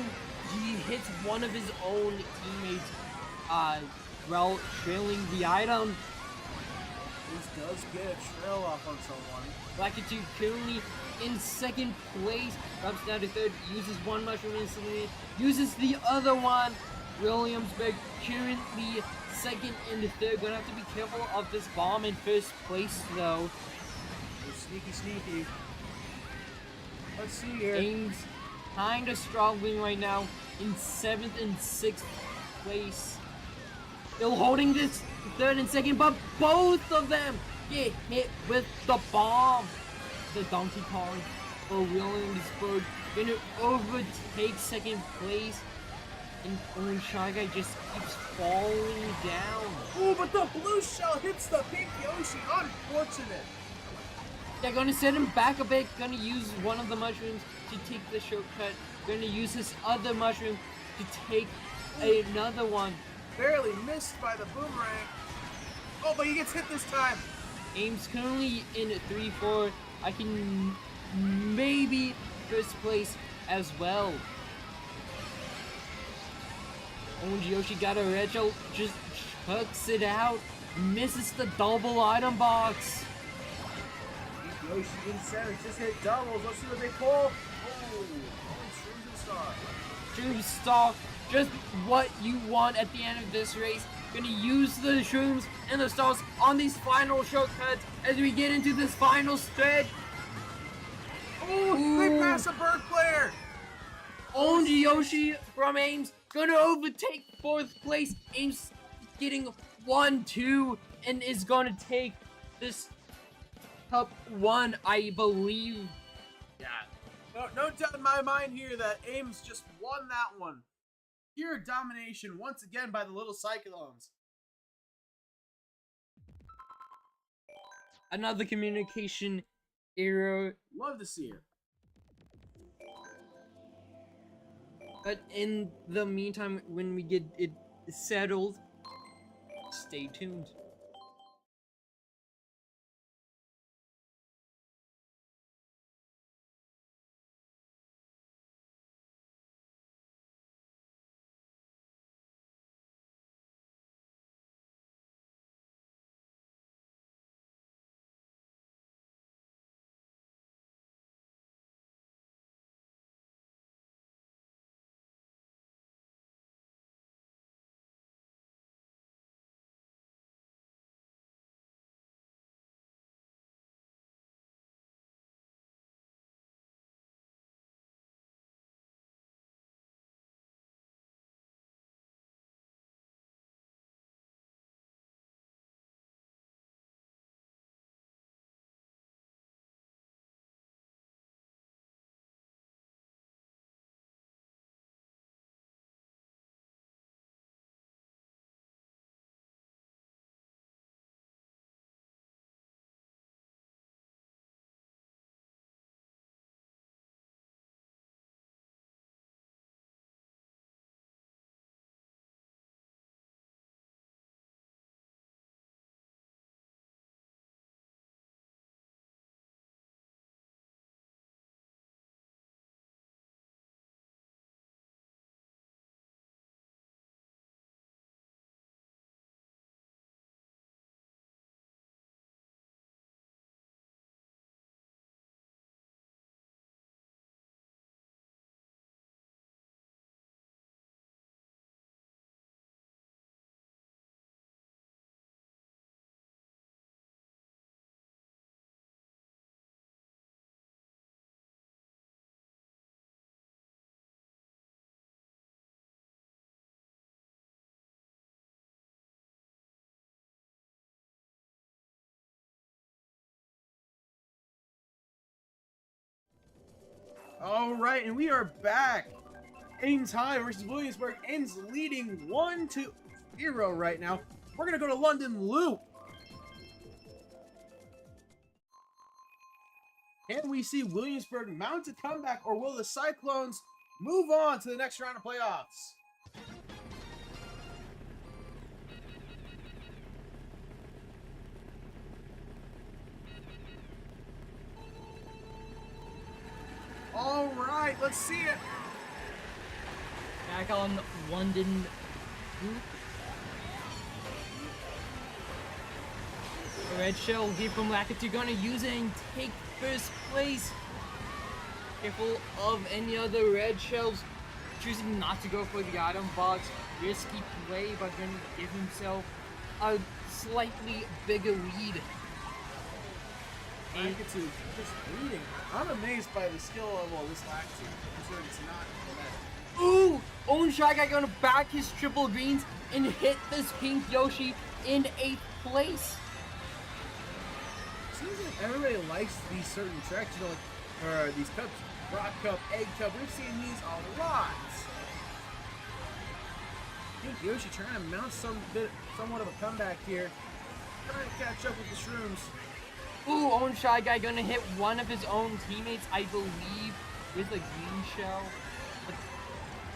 he hits one of his own teammates while trailing the item. This does get a trail off on someone. Lakitu currently in 2nd place. Drops down to 3rd. Uses one mushroom instantly. Uses the other one. Williamsburg currently 2nd and 3rd. Gonna have to be careful of this bomb in 1st place though. Sneaky, sneaky. Let's see here. Ames kinda struggling right now in 7th and 6th place. Still holding this 3rd and 2nd, but both of them get hit with the bomb. The Donkey Kong for Williamsburg gonna overtake 2nd place. And only Shy Guy just keeps falling down. Ooh, but the blue shell hits the pink Yoshi. Unfortunate. They're gonna send him back a bit. Gonna use one of the mushrooms to take the shortcut. Gonna use his other mushroom to take another one. Barely missed by the boomerang. Oh, but he gets hit this time. Ames currently in 3-4. I can maybe 1st place as well. Orange Yoshi got a red shell, just chucks it out, misses the double item box. Yoshi in center, just hit doubles. Let's see what they pull. Oh, Shrooms and Star. Shroom Star, just what you want at the end of this race. Gonna use the Shrooms and the Stars on these final shortcuts as we get into this final stretch. Oh, they pass a Berg player. Orange Yoshi from Ames gonna overtake 4th place. Ames getting 1-2 and is gonna take this Cup 1, I believe. Yeah. No doubt in my mind here that Ames just won that one. Pure domination once again by the little Cyclones. Another communication error. Love to see it. But in the meantime, when we get it settled, stay tuned. All right, and we are back. Ames High versus Williamsburg. Ames leading 1-0 right now. We're going to go to London Loop. Can we see Williamsburg mount a comeback, or will the Cyclones move on to the next round of playoffs? All right, let's see it. Back on London Loop. A red shell here from Lakitu gonna use it and take first place. Careful of any other red shells. Choosing not to go for the item box. Risky play, but gonna give himself a slightly bigger lead. Lakitu just leading. I'm amazed by the skill level of this Lakitu, considering it's not the best. Ooh! Own Shy Guy gonna back his triple greens and hit this pink Yoshi in 8th place. Seems like everybody likes these certain tracks, you know, like these cups, rock cup, egg cup. We've seen these a lot. I think Yoshi trying to mount somewhat of a comeback here, trying to catch up with the shrooms. Ooh, Own Shy Guy gonna hit one of his own teammates, I believe, with a green shell. But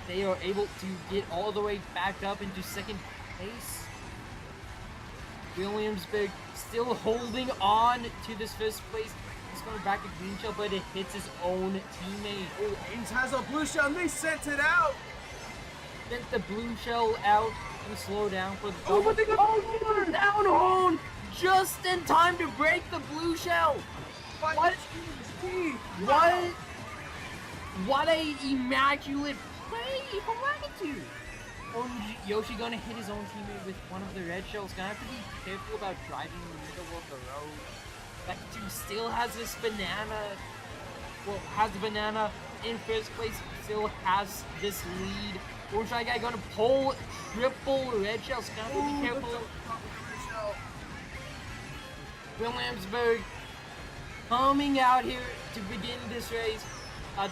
they are able to get all the way back up into 2nd place. Williamsburg still holding on to this 1st place. He's going back a green shell, but it hits his own teammate. Oh, Ames has a blue shell, and they sent it out. Sent the blue shell out and slow down for the Oh, but they got down home just in time to break the blue shell. What? What a immaculate play from Lakitu. Yoshi gonna hit his own teammate with one of the red shells. Gonna have to be careful about driving in the middle of the road. Lakitu still has this banana. Well, has the banana in 1st place. Still has this lead. Own Shy Guy gonna pull triple red shells. Gonna have to be careful. Williamsburg coming out here to begin this race,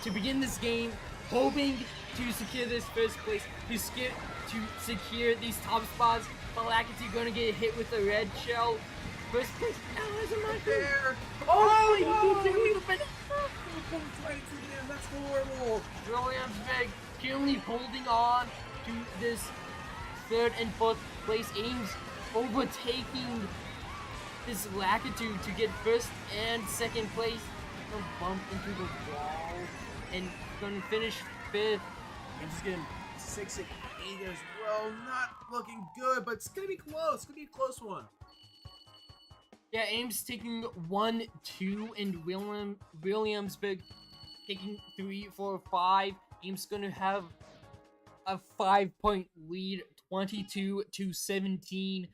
to begin this game, hoping to secure this 1st place, to secure these top spots. But Lakitu gonna get hit with the red shell. 1st place. Oh, he keeps hitting the banana. That's horrible. Williamsburg currently holding on to this 3rd and 4th place. Ames overtaking this Lakitu to get 1st and 2nd place. Gonna bump into the wall and gonna finish 5th. And just getting 6 and 8 as well. Not looking good, but it's gonna be close. It's gonna be a close one. Yeah, Ames taking 1, 2, and Williamsburg taking 3, 4, 5. Ames gonna have a 5-point lead, 22-17.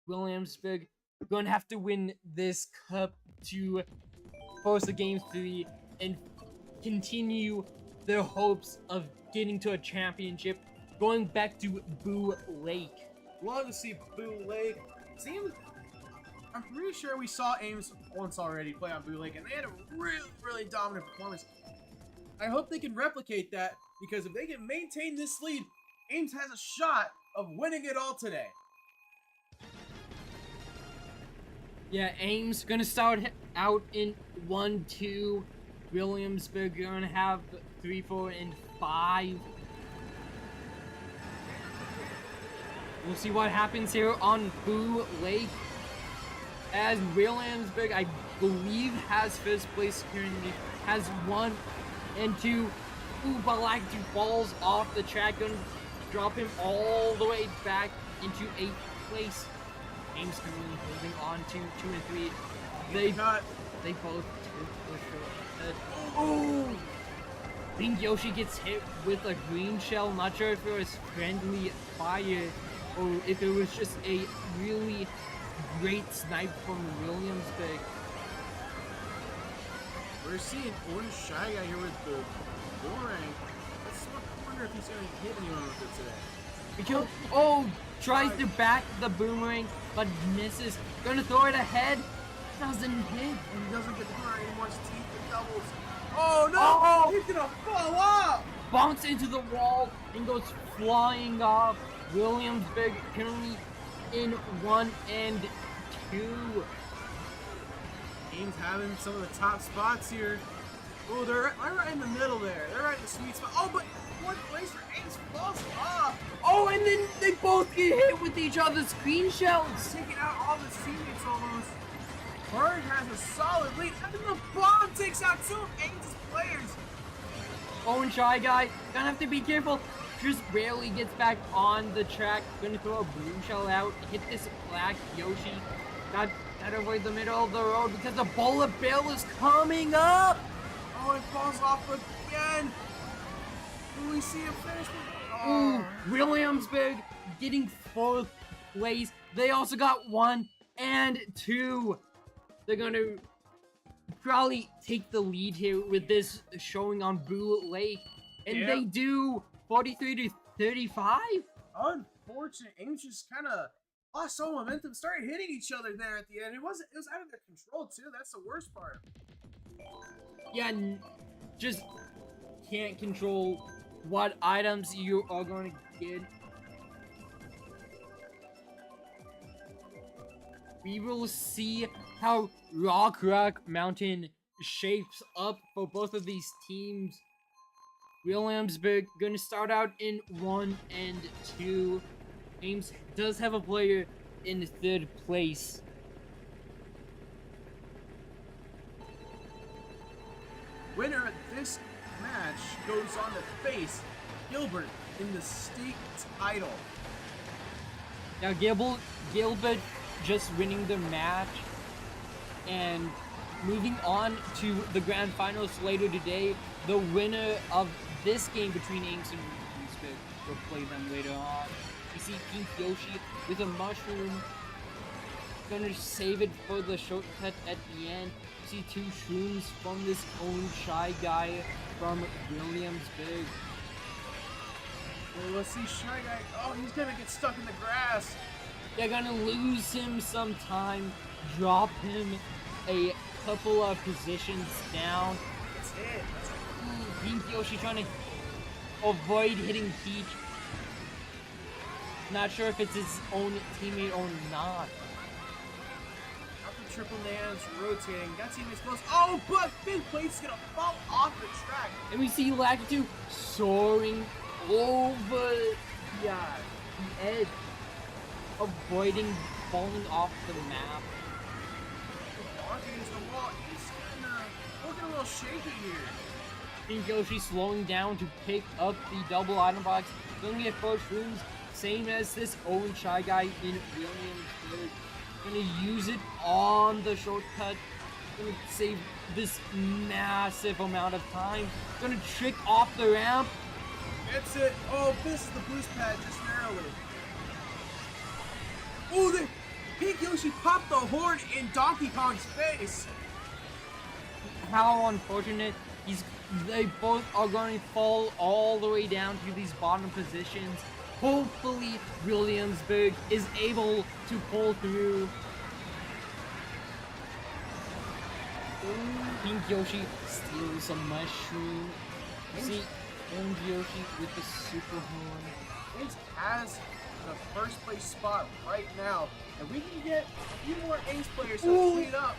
Williamsburg gonna have to win this cup to force the game 3 and continue their hopes of getting to a championship, going back to Boo Lake. Love to see Boo Lake. Seems, I'm pretty sure we saw Ames once already play on Boo Lake, and they had a really, really dominant performance. I hope they can replicate that, because if they can maintain this lead, Ames has a shot of winning it all today. Yeah, Ames gonna start out in 1, 2. Williamsburg gonna have 3, 4, and 5. We'll see what happens here on Boo Lake. As Williamsburg, I believe, has 1st place currently, has 1 and 2. Ooh, but Lakitu falls off the track, gonna drop him all the way back into 8th place. Ames currently holding on to 2 and 3. They both took the oh! Pink Yoshi gets hit with a green shell. Not sure if it was friendly fire or if it was just a really great snipe from Williamsburg. We're seeing Orange Shy Guy here with the boomerang. I wonder if he's going to hit anyone with it today. Oh, tries to back the boomerang, but misses. Gonna throw it ahead. Doesn't hit. And he doesn't get the boomerang anymore. His teeth and doubles. Oh no! Oh! He's gonna fall off! Bounce into the wall and goes flying off. Williamsburg currently in 1 and 2. Ames having some of the top spots here. Oh, they're right in the middle there. They're right in the sweet spot. Oh, but fourth place for Ames falls off. Oh, and then they both get hit with each other's green shells. Taking out all his teammates almost. Kart has a solid lead. And then the bomb takes out 2 of Ames' players. Oh, and Shy Guy, gonna have to be careful. Just barely gets back on the track. Gonna throw a blue shell out. Hit this black Yoshi. Gotta avoid the middle of the road because the bullet bill is coming up. Oh, it falls off again. Do we see him finish? Ooh, Williamsburg getting 4th place. They also got 1 and 2. They're gonna probably take the lead here with this showing on Blue Lake. And they do 43 to 35. Unfortunate. Ames just kind of lost all momentum, started hitting each other there at the end. It was out of their control too. That's the worst part. Yeah, just can't control what items you are going to get. We will see how Rock Mountain shapes up for both of these teams. Williamsburg gonna start out in 1 and 2. Ames does have a player in 3rd place. Winner of this match goes on to face Gilbert in the state title. Now Gilbert just winning the match and moving on to the grand finals later today. The winner of this game between Ames and Williamsburg will play them later on. You see Pink Yoshi with a mushroom. Gonna save it for the shortcut at the end. You see 2 shrooms from this own Shy Guy from Williamsburg. Well, let's see Shy Guy. Oh, he's gonna get stuck in the grass. They're gonna lose him some time, drop him a couple of positions down. That's it. Pink Yoshi trying to avoid hitting Peach. Not sure if it's his own teammate or not. After triple nails rotating, that teammate's close. Oh, but Big Plate's gonna fall off the track. And we see Lakitu soaring over the edge, avoiding falling off the map. Walking into the wall. He's looking a little shaky here. Pink Yoshi slowing down to pick up the double item box. Gonna get 4 shrooms, same as this own Shy Guy in Williamsburg. Gonna use it on the shortcut. Gonna save this massive amount of time. Gonna trick off the ramp. Gets it. Oh, misses the boost pad just narrowly. Oh, Pink Yoshi popped the horn in Donkey Kong's face. How unfortunate. They both are going to fall all the way down to these bottom positions. Hopefully, Williamsburg is able to pull through. Pink Yoshi steals a mushroom. You see, Orange Yoshi with the super horn. Ames has the first place spot right now, and we can get a few more Ames players to speed up.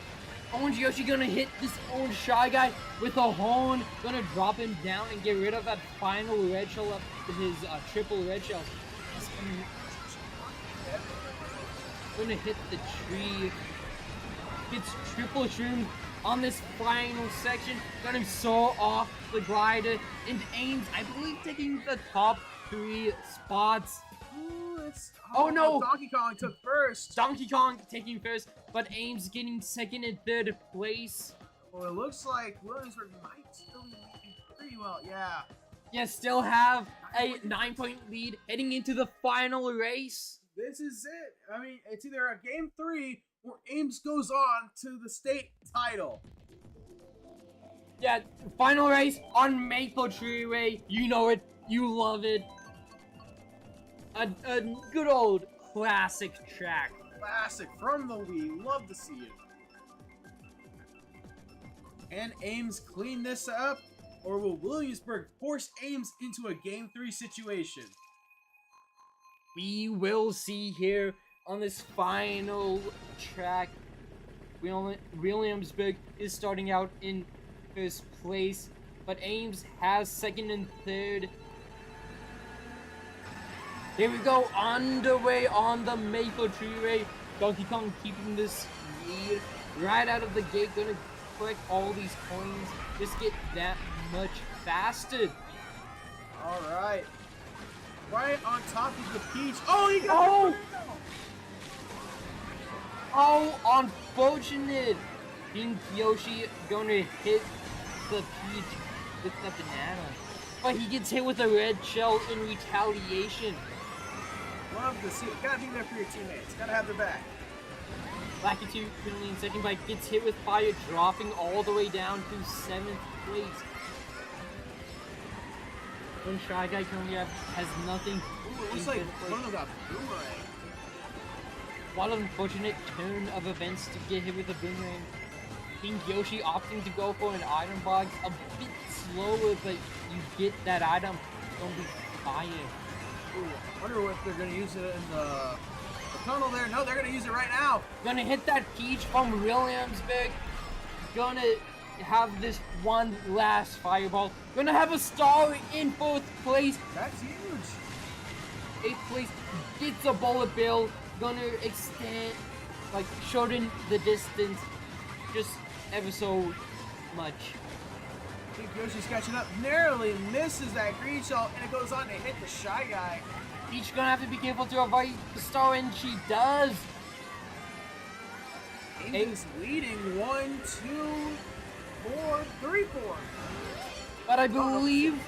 Orange Yoshi gonna hit this orange Shy Guy with a horn. Gonna drop him down and get rid of that final red shell of his triple red shell. He's gonna hit the tree. Gets triple shroomed on this final section. Gonna soar off the glider. And Ames, I believe, taking the top 3 spots. Oh no! Donkey Kong took first. Donkey Kong taking first, but Ames getting 2nd and 3rd place. Well, it looks like Williamsburg might still be leading pretty well. Yeah. Yeah, still have a 9-point lead heading into the final race. This is it. I mean, it's either a game 3 or Ames goes on to the state title. Yeah, final race on Maple Tree Way. You know it. You love it. A good old classic track. Classic from the Wii. Love to see it. Can Ames clean this up? Or will Williamsburg force Ames into a Game 3 situation? We will see here on this final track. Williamsburg is starting out in first place, but Ames has second and third. Here we go, underway on the Maple Treeway. Donkey Kong keeping this lead right out of the gate, gonna collect all these coins, just get that much faster. All right. Right on top of the Peach. Oh, he got Oh, unfortunate. Pink Yoshi gonna hit the Peach with the banana. But he gets hit with a red shell in retaliation. Love to see it. Gotta be there for your teammates. Gotta have their back. Lakitu currently in second, but gets hit with fire, dropping all the way down to 7th place. And Shy Guy currently has nothing. Ooh, it looks like one of them got boomerang. What an unfortunate turn of events to get hit with a boomerang. King Yoshi opting to go for an item box, a bit slower, but you get that item, it's gonna be fire. Ooh, I wonder if they're gonna use it in the tunnel there. No, they're gonna use it right now. Gonna hit that Peach from Williamsburg. Gonna have this one last fireball. Gonna have a star in 4th place. That's huge. 8th place gets a bullet bill. Gonna extend, like, shorten the distance just ever so much. I think Yoshi's catching up. Narrowly misses that green shell, and it goes on to hit the Shy Guy. Peach gonna have to be careful to avoid the star, and she does. Ames leading 1, 2, 4, 3, 4. But I believe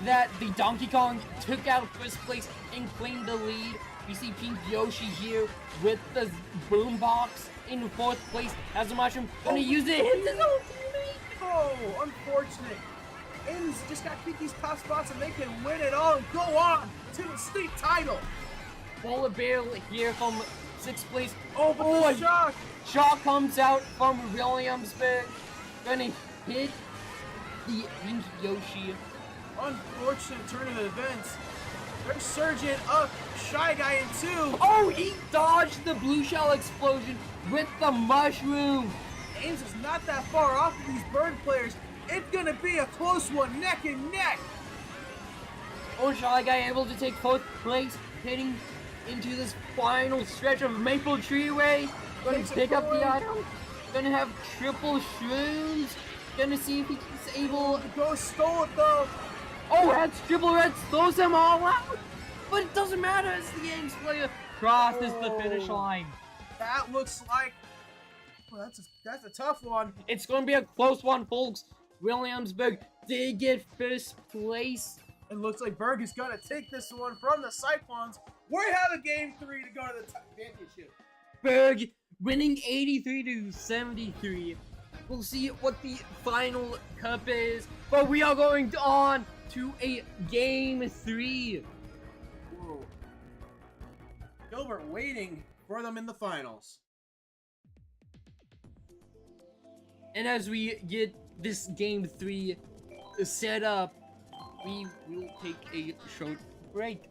that the Donkey Kong took out 1st place and claimed the lead. We see Pink Yoshi here with the boombox in 4th place as a mushroom. Gonna use it, hits his own teammate. Oh, unfortunate. Ames just got to keep these top spots and they can win it all and go on to the state title. Bullet Bill here from 6th place. Oh, but the shock. Shaw comes out from Williamsburg. Gonna hit the Pink Yoshi. Unfortunate turn of events. They're surging up. Shy Guy in 2. Oh, he dodged the blue shell explosion with the mushroom. Ames is not that far off of these bird players. It's gonna be a close one, neck and neck. Oh, Shy Guy able to take 4th place, heading into this final stretch of Maple Treeway. Gonna pick up the item. Gonna have triple shrooms. Gonna see if he's able. The ghost stole it though. Oh, that's triple red, throws them all out. But it doesn't matter as the Ames player crosses the finish line. That looks like, well, that's a tough one. It's going to be a close one, folks. Williamsburg did get 1st place. It looks like Berg is going to take this one from the Cyclones. We have a Game 3 to go to the championship. Berg winning 83-73. We'll see what the final cup is, but we are going on to a Game 3. Whoa. Gilbert waiting for them in the finals. And as we get this Game 3 set up, we will take a short break.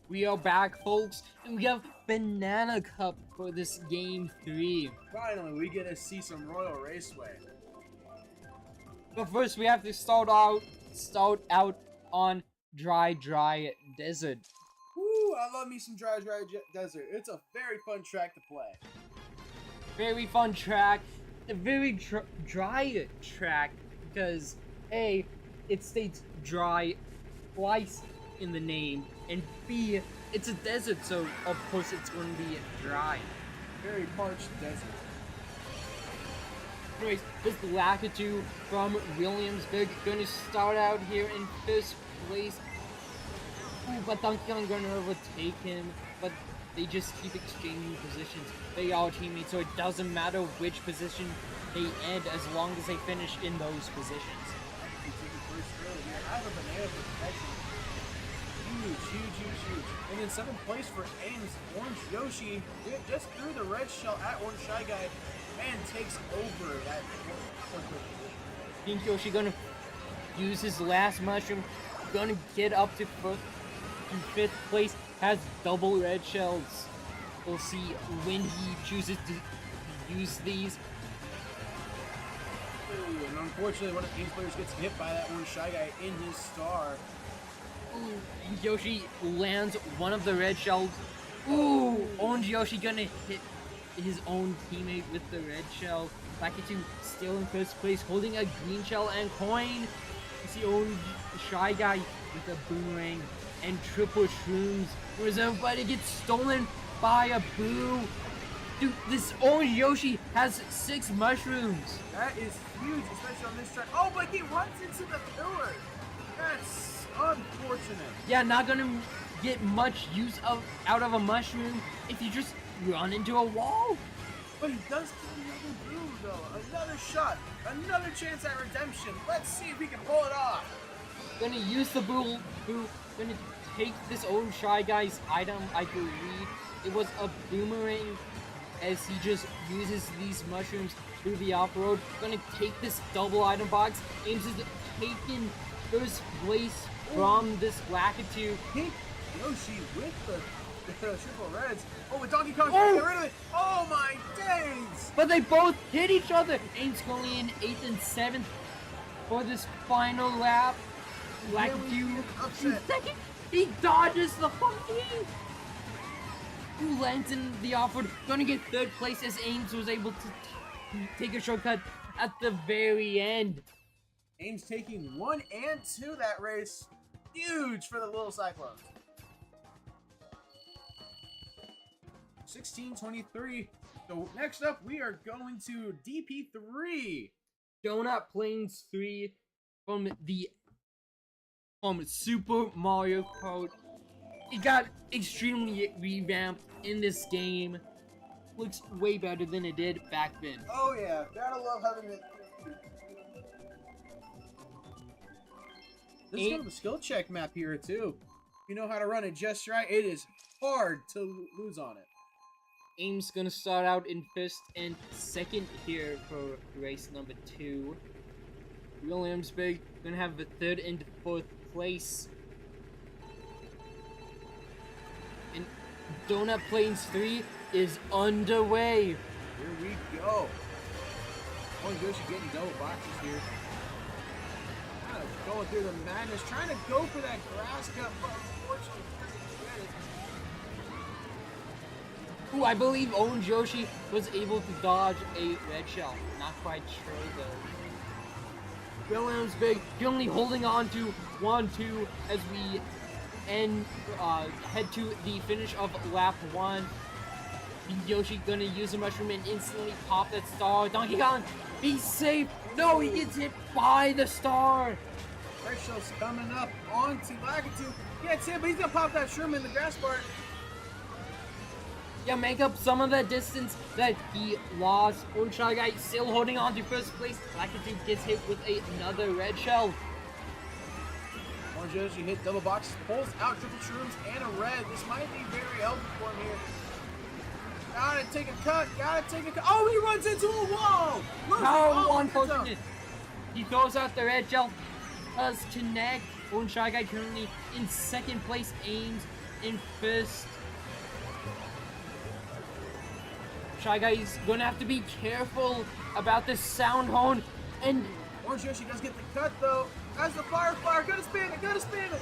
We are back, folks, and we have Banana Cup for this game 3. Finally, we get to see some Royal Raceway. But first, we have to start out on Dry Desert. Woo! I love me some Dry Desert. It's a very fun track to play. Very fun track, a very dry track because A, it states dry twice in the name, and B, it's a desert, so of course it's going to be dry. Very parched desert. Anyways, this Lakitu from Williamsburg going to start out here in first place. Ooh, but Donkey Kong going to overtake him, but they just keep exchanging positions. They are teammates, so it doesn't matter which position they end as long as they finish in those positions. I have a banana for protection. Huge. And in 7th place for Ames, Orange Yoshi just threw the red shell at Orange Shy Guy and takes over that 4th position. Pink Yoshi gonna use his last mushroom, gonna get up to 5th place, has double red shells. We'll see when he chooses to use these. Ooh, and unfortunately, one of the Ames players gets hit by that Orange Shy Guy in his star. Ooh, Yoshi lands one of the red shells. Ooh, Orange Yoshi gonna hit his own teammate with the red shell. Lakitu still in first place, holding a green shell and coin. You see Orange Shy Guy with a boomerang and triple shrooms. Whereas everybody gets stolen by a boo. Dude, this Orange Yoshi has 6 mushrooms. That is huge, especially on this track. Oh, but he runs into the pillar. That's unfortunate. Yeah, not gonna get much use out of a mushroom if you just run into a wall. But he does kill another boo, though. Another shot. Another chance at redemption. Let's see if he can pull it off. Gonna use the boo. Gonna take this Orange Shy Guy's item, I believe. It was a boomerang, as he just uses these mushrooms through the off-road. Gonna take this double item box. Ames is taking first place from this Lakitu. Pink Yoshi with the triple reds. Oh, with Donkey Kong trying to get rid of it. Oh my days! But they both hit each other. Ames going in 8th and 7th for this final lap. Lakitu in second. He dodges the funky. Who lands in the off-road. Gonna get 3rd place as Ames was able to take a shortcut at the very end. Ames taking 1 and 2 that race. Huge for the little Cyclones. 16:23. So next up, we are going to DP3. Donut Plains 3 from Super Mario Kart. It got extremely revamped in this game. Looks way better than it did back then. Oh yeah, gotta love having it. This is kind of a skill check map here too. If you know how to run it just right, it is hard to lose on it. Ames gonna start out in 1st and 2nd here for race number 2. Williamsburg gonna have the 3rd and 4th place. And Donut Plains 3 is underway. Here we go. Oh, Yoshi getting double boxes here. Kind of going through the madness, trying to go for that grass cup, but unfortunately doesn't get it. Ooh, I believe Orange Yoshi was able to dodge a red shell. Not quite sure though. Williamsburg only holding on to 1-2 as we head to the finish of lap 1. Yoshi gonna use a mushroom and instantly pop that star. Donkey Kong, be safe! No, he gets hit by the star! Red shell's coming up onto Lakitu. Gets hit, but he's gonna pop that shroom in the grass part. Yeah, make up some of that distance that he lost. Orange Shy Guy still holding on to 1st place. Lakitu gets hit with another red shell. Orange Yoshi hit double box, pulls out triple shrooms and a red. This might be very helpful for him here. Gotta take a cut, Oh, he runs into a wall! How unfortunate. He throws out the red shell. Does connect. Orange Shy Guy currently in 2nd place. Ames in first. Shy Guy's gonna have to be careful about this sound horn. And Orange Yoshi does get the cut though. As the fire, gotta spin it.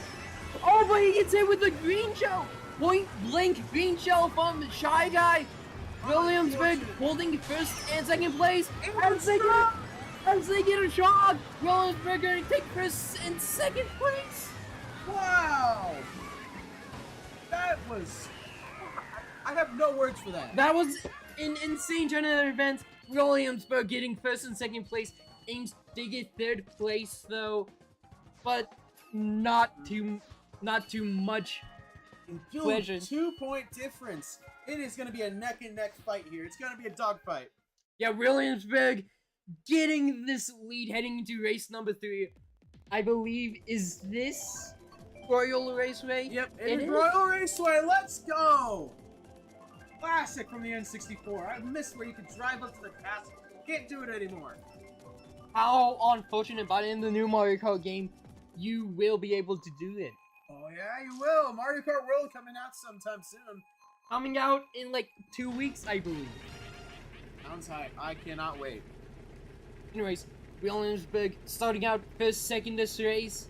oh, but he gets hit with the green shell. Point blank green shell from Shy Guy. Williamsburg holding first and second place. As they get a shot, Williamsburg gonna take first and second place. Wow! That was... I have no words for that. That was an insane turn of events. Williamsburg getting first and second place. Ames did get third place though, but not too much pleasure. 2-point difference. It is going to be a neck and neck fight here. It's going to be a dog fight. Yeah, Williamsburg getting this lead heading into race number 3. I believe, is this Royal Raceway? Yep, it is Royal Raceway. Let's go! Classic from the N64. I missed where you could drive up to the castle. Can't do it anymore. How unfortunate, but in the new Mario Kart game, you will be able to do it. Oh yeah, you will. Mario Kart World coming out sometime soon. Coming out in like 2 weeks, I believe. Sounds hype. I cannot wait. Anyways, Williamsburg starting out first, second this race.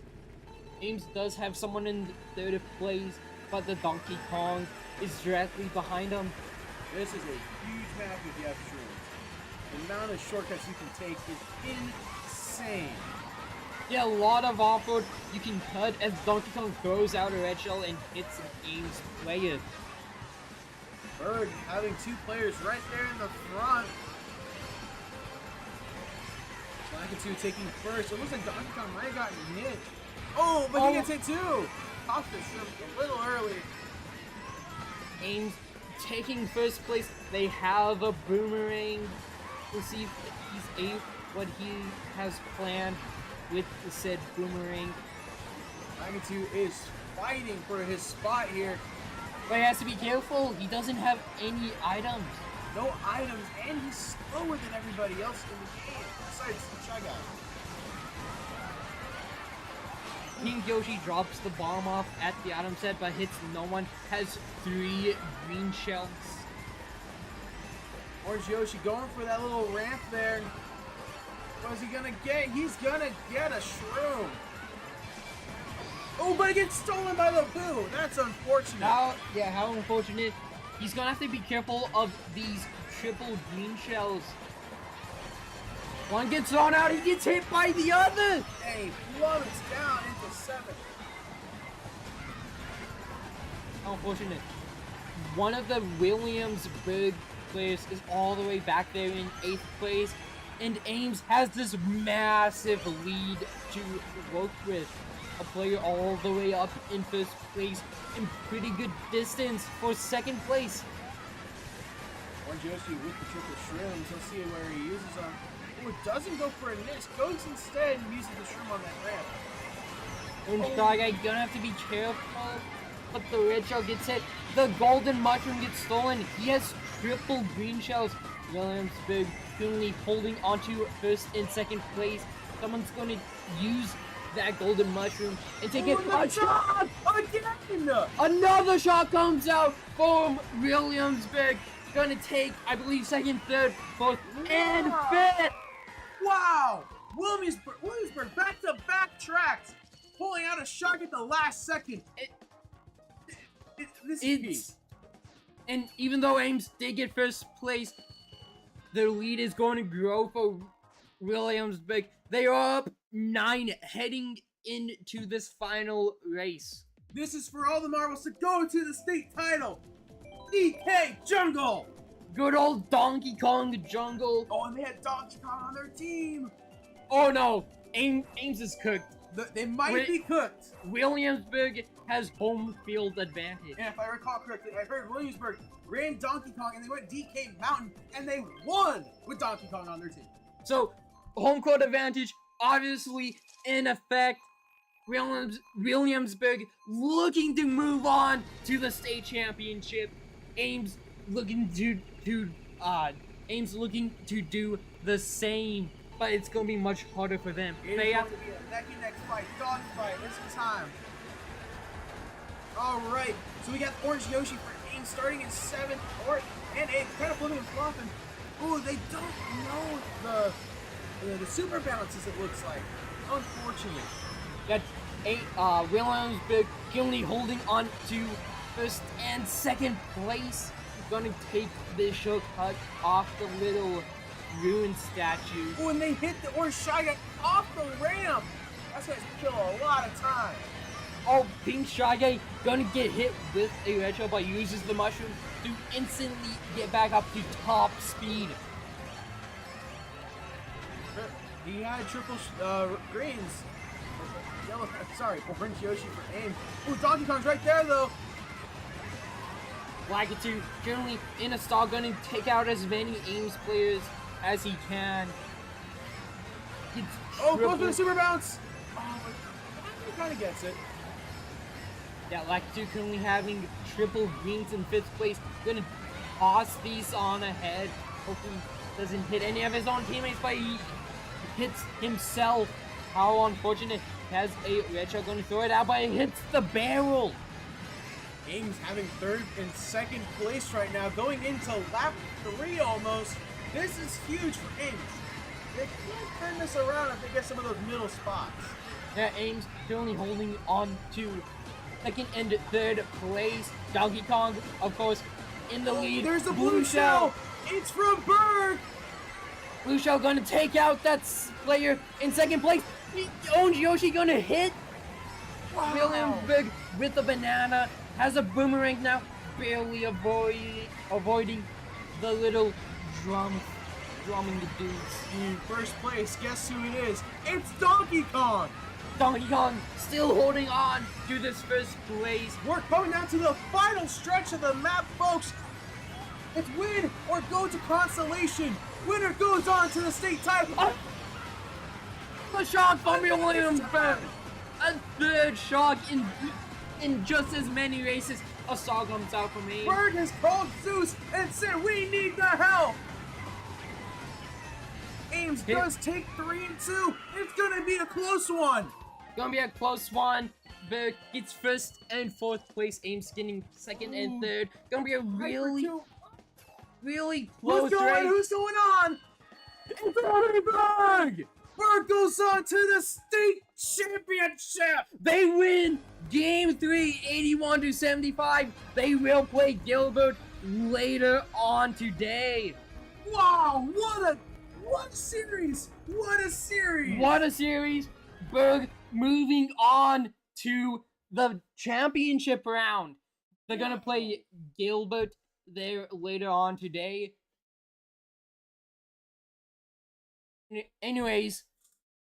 Ames does have someone in third place, but the Donkey Kong is directly behind him. This is a huge map if you have shrooms. The amount of shortcuts you can take is insane. Yeah, a lot of off-road you can cut as Donkey Kong throws out a red shell and hits Ames' player. Bird having 2 players right there in the front. Black 2 taking first. It looks like Donkey Kong might have gotten hit. Oh, but he gets hit too. Off the shrimp a little early. Ames taking first place. They have a boomerang. We'll see if he's able what he has planned with the said boomerang. Black 2 is fighting for his spot here. But he has to be careful. He doesn't have any items. No items, and he's slower than everybody else in the game, besides the Shy Guy. King Yoshi drops the bomb off at the item set, but hits no one. Has 3 green shells. Orange Yoshi going for that little ramp there. What's he gonna get? He's gonna get a shroom. Oh, but it gets stolen by the boo. That's unfortunate. How unfortunate. He's gonna have to be careful of these triple green shells. One gets thrown out, he gets hit by the other. Hey, plummets down into 7th. How unfortunate. One of the Williamsburg players is all the way back there in 8th place, and Ames has this massive lead to work with. A player all the way up in 1st place in pretty good distance for 2nd place. Orange Yoshi with the triple shrooms. Let's see where he uses them. Oh, it doesn't go for a miss. Goes instead and uses the shroom on that ramp. Orange Dog Guy gonna have to be careful, but the red shell gets hit. The golden mushroom gets stolen. He has triple green shells. Williamsburg currently holding onto 1st and 2nd place. Someone's gonna use that golden mushroom and take it. A shot! Again! Another shot comes out from Williamsburg. Gonna take, I believe, 2nd, 3rd, 4th, and 5th. Wow! Williamsburg back-to-back tracks, pulling out a shot at the last second. This is peak. And even though Ames did get 1st place, their lead is going to grow for Williamsburg. They are up 9 heading into this final race. This is for all the marbles to go to the state title. DK Jungle! Good old Donkey Kong Jungle. Oh, and they had Donkey Kong on their team. Oh no, Ames is cooked. They might be cooked. Williamsburg has home field advantage. And if I recall correctly, I heard Williamsburg ran Donkey Kong and they went DK Mountain and they won with Donkey Kong on their team. So, home court advantage obviously in effect. Williamsburg looking to move on to the state championship. Ames looking to do the same, but it's gonna be much harder for them. It's going to be a neck-and-neck fight, dog fight. This is time. All right, so we got Orange Yoshi for Ames starting in 7th or and 8th, kind of flipping and flopping. Ooh, they don't know the super bounces, it looks like. Unfortunately. Got 8, Williamsburg currently holding on to 1st and 2nd place. Gonna take the shortcut off the little ruined statue. Ooh, and they hit the Orange Shy Guy off the ramp. That's gonna kill a lot of time. Oh, Pink Shy Guy gonna get hit with a red shell, but uses the mushroom to instantly get back up to top speed. He had triple greens. Yellow, sorry, Orange Yoshi for Ames. Ooh, Donkey Kong's right there though. Lakitu currently in a stall, gonna take out as many Ames players as he can. Oh, goes for the super bounce. Oh, he kind of gets it. Yeah, Lakitu currently having triple greens in 5th place. Gonna toss these on ahead. Hopefully doesn't hit any of his own teammates, but he hits himself. How unfortunate. Has a red shell, gonna throw it out, but it hits the barrel. Ames having 3rd and 2nd place right now, going into lap 3 almost. This is huge for Ames. They can't turn this around if they get some of those middle spots. Yeah, Ames currently holding on to 2nd and 3rd place. Donkey Kong, of course, in the lead. There's the blue shell. It's from Berg. Blue shell gonna take out that player in 2nd place. Orange Yoshi gonna hit. Wow. Williamsburg with the banana. Has a boomerang now, barely avoiding the little drumming the dudes. In 1st place, guess who it is? It's Donkey Kong. Donkey Kong still holding on to this 1st place. We're coming down to the final stretch of the map, folks. It's win or go to consolation. Winner goes on to the state title. The shock from Williamsburg. A 3rd shock in just as many races. A star comes out from me. Berg has called Zeus and said, "We need the help." Ames does take 3 and 2. It's gonna be a close one. Gonna be a close one. Berg gets 1st and 4th place. Ames getting 2nd and 3rd. Gonna be a really close race. Who's going on? It's Berg. Berg goes on to the state championship. They win Game 3, 81-75. They will play Gilbert later on today. Wow, what a series! What a series! What a series! Berg moving on to the championship round. They're gonna play Gilbert there later on today. Anyways,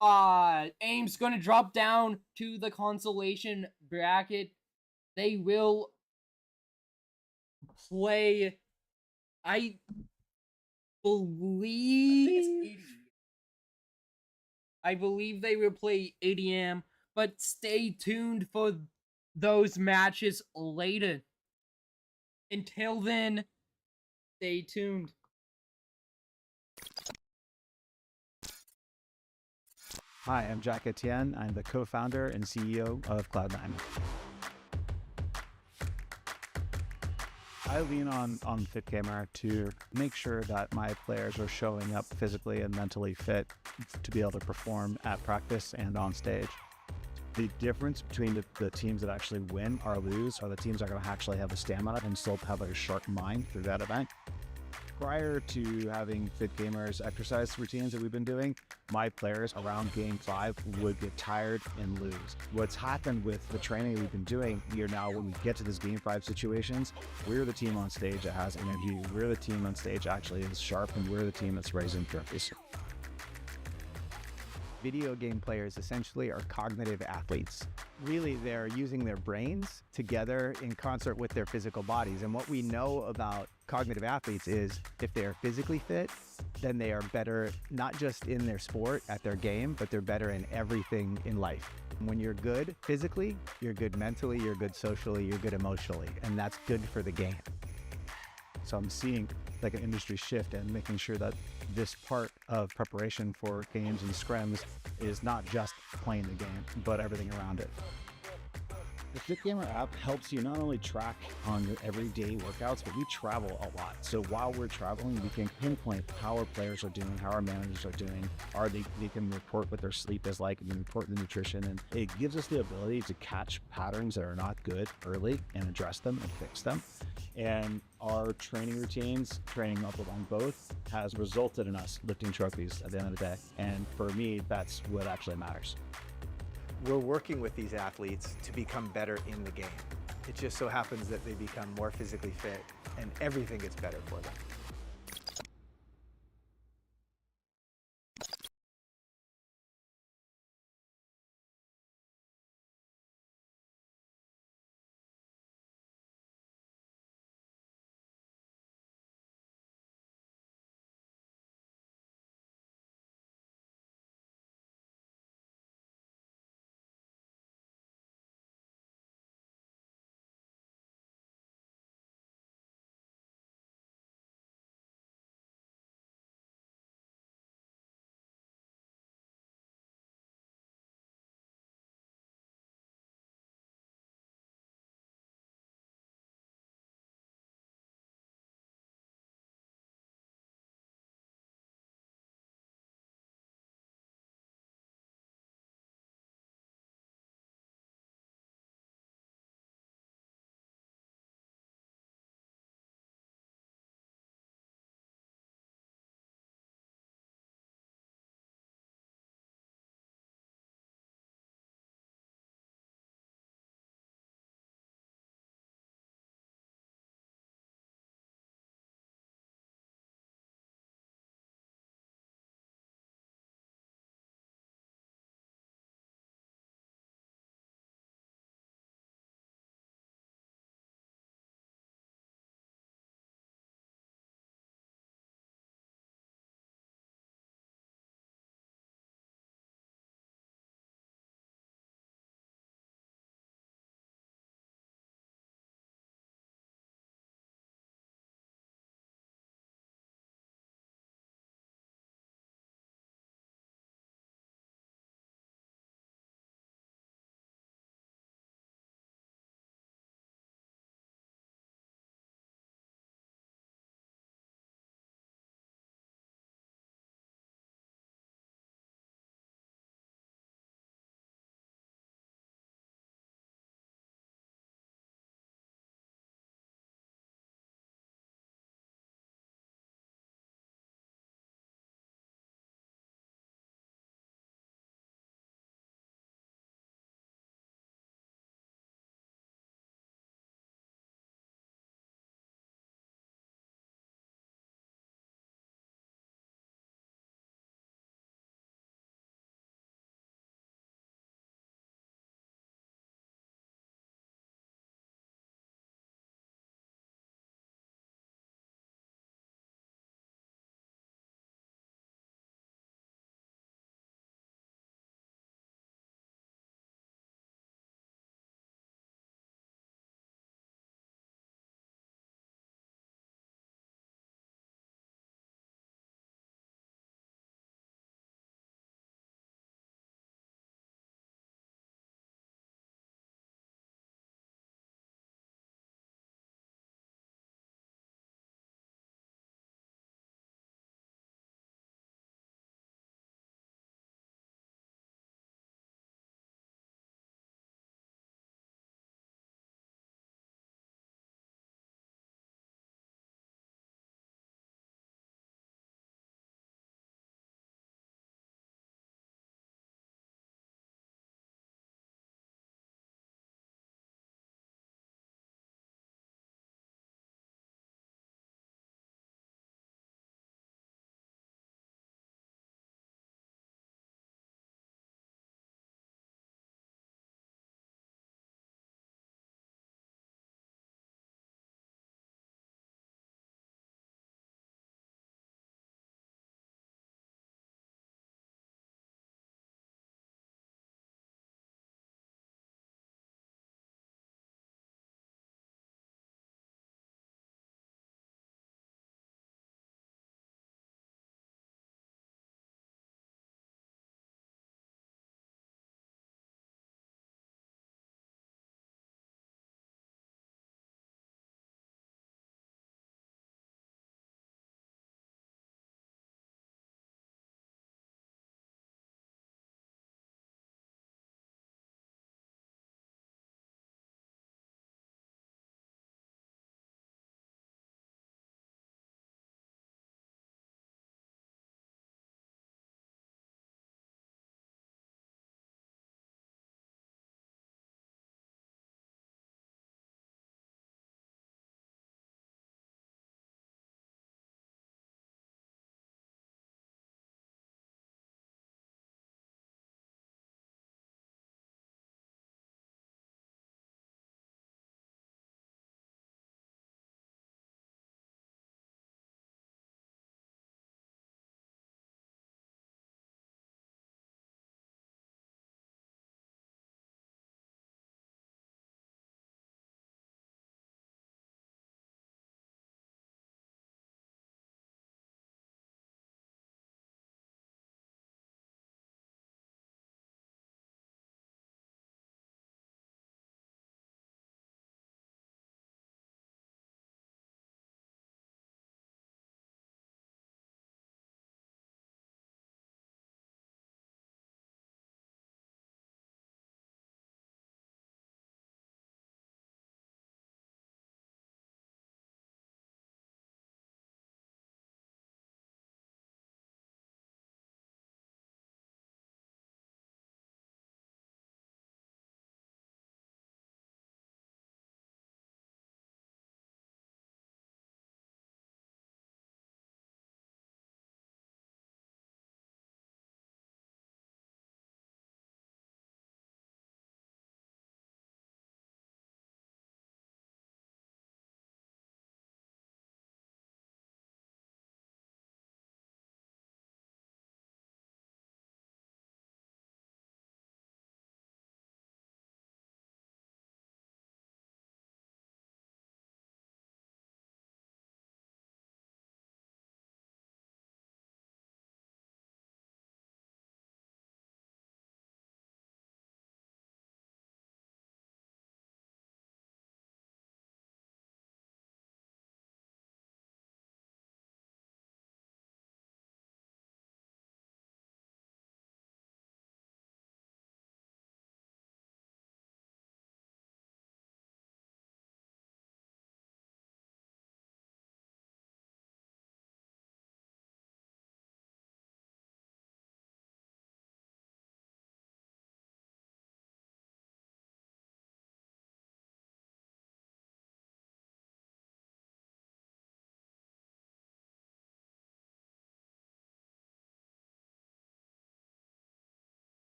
Ames gonna drop down to the consolation bracket. They will play, I believe they will play ADM, but stay tuned for those matches later. Until then, stay tuned. Hi, I'm Jack Etienne. I'm the co-founder and CEO of Cloud9. I lean on FitGamer to make sure that my players are showing up physically and mentally fit to be able to perform at practice and on stage. The difference between the teams that actually win or lose are the teams that are going to actually have the stamina and still have a sharp mind through that event. Prior to having FitGamer's exercise routines that we've been doing, my players around Game 5 would get tired and lose. What's happened with the training we've been doing, when we get to this Game 5 situations, we're the team on stage that has energy, we're the team on stage actually is sharp, and we're the team that's raising trophies. Video game players essentially are cognitive athletes. Really, they're using their brains together in concert with their physical bodies. And what we know about cognitive athletes is if they are physically fit, then they are better, not just in their sport, at their game, but they're better in everything in life. When you're good physically, you're good mentally, you're good socially, you're good emotionally, and that's good for the game. So I'm seeing like an industry shift and making sure that this part of preparation for games and scrims is not just playing the game, but everything around it. The Fit Gamer app helps you not only track on your everyday workouts, but we travel a lot. So while we're traveling, we can pinpoint how our players are doing, how our managers are doing. They can report what their sleep is like and report the nutrition. And it gives us the ability to catch patterns that are not good early and address them and fix them. And our training routines, training up on both, has resulted in us lifting trophies at the end of the day. And for me, that's what actually matters. We're working with these athletes to become better in the game. It just so happens that they become more physically fit and everything gets better for them.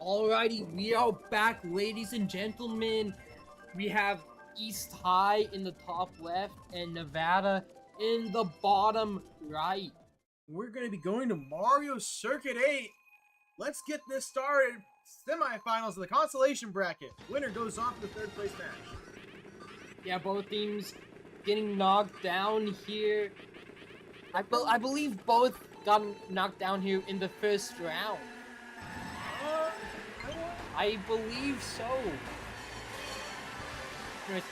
Alrighty, we are back, ladies and gentlemen. We have East High in the top left and Nevada in the bottom right. We're going to be going to Mario Circuit 8. Let's get this started. Semifinals of the consolation bracket. Winner goes on to the third place match. Yeah, both teams getting knocked down here. I believe both got knocked down here in the first round. I believe so. Anyways,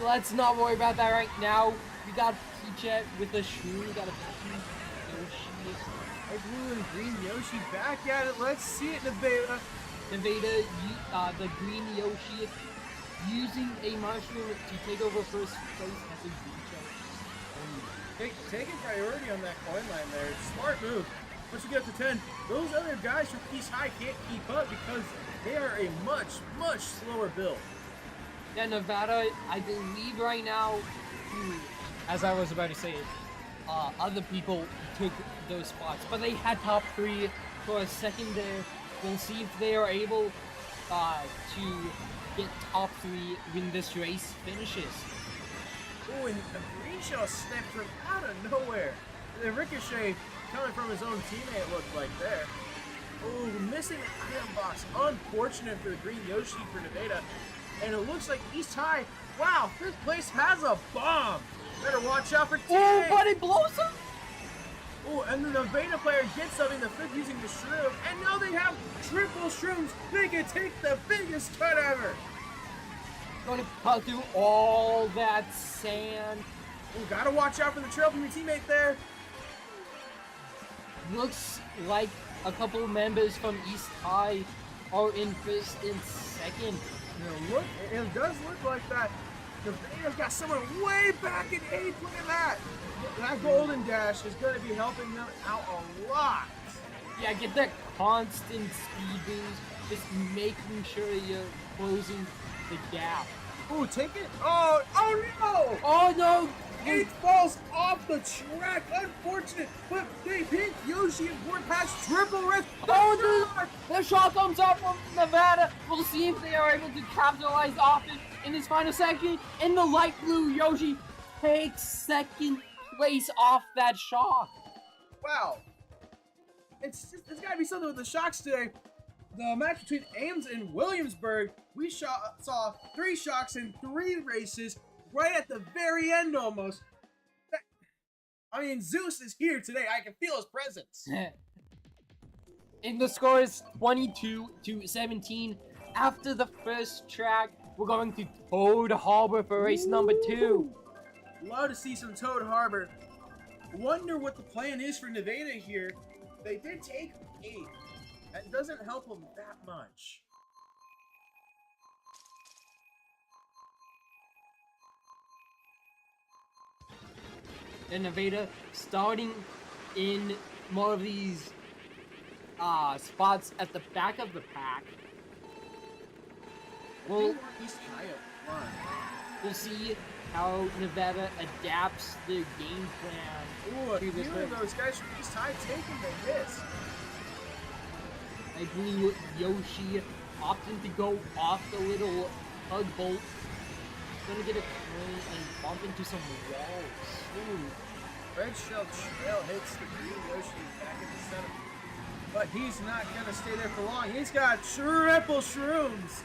let's not worry about that right now. We got Peachette with a shoe. We got a Yoshi. A blue and green Yoshi back at it. Let's see it, Nevada. Nevada, the green Yoshi, using a mushroom to take over first place as a Peachette. Taking priority on that coin line there. Smart move. Once you get up to 10, those other guys from East High can't keep up because they are a much, much slower build. Yeah, Nevada, I believe right now, as I was about to say, other people took those spots, but they had top 3 for a second there. We'll see if they are able to get top 3 when this race finishes. Oh, and a green shell snapped from out of nowhere. The ricochet coming from his own teammate looked like there. Oh, missing the item box. Unfortunate for the green Yoshi for Nevada. And it looks like East High, wow, this place has a bomb. Better watch out for teammates. Oh, but it blows up! Oh, and the Nevada player gets something, the fifth using the shroom, and now they have triple shrooms. They can take the biggest cut ever. Gonna cut through all that sand. Oh, gotta watch out for the trail from your teammate there. Looks like a couple members from East High are in first and second. Look, it does look like that. Nevada's got someone way back in 8th. Look at that. That golden dash is going to be helping them out a lot. Yeah, get that constant speed boost, just making sure you're closing the gap. Ooh, take it. Oh no! Oh no! It falls off the track. Unfortunate, but they pick Yoshi and Board past triple risk. Oh, the shot comes up from Nevada. We'll see if they are able to capitalize off it in this final section. And the light blue Yoshi takes second place off that shot. Wow. It's got to be something with the shocks today. The match between Ames and Williamsburg, we saw 3 shocks in 3 races. Right at the very end, almost. I mean, Zeus is here today. I can feel his presence. And the score is 22-17. After the first track, we're going to Toad Harbor for race number 2. Love to see some Toad Harbor. Wonder what the plan is for Nevada here. They did take 8. That doesn't help them that much. And Nevada starting in more of these spots at the back of the pack. We'll see how Nevada adapts their game plan. Ooh, a few of those guys from East High taking the hits. I believe Yoshi opting to go off the little tugboat. Gonna get a turn and bump into some walls. Ooh. Red Shell Trail hits the green Yoshi back in the center. But he's not gonna stay there for long. He's got triple shrooms.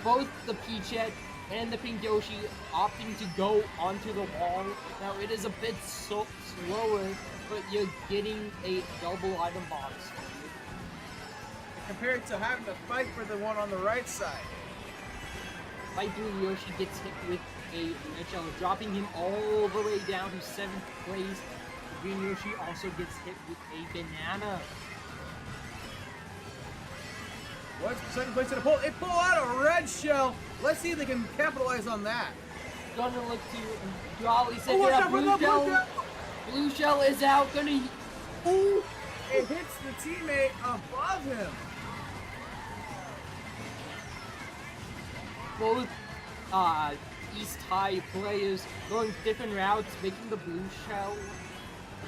Both the Peachette and the Pink Yoshi opting to go onto the wall. Now it is a bit slower, but you're getting a double item box. Compared to having to fight for the one on the right side. Light blue Yoshi gets hit with a red shell, dropping him all the way down to 7th place. The green Yoshi also gets hit with a banana. What's the 2nd place to the pull? They pull out a red shell. Let's see if they can capitalize on that. Gonna look to Jolly said, Oh, yeah, blue shell. Blue shell is out. Gonna. Ooh! It hits the teammate above him. Both East High players going different routes, making the blue shell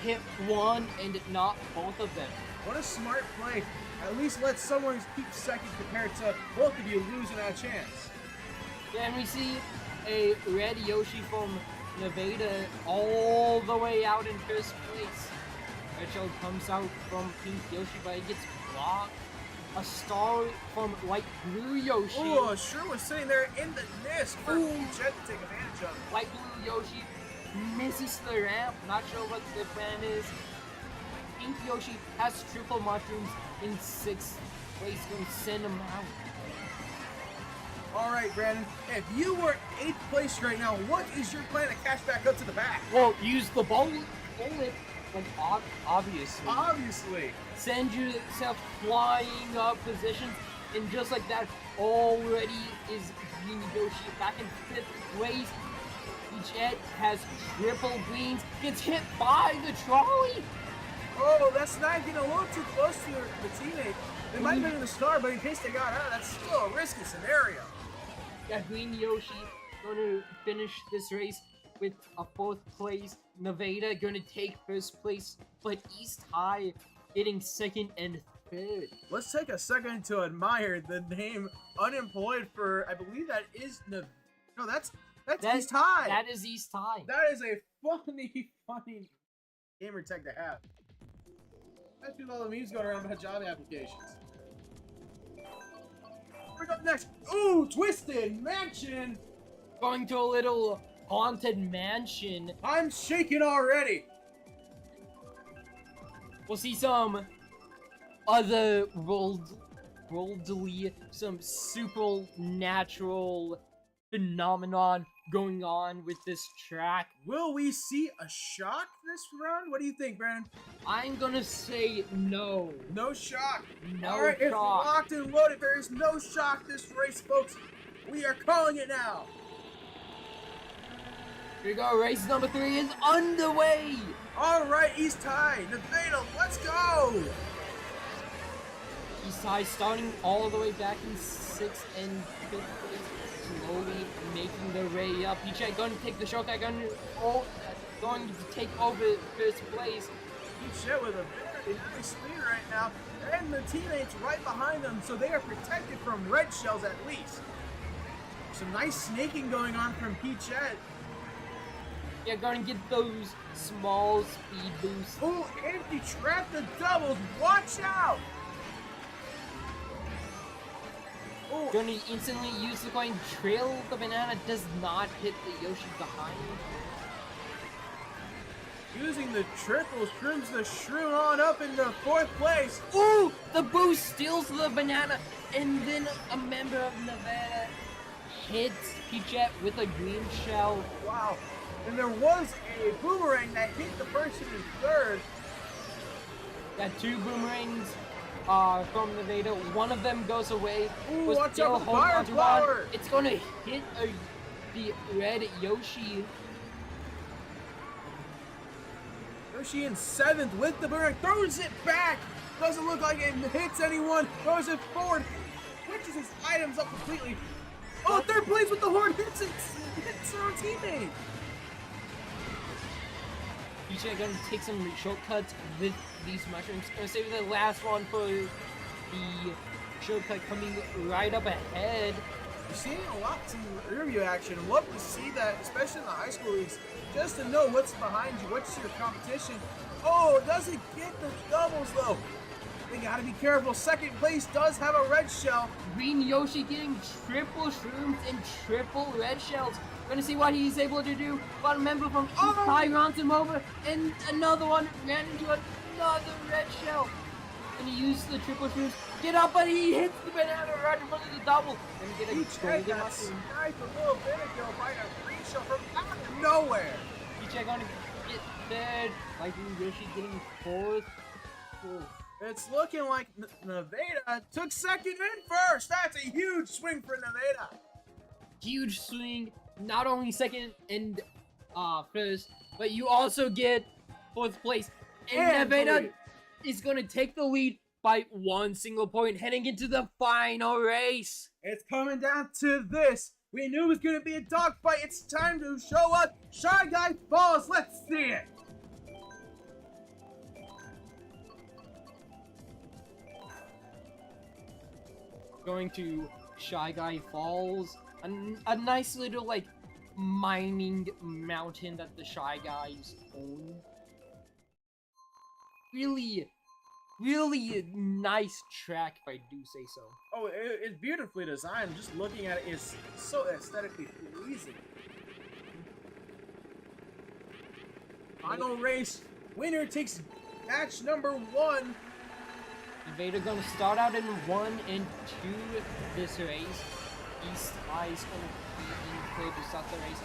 hit one and not both of them. What a smart play. At least let someone keep second compared to both of you losing that chance. Yeah, and we see a red Yoshi from Nevada all the way out in first place. Red shell comes out from pink Yoshi, but it gets blocked. A star from light blue Yoshi. Oh, sure was sitting there in the nest for Jet to take advantage of. Light blue Yoshi misses the ramp. Not sure what the plan is. Pink Yoshi has triple mushrooms in 6th place. Gonna send him out. All right, Brandon. If you were 8th place right now, what is your plan to catch back up to the back? Well, use the bullet, like obviously. Obviously. Send yourself flying up positions, and just like that, already is Green Yoshi back in 5th place. Jet has triple greens, gets hit by the trolley. Oh, that's not getting a little too close to the teammate. They might have been in the star, but in case they got out, that's still a risky scenario. Yeah, Green Yoshi gonna finish this race with a 4th place. Nevada gonna take 1st place, but East High getting 2nd and 3rd. Let's take a second to admire the name unemployed for, I believe that is no, that's East High. That is East High. That is a funny gamer tag to have. Especially with all the memes going around about job applications. We're up next. Ooh, Twisted Mansion. Going to a little haunted mansion. I'm shaking already. We'll see some other worldly, some supernatural phenomenon going on with this track. Will we see a shock this run? What do you think, Brandon? I'm gonna say no. No shock. No All right, it's shock. locked and loaded. There is no shock this race, folks. We are calling it now. Here we go. Race number 3 is underway. All right, East High, Nevada, let's go. East High starting all the way back in 6th and 5th place. Slowly making their way up. Peach going to take the shortcut, going to take over 1st place. Peach with a very nice speed right now, and the teammates right behind them, so they are protected from red shells at least. Some nice snaking going on from Peachette. Yeah, going to get those small speed boosts. Oh, and he trapped the doubles. Watch out! Oh, Going to instantly use the coin. Trail the banana does not hit the Yoshi behind. using the triple shrooms the shroom on up into 4th place. Ooh, the boost steals the banana, and then a member of Nevada hits Peachette with a green shell. Wow. And there was a boomerang that hit the person in 3rd. Got 2 boomerangs from Nevada. One of them goes away. Ooh, Was watch still out for the holding fire onto flower. one. It's gonna hit the red Yoshi. Yoshi in 7th with the boomerang. Throws it back. Doesn't look like it hits anyone. Throws it forward. Switches his items up completely. Oh, 3rd place with the horn. Hits their own teammate. Peachette gonna take some shortcuts with these mushrooms. Gonna save the last one for the shortcut coming right up ahead. You're seeing a lot of interview action. Love to see that, especially in the high school leagues, just to know what's behind you, what's your competition. Oh, doesn't get the doubles though. They gotta be careful. 2nd place does have a red shell. Green Yoshi getting triple shrooms and triple red shells. We're gonna see what he's able to do. Got a member from East High runs him over, and another one ran into another red shell. And he used the triple shrooms. Get up, but he hits the banana right in front of the double. And get a Each head golden got mushroom. sniped a little bit ago by a green shell from out of nowhere. Peachette gonna get 3rd. Lightning Yoshi getting 4th. Oh. It's looking like Nevada took 2nd and 1st. That's a huge swing for Nevada. Huge swing. Not only 2nd and 1st, but you also get 4th place. And Nevada is going to take the lead by 1 single point heading into the final race. It's coming down to this. We knew it was going to be a dogfight. It's time to show up. Shy Guy Falls. Let's see it. going to Shy Guy Falls, a nice little like mining mountain that the Shy Guys own. Really nice track if I do say so. Oh, it's beautifully designed. Just looking at it is so aesthetically pleasing. Final race. Winner takes match number 1. Nevada gonna start out in 1 and 2 this race. East Eye's gonna be in third to start the race.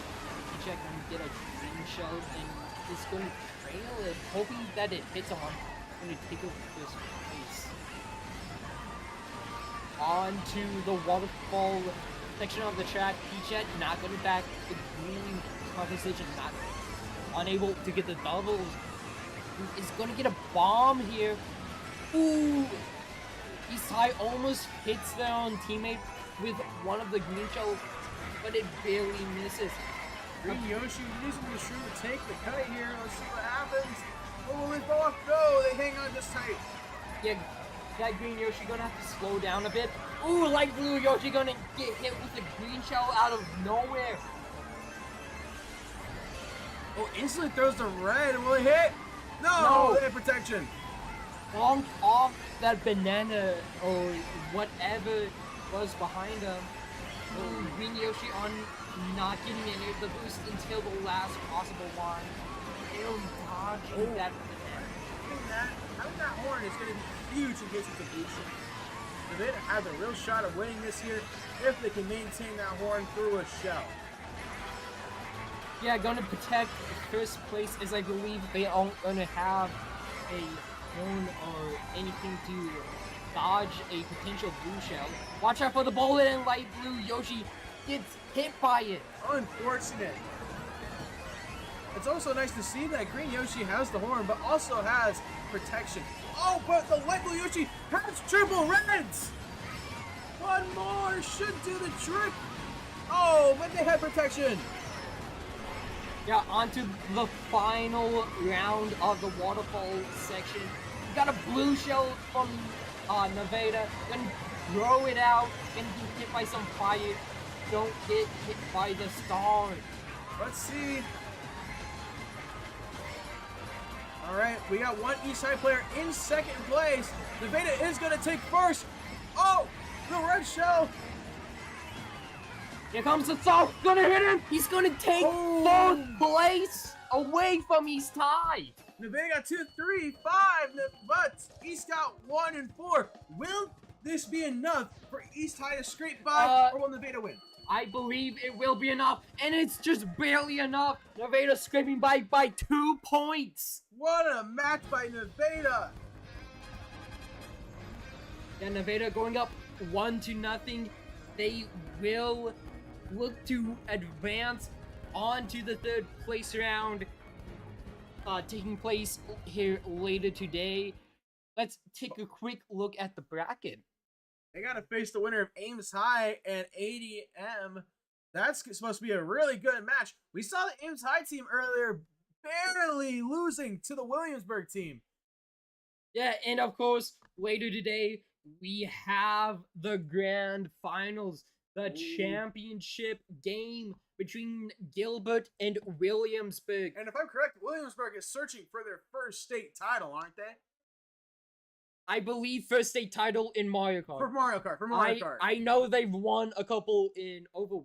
Check gonna get a green shell and is gonna trail it, hoping that it hits on. Gonna take over this race. On to the waterfall section of the track. Peachette not gonna back the green compensation, not unable to get the doubles. Is gonna get a bomb here. Ooh! East High almost hits their own teammate with one of the green shells, but it barely misses. Green Yoshi using the shroom to take the cut here. Let's see what happens. Oh, will it go off? No, they hang on just tight. Yeah, that green Yoshi gonna have to slow down a bit. Ooh, light blue Yoshi gonna get hit with a green shell out of nowhere. Oh, instantly throws the red. Will it hit? No, they have protection. Bonked off that banana or whatever was behind him. Oh, green Yoshi on not getting any of the boost until the last possible one. Still dodging that banana. Having that horn is going to be huge in case it's a boost. They have a real shot of winning this here if they can maintain that horn through a shell. Yeah, gonna protect first place as I believe they aren't gonna have a horn or anything to dodge a potential blue shell. Watch out for the bullet and light blue Yoshi gets hit by it. Unfortunate. It's also nice to see that green Yoshi has the horn but also has protection. Oh, but the light blue Yoshi has triple reds! One more should do the trick. Oh, but they had protection. Yeah, onto the final round of the waterfall section. We got a blue shell from Nevada. Gonna throw it out. Gonna be hit by some fire. Don't get hit by the star. Let's see. Alright, we got one East Side player in second place. Nevada is gonna take first. Oh, the red shell. Here comes the star. Gonna hit him. He's gonna take fourth place away from East High. Nevada got 2, 3, 5, but East got 1 and 4. Will this be enough for East High to scrape by, or will Nevada win? I believe it will be enough, and it's just barely enough. Nevada scraping by 2 points. What a match by Nevada. Yeah, Nevada going up 1-0. They will look to advance onto the third place round, taking place here later today. Let's take a quick look at the bracket. They got to face the winner of Ames High and ADM. That's supposed to be a really good match. We saw the Ames High team earlier barely losing to the Williamsburg team. Yeah, and of course, later today, we have the grand finals. The championship game between Gilbert and Williamsburg. And if I'm correct, Williamsburg is searching for their first state title, aren't they? I believe first state title in Mario Kart. For Mario Kart. I know they've won a couple in Overwatch.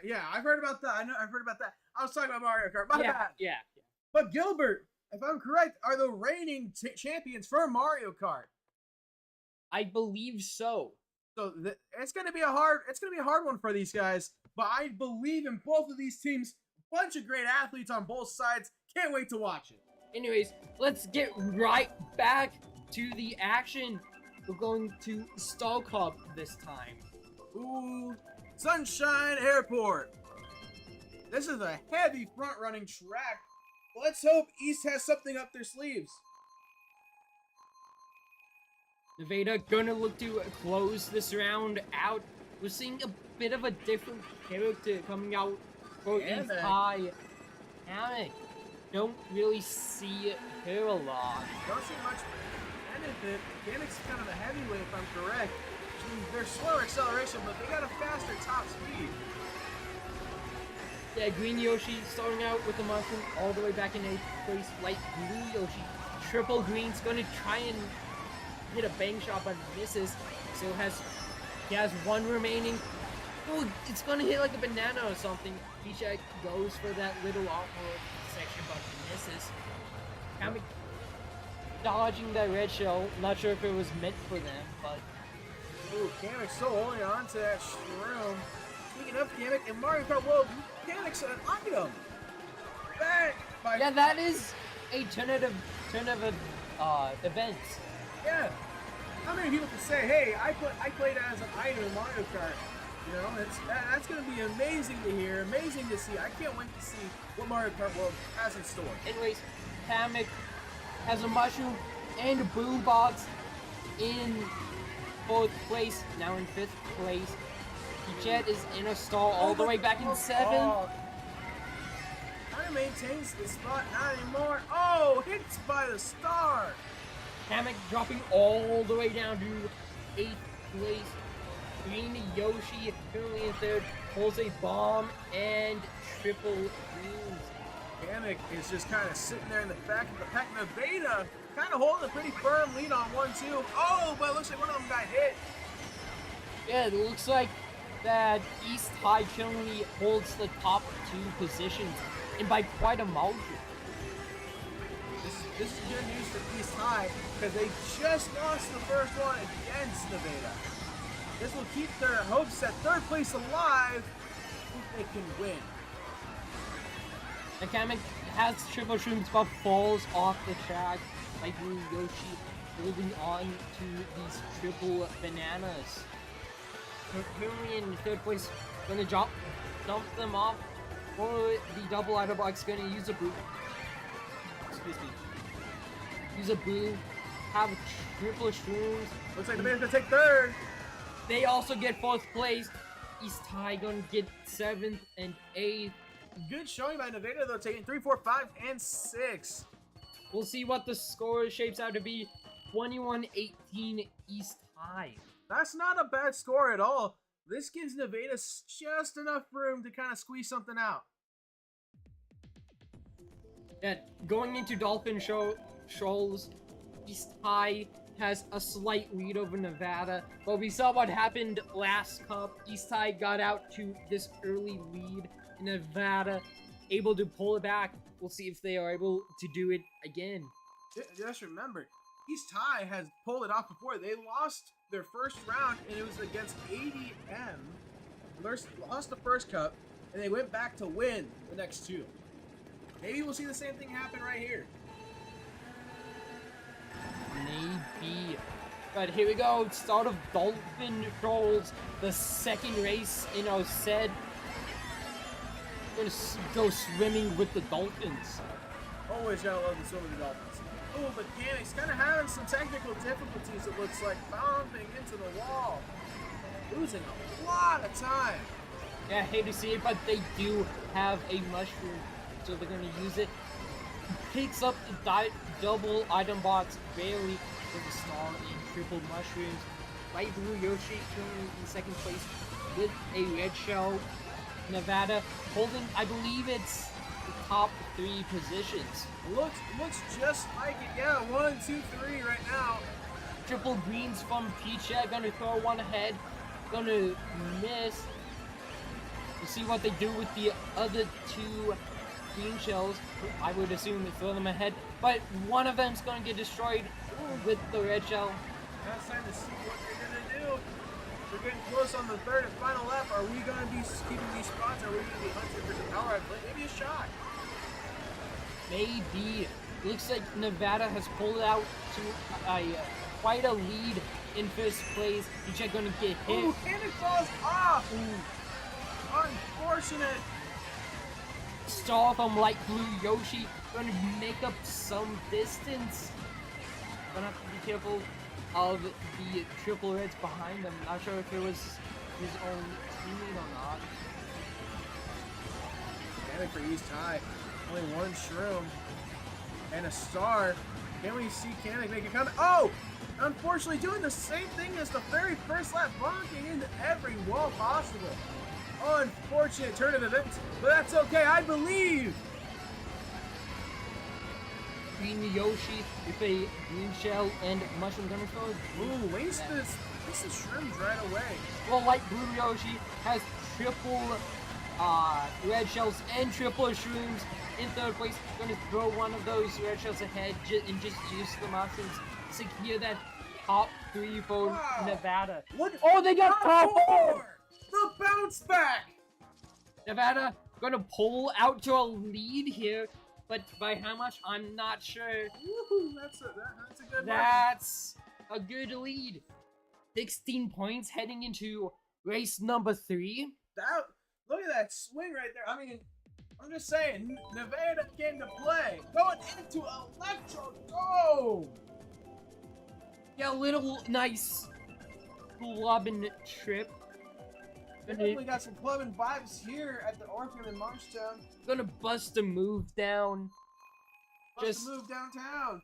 Yeah, I've heard about that. I've heard about that. I was talking about Mario Kart. My bad. Yeah. But Gilbert, if I'm correct, are the reigning champions for Mario Kart. I believe so. So it's gonna be a hard one for these guys. But I believe in both of these teams. Bunch of great athletes on both sides. Can't wait to watch it. Anyways, let's get right back to the action. We're going to Star Cup this time. Ooh, Sunshine Airport. This is a heavy front-running track. Let's hope East has something up their sleeves. Nevada gonna look to close this round out. We're seeing a bit of a different character coming out for East High. Hammock. Don't really see her a lot. Don't see much benefit. Hammock's kind of a heavyweight if I'm correct. She's been They're slower acceleration, but they got a faster top speed. Yeah, Green Yoshi starting out with the mushroom all the way back in 8th place. Light Blue Yoshi, triple green's gonna try and hit a bang shot, but misses. He has one remaining. Oh, it's gonna hit like a banana or something. Peach goes for that little awkward section, but misses. Kamek dodging that red shell. Not sure if it was meant for them, but Ooh, Kamek's still holding on to that shroom. Speaking of Kamek, in Mario Kart World, Kamek's an item. yeah, that is a turn of events. Yeah. How many people can say, hey, I played it as an item in Mario Kart? You know, that's going to be amazing to hear, amazing to see. I can't wait to see what Mario Kart World has in store. Anyways, Kamek has a mushroom and a boombox in 4th place, now in 5th place. Jet is in a stall all the way back in 7th. Kind of maintains the spot, not anymore. Oh, hits by the star. Kamek dropping all the way down to 8th place. Green Yoshi currently in 3rd, pulls a bomb and triple greens. Kamek is just kind of sitting there in the back of the pack. Nevada kind of holding a pretty firm lead on 1-2. Oh, but it looks like one of them got hit. Yeah, it looks like that East High currently holds the top 2 positions, and by quite a margin. This is good news for East High, because they just lost the first one against Nevada. This will keep their hopes at 3rd place alive if they can win. And Kamek has triple shrooms but falls off the track. Like Blue Yoshi holding on to these triple bananas. Currently in 3rd place, gonna dump them off for the double item box. Gonna use a boo. Excuse me. Use a boo. Have triple shrooms. Looks like the man's gonna take 3rd. They also get 4th place. East High gonna get 7th and 8th. Good showing by Nevada though, taking 3, 4, 5, and 6. We'll see what the score shapes out to be. 21-18 East High. That's not a bad score at all. This gives Nevada just enough room to kind of squeeze something out. Yeah, going into Dolphin Shoals, East High has a slight lead over Nevada, but we saw what happened last cup. East High got out to this early lead. Nevada able to pull it back. We'll see if they are able to do it again. Just remember, East High has pulled it off before. They lost their first round, and it was against ADM. They lost the first cup, and they went back to win the next 2. Maybe we'll see the same thing happen right here. Maybe. But here we go. Start of Dolphin Shoals, the 2nd race in our set. We're gonna go swimming with the dolphins. Always gotta love the swim with the Dolphins. Oh, but Kamek's kind of having some technical difficulties, it looks like, bumping into the wall. Losing a lot of time. Yeah, I hate to see it, but they do have a mushroom, so they're gonna use it. Picks up the double item box barely with a star and triple mushrooms. Light Blue Yoshi currently in 2nd place with a red shell. Nevada holding, I believe it's the top 3 positions. Looks just like it. Yeah, 1, 2, 3 right now. Triple greens from Peachette, gonna throw one ahead, gonna miss. We'll see what they do with the other 2 green shells. I would assume they throw them ahead, but one of them's gonna get destroyed with the red shell. Now it's time to see what they're gonna do. We're getting close on the 3rd and final lap. Are we gonna be keeping these spots? Are we gonna be hunting for some power? Maybe a shot. Maybe. Looks like Nevada has pulled out to quite a lead in 1st place. Peachette gonna get hit. Ooh, Kamek falls off. Ooh. Unfortunate. Star from Light Blue Yoshi gonna make up some distance. Gonna have to be careful of the triple reds behind them. Not sure if it was his own teammate or not. Kamek for East High. Only 1 shroom and a star. Can we see Can they make a comeback? Oh! Unfortunately, doing the same thing as the very first lap, bonking into every wall possible. Unfortunate turn of events, but that's okay, I believe! Green Yoshi with a green shell and mushroom gunner sword. Ooh, waste the shrooms right away. Well, light blue Yoshi has triple red shells and triple shrooms in third place. Gonna throw one of those red shells ahead and just use the mushrooms to secure that top 3 for Wow. Nevada. Look, Oh, they got top 4! The bounce back! Nevada gonna pull out to a lead here, but by how much, I'm not sure. Woohoo, that's a good one. That's a good lead. 16 points heading into race number 3. Look at that swing right there. I mean, I'm just saying, Nevada came to play. Going into Electro Dome. Yeah, a little nice clubbing trip. Definitely got some clubbing vibes here at the Orphan in Marshtown. Gonna bust a move down. Just move downtown.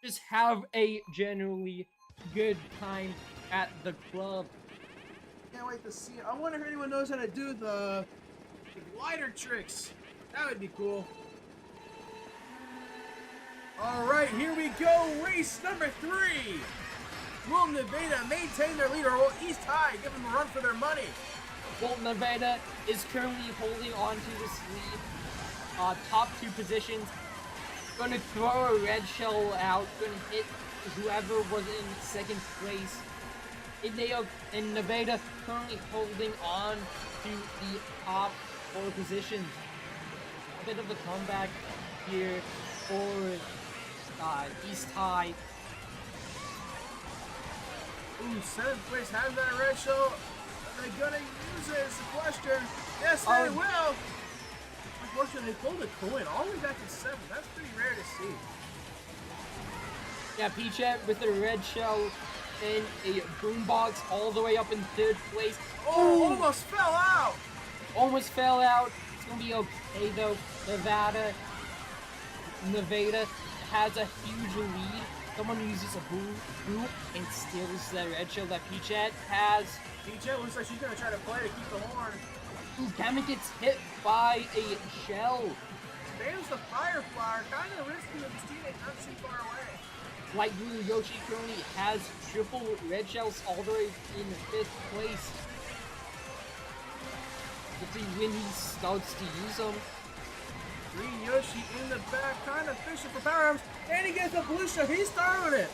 Just have a generally good time at the club. Can't wait to see it. I wonder if anyone knows how to do the glider tricks. That would be cool. All right, here we go. Race number 3. Will Nevada maintain their lead, or will East High give them a run for their money? Well, Nevada is currently holding on to this lead. Top 2 positions. Gonna throw a red shell out. Gonna hit whoever was in second place. And Nevada currently holding on to the top 4 positions. A bit of a comeback here for East High. Ooh, 7th place has that red shell. Are they gonna use it is the question. Yes, they will. Unfortunately, they pulled a coin all the way back to 7. That's pretty rare to see. Yeah, Peachette with a red shell and a boombox all the way up in 3rd place. Oh, almost fell out. Almost fell out. It's gonna be okay though. Nevada has a huge lead. Someone uses a boom and steals the red shell that Peachette has. Peachette looks like she's gonna try to play to keep the horn. Ooh, Kamek gets hit by a shell. Spams the Fireflower, kind of risky with his teammate not too far away. Light blue Yoshi currently has triple red shells all the way in 5th place. Let's see when he starts to use them. Green Yoshi in the back, kind of fishing for power arms, and he gets a blue shell. He's throwing it.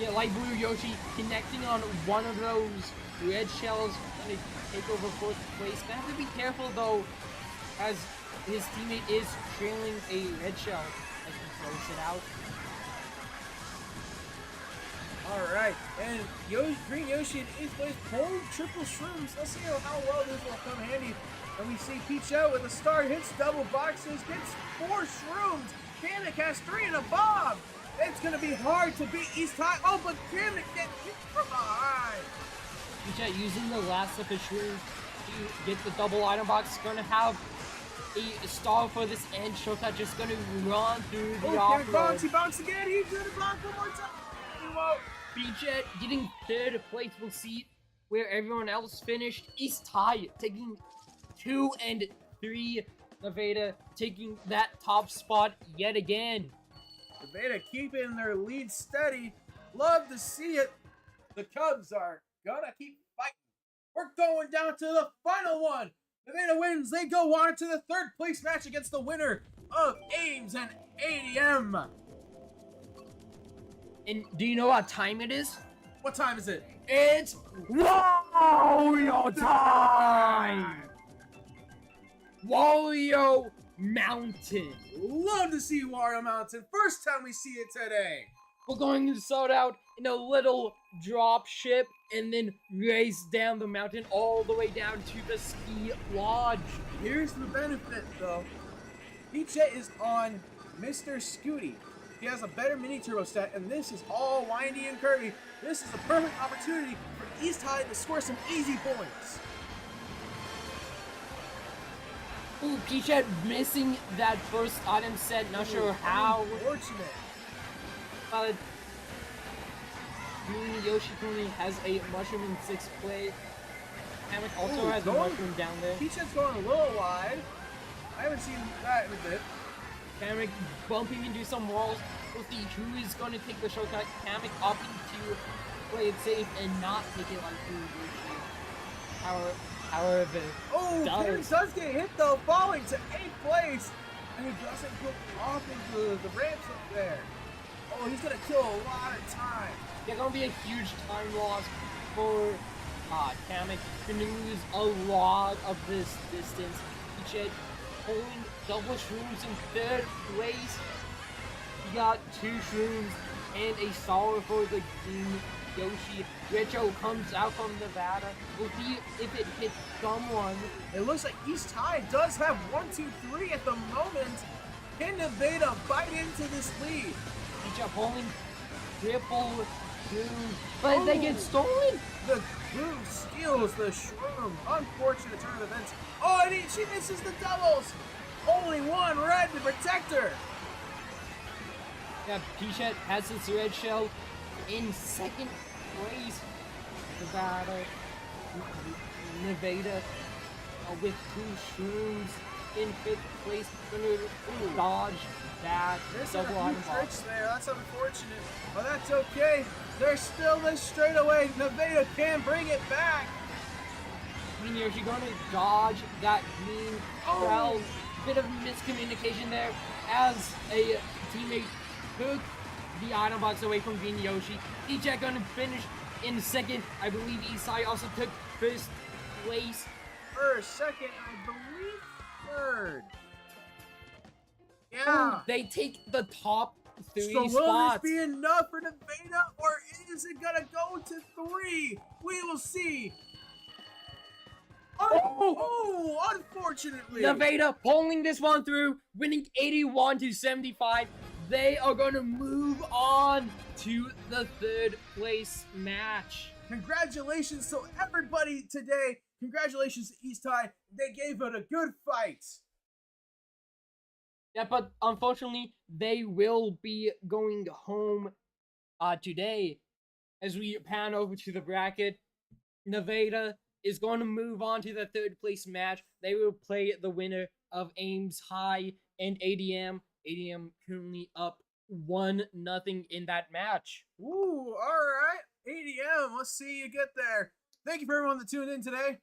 Yeah, light blue Yoshi connecting on one of those red shells, gonna take over 4th place. Gonna have to be careful though, as his teammate is trailing a red shell as he throws it out. Alright, and Green Yoshi in 8th place pulled triple shrooms. Let's see how well this will come handy. And we see Peachette with a star, hits double boxes, gets 4 shrooms. Kamek has 3 and a bomb. It's going to be hard to beat East High. Oh, but Kamek gets hit from behind. Peachette using the last of his shrooms to get the double item box. Gonna have a star for this end. Shota just gonna run through the off-road. He bounced again. He's going to block one more time. He won't. Peachette getting 3rd place. We'll see where everyone else finished. East High taking 2 and 3. Nevada taking that top spot yet again. Nevada keeping their lead steady. Love to see it. The Cubs are gonna keep fighting. We're going down to the final one. Nevada wins. They go on to the 3rd place match against the winner of Ames and ADM. And do you know what time it is? What time is it? It's Wario time! Wario Mountain. Love to see Wario Mountain. First time we see it today. We're going to start out in a little drop ship and then race down the mountain all the way down to the ski lodge. Here's the benefit though. Peachette is on Mr. Scooty. He has a better mini turbo stat, and this is all windy and curvy. This is a perfect opportunity for East High to score some easy points. Ooh, Peachhead missing that first item set. Not sure how. Unfortunate. But Yoshi currently has a mushroom in 6th place. Kamek also has a mushroom down there. Peachhead's going a little wide. I haven't seen that in a bit. Kamek bumping into some walls. We'll see who is going to take the shortcut. Kamek opting to play it safe and not take it like Yoshi. However, Kamek does get hit though, falling to 8th place. And he doesn't go off into the ramps up there. Oh, he's going to kill a lot of time. There's going to be a huge time loss for Kamek. Going to lose a lot of this distance. Peachhead holding double shrooms in 3rd place. He got 2 shrooms and a star for the green Yoshi. Retro comes out from Nevada. We'll see if it hits someone. It looks like East High does have 1, 2, 3 at the moment. Can Nevada bite into this lead? Peachhead holding triple shroom, but they get stolen. The groove steals the shroom. Unfortunate turn of events. Oh, and she misses the doubles. Only one red to protect her. Yeah, Peachhead has his red shell in 2nd place. Nevada with 2 shrooms in 5th place. Gonna dodge that double item box. There. That's unfortunate, but that's okay. There's still this straightaway. Nevada can bring it back. Yoshi going to dodge that green shell. Bit of miscommunication there as a teammate took the item box away from Green Yoshi. Peachhead going to finish in 2nd. I believe Iahsea also took 1st place. 2nd, I believe 3rd. Yeah. Ooh, they take the top 3 So will spots. this be enough for Nevada, or is it gonna go to 3? We will see. Oh, unfortunately. Nevada pulling this one through, winning 81-75. They are going to move on to the 3rd place match. Congratulations to everybody today. Congratulations to East High. They gave it a good fight. Yeah, but unfortunately, they will be going home today. As we pan over to the bracket, Nevada is going to move on to the 3rd place match. They will play the winner of Ames High and ADM. ADM currently up 1-0 in that match. Ooh, all right. ADM, let's see you get there. Thank you for everyone that tuned in today.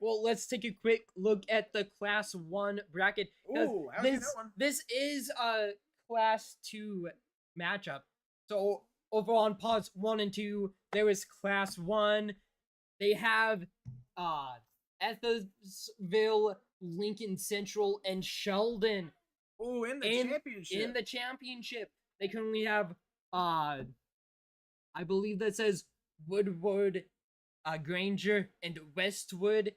Well, let's take a quick look at the Class 1 bracket. Ooh, I like that one. This is a Class 2 matchup. So, over on pods 1 and 2, there is Class 1. They have Ethersville, Lincoln Central, and Sheldon. Ooh, in the championship. In the championship. They currently have, I believe that says Woodward, Granger, and Westwood,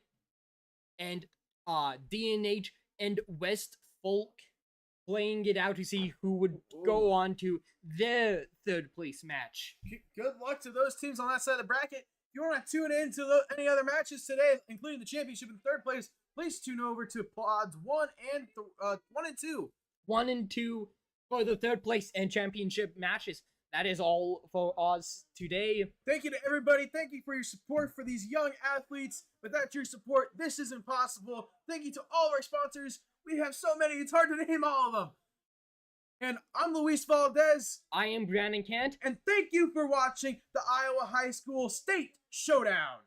and DNH and West Folk playing it out to see who would go on to their 3rd place match. Good luck to those teams on that side of the bracket. If you want to tune in to any other matches today, including the championship in 3rd place, please tune over to pods 1 and 2. 1 and 2 for the 3rd place and championship matches. That is all for us today. Thank you to everybody. Thank you for your support for these young athletes. Without your support, this is impossible. Thank you to all of our sponsors. We have so many, it's hard to name all of them. And I'm Luis Valdez. I am Brandon Kent. And thank you for watching the Iowa High School State Showdown.